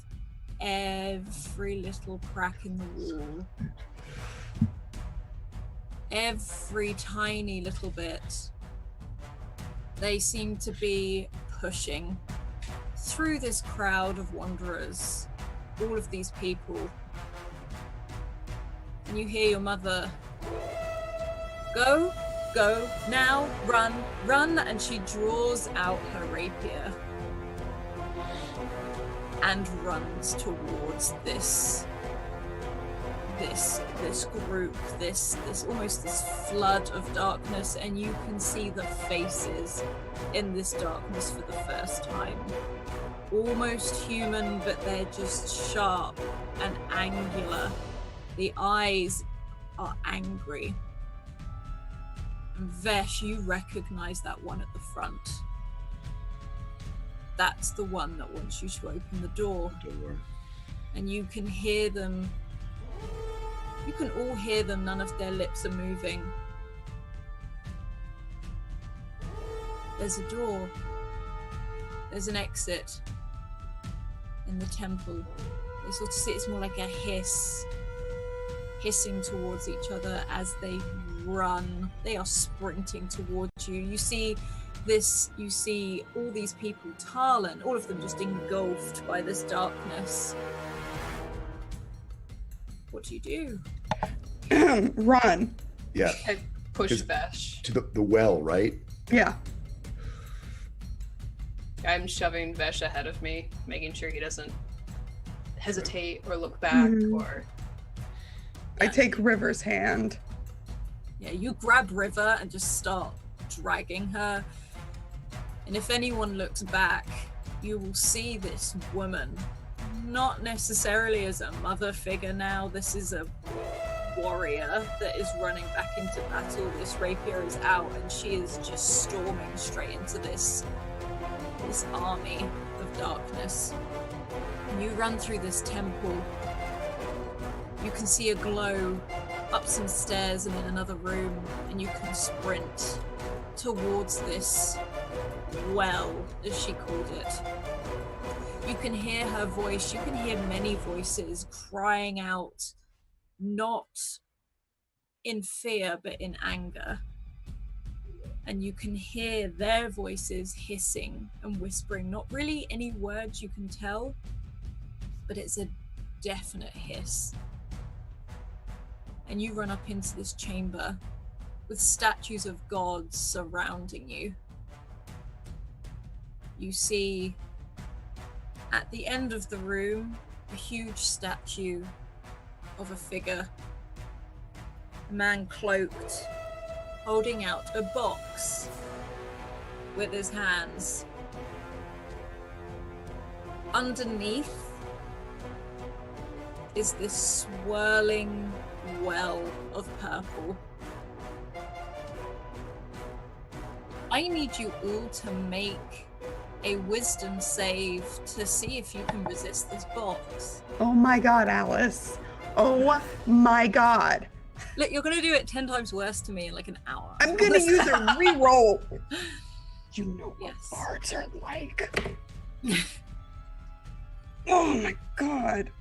every little crack in the wall. Every tiny little bit. They seem to be pushing through this crowd of wanderers, all of these people. And you hear your mother, go, now, run, and she draws out her rapier and runs towards this group, this almost this flood of darkness, and you can see the faces in this darkness for the first time. Almost human, but they're just sharp and angular. The eyes are angry. And Vesh, you recognize that one at the front. That's the one that wants you to open the door. And you can hear them. You can all hear them. None of their lips are moving. There's a door. There's an exit in the temple. You sort of see it's more like a hissing towards each other as they run. They are sprinting towards you. You see all these people, Tarlan, all of them just engulfed by this darkness. What do you do? Run. Yeah. I push Vesh. To the well, right? Yeah. I'm shoving Vesh ahead of me, making sure he doesn't hesitate or look back or... I take River's hand. Yeah, you grab River and just start dragging her. And if anyone looks back, you will see this woman, not necessarily as a mother figure now. This is a warrior that is running back into battle. This rapier is out and she is just storming straight into this army of darkness. And you run through this temple. You can see a glow up some stairs and in another room, and you can sprint towards this well, as she called it. You can hear her voice. You can hear many voices crying out, not in fear, but in anger. And you can hear their voices hissing and whispering, not really any words you can tell, but it's a definite hiss. And you run up into this chamber with statues of gods surrounding you. You see at the end of the room a huge statue of a figure, a man cloaked, holding out a box. with his hands. Underneath is this swirling well of purple. I need you all to make a wisdom save to see if you can resist this box. Oh my god, Alice. Oh my god. Look, you're gonna do it 10 times worse to me in like an hour. I'm gonna use a reroll. You know what Yes. bards are like. Oh my god.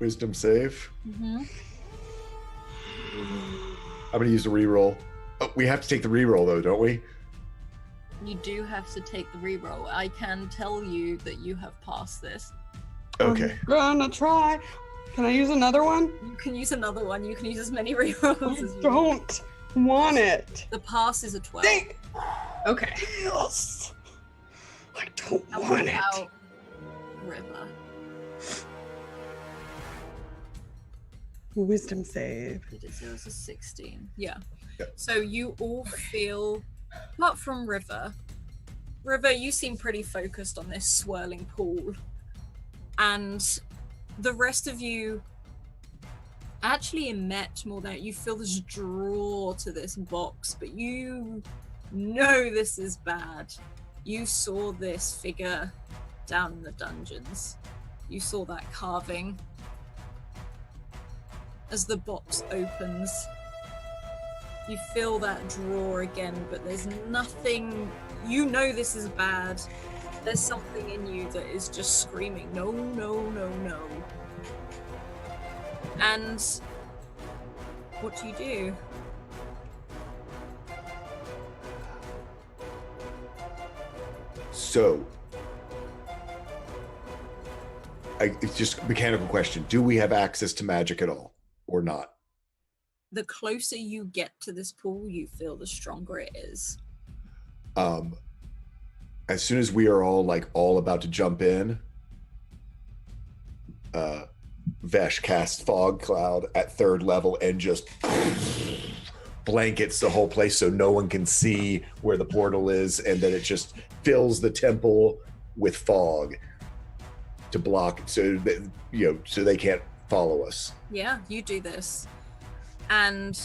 Wisdom save. Mm-hmm. I'm gonna use the reroll. Oh, we have to take the reroll though, don't we? You do have to take the reroll. I can tell you that you have passed this. Okay. I'm gonna try. Can I use another one? You can use another one. You can use as many rerolls as I you don't want it. The pass is a 12. Okay. Yes. I don't And want it. without River. Wisdom save. It was a 16. Yeah. Yep. So you all feel, apart from River, you seem pretty focused on this swirling pool. And the rest of you actually met more than you feel this draw to this box, but you know this is bad. You saw this figure down in the dungeons. You saw that carving. As the box opens, you feel that draw again, but there's nothing. You know this is bad. There's something in you that is just screaming, no, no, no, no. And what do you do? So, it's just a mechanical question. Do we have access to magic at all or not? The closer you get to this pool, you feel the stronger it is. As soon as we are all about to jump in, Vesh casts fog cloud at 3rd level and just blankets the whole place so no one can see where the portal is, and then it just fills the temple with fog to block, so that, so they can't follow us. Yeah, you do this. And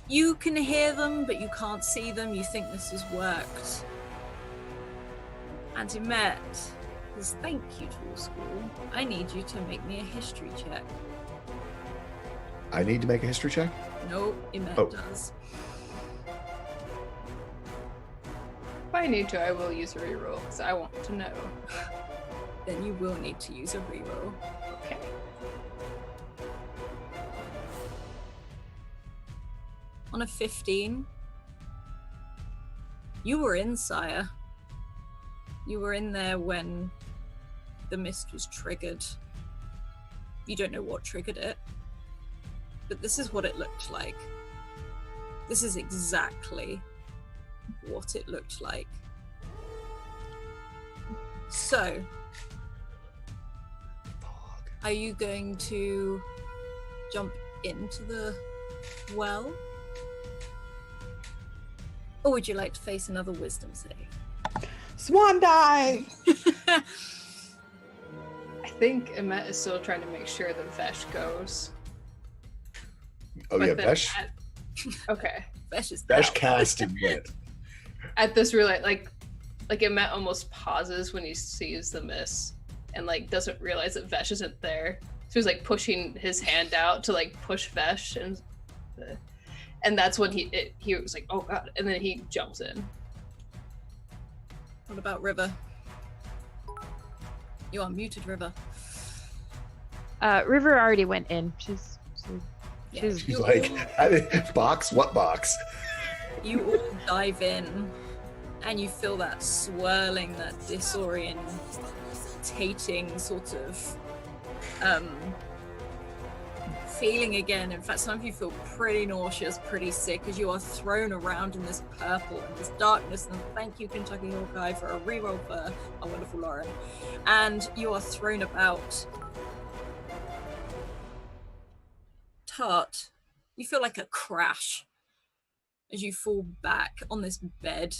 you can hear them, but you can't see them. You think this has worked. And Emet says, thank you, Tool School. I need you to make me a history check. I need to make a history check? No, Emet Oh. does. If I need to, I will use a reroll because I want to know. Then you will need to use a reroll. Okay. On a 15, you were in Cyre. You were in there when the mist was triggered. You don't know what triggered it, but this is what it looked like. This is exactly what it looked like. So, are you going to jump into the well? Or would you like to face another wisdom save? Swan dive. I think Emet is still trying to make sure that Vesh goes. Oh, But yeah, then Vesh. Okay. Vesh is Vesh out. casted it. At this really like Emet almost pauses when he sees the miss and doesn't realize that Vesh isn't there. So he's pushing his hand out to push Vesh, and that's when he was like, oh god, and then he jumps in. What about River? You are muted, River. River already went in. She's She's you like, box? What box? You all dive in, and you feel that swirling, that disorientating sort of feeling again. In fact, some of you feel pretty nauseous, pretty sick, as you are thrown around in this purple and this darkness. And thank you, Kentucky Hawkeye, for a reroll for our wonderful Lauren. And you are thrown about. Tart, you feel like a crash as you fall back on this bed,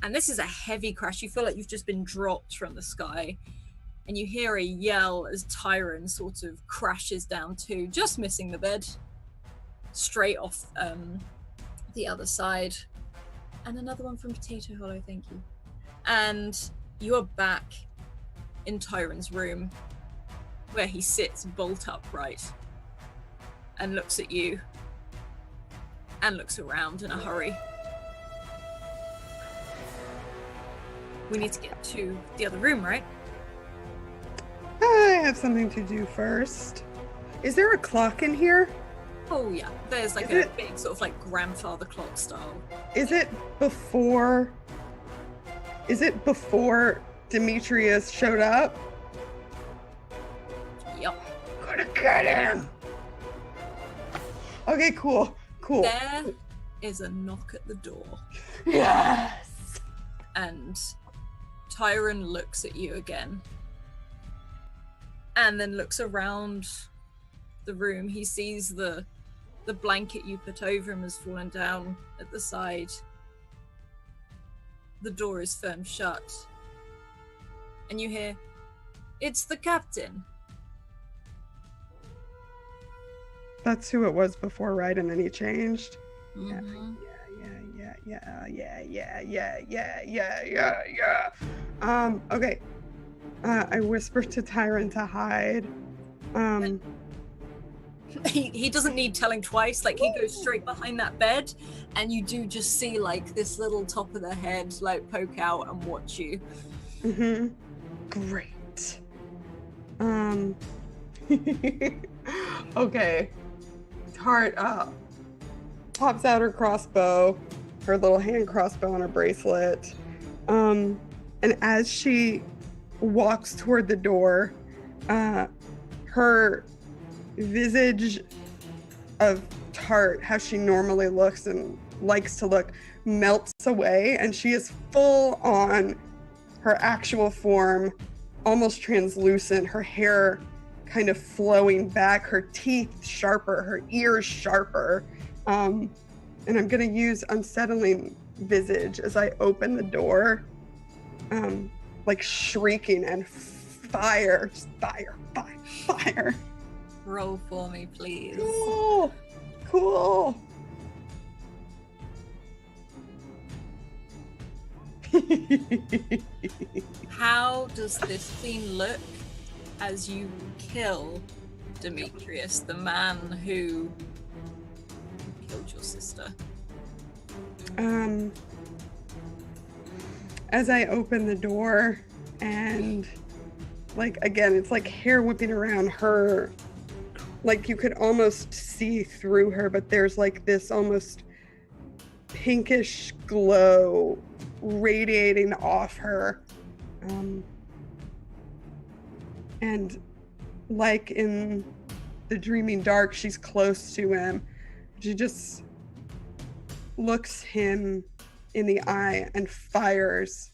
And this is a heavy crash. You feel like you've just been dropped from the sky. And you hear a yell as Tyron sort of crashes down too, just missing the bed. Straight off the other side. And another one from Potato Hollow, thank you. And you are back in Tyron's room, where he sits bolt upright and looks at you and looks around in a hurry. We need to get to the other room, right? I have something to do first. Is there a clock in here? Oh yeah, there's like a big sort of like grandfather clock style. Is it before Demetrius showed up? Yep. Gonna get him. Okay, cool. There is a knock at the door. Yes. And Tyron looks at you again. And then looks around the room. He sees the blanket you put over him has fallen down at the side. The door is firm shut. And you hear, "It's the captain." That's who it was before, right? And then he changed. Mm-hmm. Yeah. Okay. I whisper to Tyron to hide. He doesn't need telling twice. Like, he goes straight behind that bed, and you do just see like this little top of the head like poke out and watch you. Mm-hmm. Great. Okay. Tart pops out her crossbow, her little hand crossbow on her bracelet. And as she walks toward the door, her visage of Tart, how she normally looks and likes to look, melts away, and she is full on her actual form, almost translucent, her hair kind of flowing back, her teeth sharper, her ears sharper. And I'm gonna use Unsettling Visage as I open the door, like shrieking and fire, just fire. Roll for me, please. Cool. How does this scene look as you kill Demetrius, the man who killed your sister? As I open the door and like, again, it's like hair whipping around her, like you could almost see through her, but there's like this almost pinkish glow radiating off her. And like in the Dreaming Dark, she's close to him. She just looks him in the eye and fires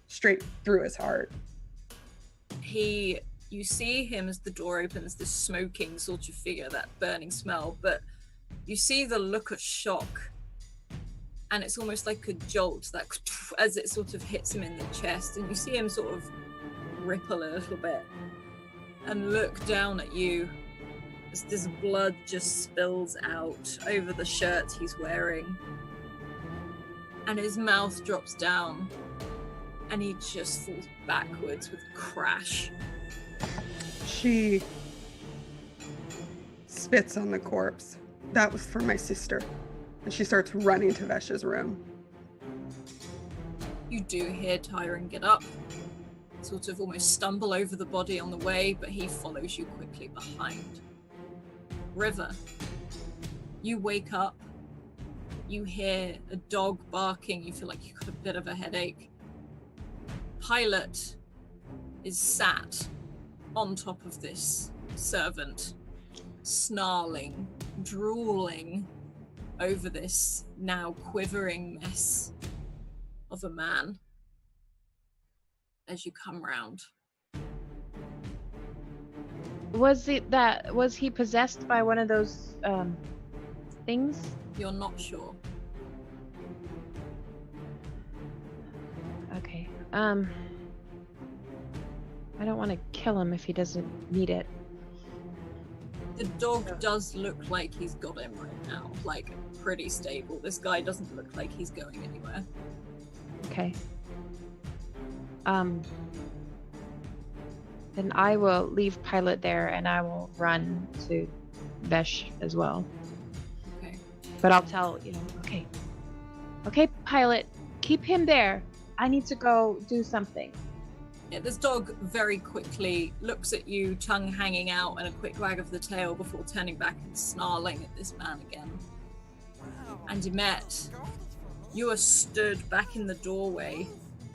straight through his heart. You see him as the door opens, this smoking sort of figure, that burning smell, but you see the look of shock, and it's almost like a jolt that as it sort of hits him in the chest, and you see him sort of ripple a little bit and look down at you as this blood just spills out over the shirt he's wearing, and his mouth drops down and he just falls backwards with a crash. She spits on the corpse. That was for my sister. And she starts running to Vesh's room. You do hear Tyron get up, sort of almost stumble over the body on the way, but he follows you quickly behind. River, you wake up, you hear a dog barking, you feel like you've got a bit of a headache. Pilot is sat on top of this servant, snarling, drooling over this now quivering mess of a man as you come round. Was he possessed by one of those things? You're not sure. I don't want to kill him if he doesn't need it. The dog does look like he's got him right now, like pretty stable. This guy doesn't look like he's going anywhere. Okay. Then I will leave Pilot there and I will run to Vesh as well. Okay. But I'll tell, okay, Pilot, keep him there. I need to go do something. Yeah, this dog very quickly looks at you, tongue hanging out, and a quick wag of the tail before turning back and snarling at this man again. And Emet, you are stood back in the doorway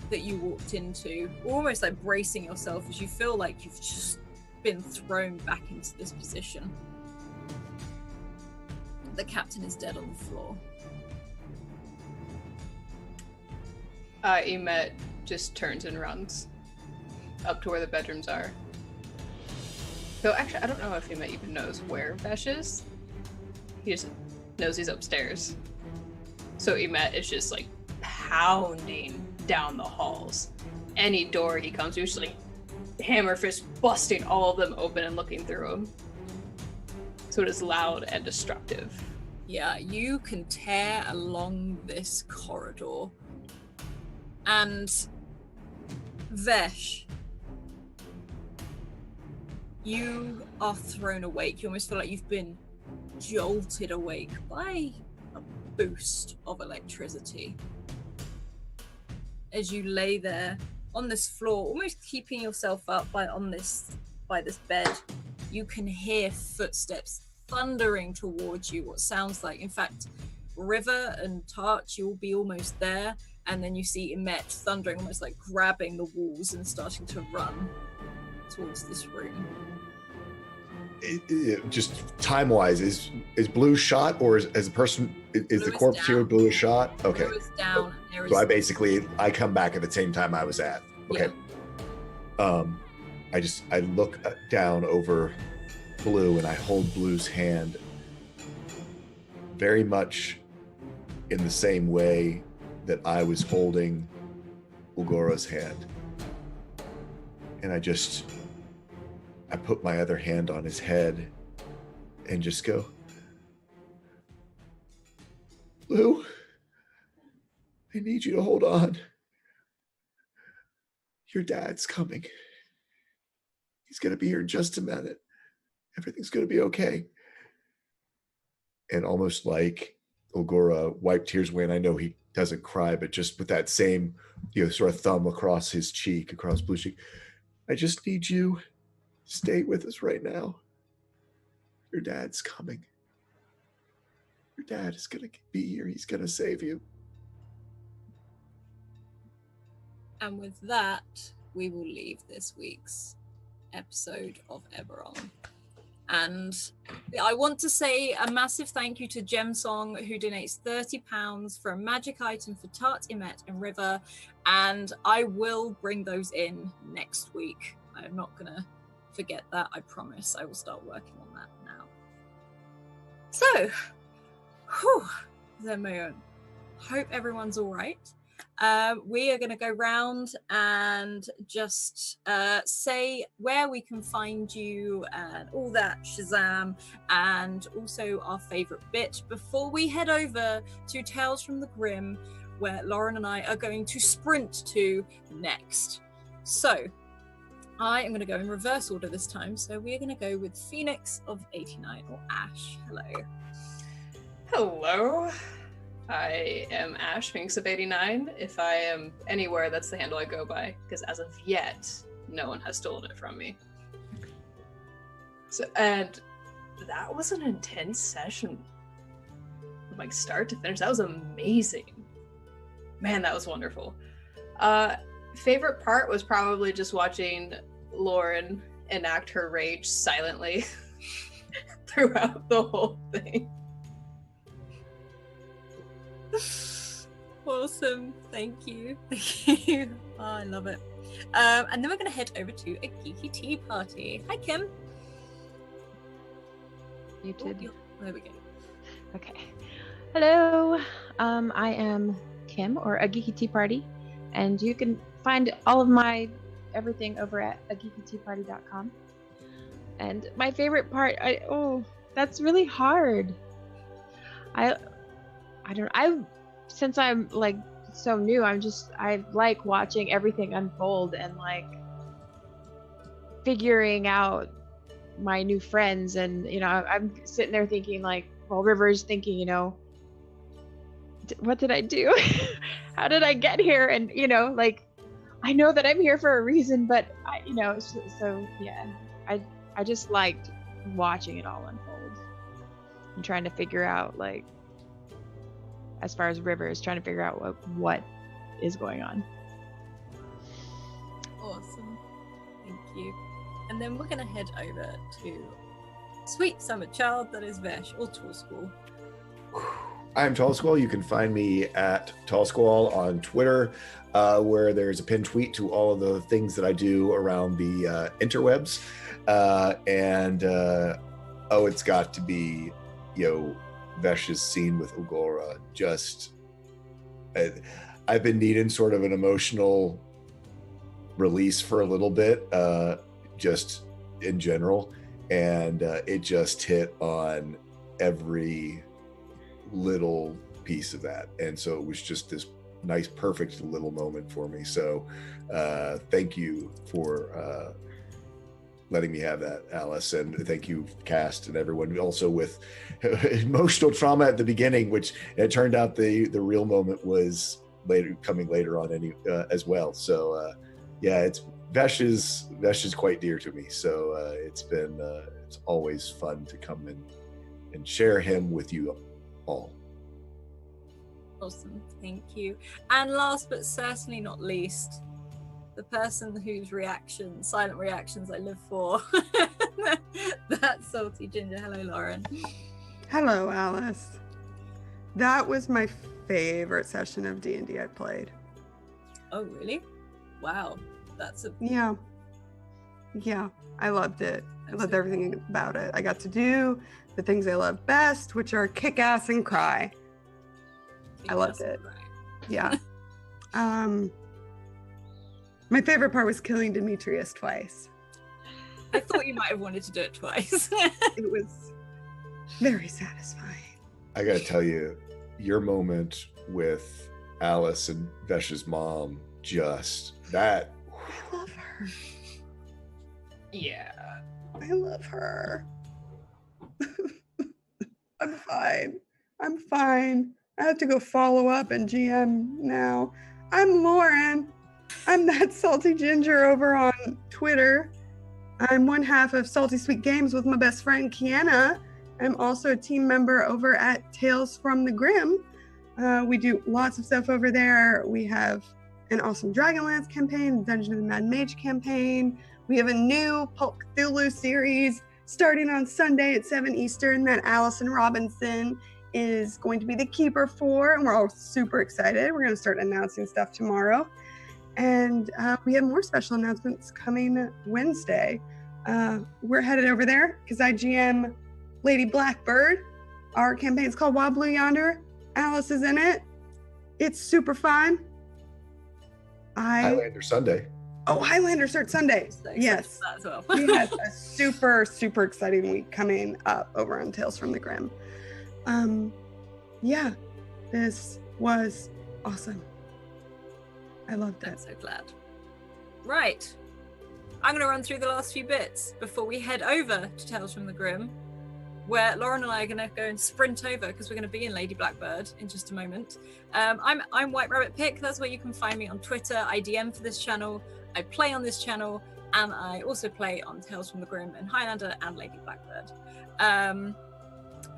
that you walked into, almost like bracing yourself as you feel like you've just been thrown back into this position. The captain is dead on the floor. Emet just turns and runs up to where the bedrooms are. So actually, I don't know if Emet even knows where Vesh is. He just knows he's upstairs. So Emet is just like pounding down the halls. Any door he comes to, just like hammer fist busting all of them open and looking through them. So it is loud and destructive. Yeah, you can tear along this corridor. And Vesh, you are thrown awake. You almost feel like you've been jolted awake by a boost of electricity. As you lay there on this floor, almost keeping yourself up by this bed, you can hear footsteps thundering towards you. What sounds like, in fact, River and Tarch, you'll be almost there, and then you see Emet thundering, almost like grabbing the walls and starting to run towards this room. Just time-wise, is Blue shot, or is the person is the corpse here? Blue is shot. Okay. Blue is down. So I come back at the same time I was at. Okay. Yeah. I look down over Blue and I hold Blue's hand very much in the same way that I was holding Ulgora's hand. And I put my other hand on his head and just go, Blue, I need you to hold on. Your dad's coming. He's going to be here in just a minute. Everything's going to be okay. And almost like Ulgora wiped tears away, and I know he doesn't cry, but just with that same, sort of thumb across his cheek, across Blue's cheek, I just need you to stay with us right now. Your dad's coming. Your dad is going to be here. He's going to save you. And with that, we will leave this week's episode of Eberron. And I want to say a massive thank you to Gemsong, who donates £30 for a magic item for Tart, Emet, and River. And I will bring those in next week. I'm not going to forget that. I promise I will start working on that now. So, Zemo, hope everyone's all right. We are going to go round and just say where we can find you and all that Shazam, and also our favorite bit before we head over to Tales from the Grim, where Lauren and I are going to sprint to next. So I am going to go in reverse order this time. So we're going to go with Phoenix of 89, or Ash. Hello. Hello. I am Ash, Phoenix of 89. If I am anywhere, that's the handle I go by, because as of yet, no one has stolen it from me. So, and that was an intense session. Like start to finish, that was amazing. Man, that was wonderful. Favorite part was probably just watching Lauren enact her rage silently throughout the whole thing. Awesome, thank you. Oh, I love it. And then we're going to head over to a geeky tea party. Hi, Kim. Muted. There we go. Okay. Hello. I am Kim, or a geeky tea party, and you can find all of my everything over at ageekyteaparty.com. And my favorite part, that's really hard. Since I'm like so new, I like watching everything unfold and like figuring out my new friends. And I'm sitting there thinking like, well, River's thinking, what did I do? How did I get here? And like, I know that I'm here for a reason, but I just liked watching it all unfold and trying to figure out, like, as far as River is trying to figure out what is going on. Awesome. Thank you. And then we're going to head over to Sweet Summer Child, that is Vesh, or Tall Squall. I'm Tall Squall. You can find me at Tall Squall on Twitter, where there's a pinned tweet to all of the things that I do around the interwebs. It's got to be, Vesh's scene with Ogora. I've been needing sort of an emotional release for a little bit, just in general, and it just hit on every little piece of that, and so it was just this nice, perfect little moment for me. So thank you for letting me have that, Alice, and thank you, cast and everyone. Also with emotional trauma at the beginning, which it turned out the real moment was coming later on as well. So it's Vesh is quite dear to me. So it's always fun to come in and share him with you all. Awesome, thank you. And last but certainly not least, the person whose silent reactions I live for. That's Salty Ginger. Hello, Lauren. Hello, Alice. That was my favorite session of D&D I played. Oh, really? Wow. Yeah, I loved it. I loved everything about it. I got to do the things I love best, which are kick ass and cry. I loved it. Yeah. My favorite part was killing Demetrius twice. I thought you might have wanted to do it twice. It was very satisfying. I gotta tell you, your moment with Alice and Vesh's mom, I love her. Yeah. I love her. I'm fine. I have to go follow up and GM now. I'm Lauren. I'm that Salty Ginger over on Twitter. I'm one half of Salty Sweet Games with my best friend Kiana. I'm also a team member over at Tales from the Grim. We do lots of stuff over there. We have an awesome Dragonlance campaign, Dungeon of the Mad Mage campaign. We have a new Pulp Cthulhu series starting on Sunday at 7 Eastern that Allison Robinson is going to be the keeper for, and we're all super excited. We're going to start announcing stuff tomorrow. And we have more special announcements coming Wednesday. We're headed over there because I GM Lady Blackbird. Our campaign is called Wild Blue Yonder. Alice is in it. It's super fun. Highlander Sunday. Oh, Highlander starts Sunday. Yes. That as well. We have a super, super exciting week coming up over on Tales from the Grim. This was awesome. I loved it. I'm so glad. Right. I'm going to run through the last few bits before we head over to Tales from the Grim, where Lauren and I are going to go and sprint over because we're going to be in Lady Blackbird in just a moment. I'm White Rabbit Pick. That's where you can find me on Twitter. I DM for this channel. I play on this channel, and I also play on Tales from the Grim and Highlander and Lady Blackbird.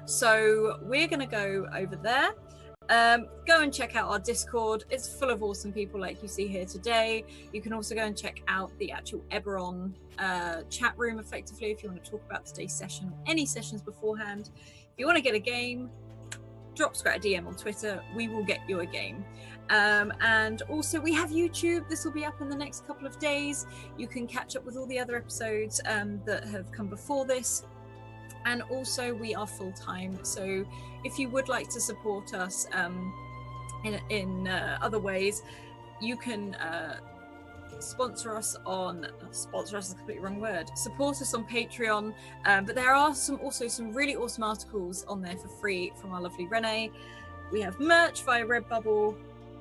So we're going to go over there. Go and check out our Discord. It's full of awesome people like you see here today. You can also go and check out the actual Eberron chat room effectively if you want to talk about today's session or any sessions beforehand. If you want to get a game, drop Scrat a DM on Twitter. We will get you a game. And also we have YouTube. This will be up in the next couple of days. You can catch up with all the other episodes that have come before this. And also we are full-time, so if you would like to support us in other ways, you can sponsor us on sponsor us is a completely wrong word. Support us on Patreon. But there are also some really awesome articles on there for free from our lovely Renee. We have merch via Redbubble,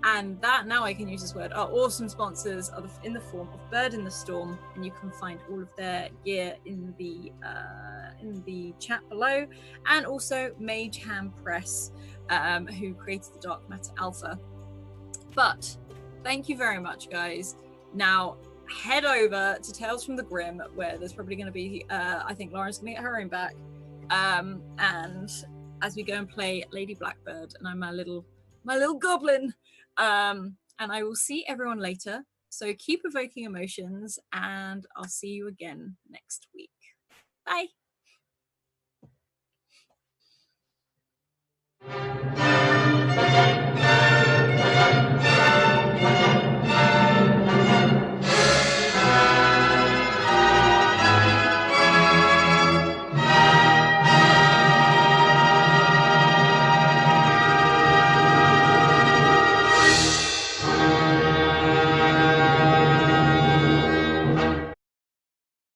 and that, now I can use this word, our awesome sponsors are in the form of Bird in the Storm, and you can find all of their gear in the chat below, and also Mage Hand Press, who created the Dark Matter Alpha. But thank you very much, guys. Now head over to Tales from the Grim, where there's probably going to be I think Lauren's going to get her own back, and as we go and play Lady Blackbird, and I'm my little goblin, and I will see everyone later. So keep evoking emotions, and I'll see you again next week. Bye.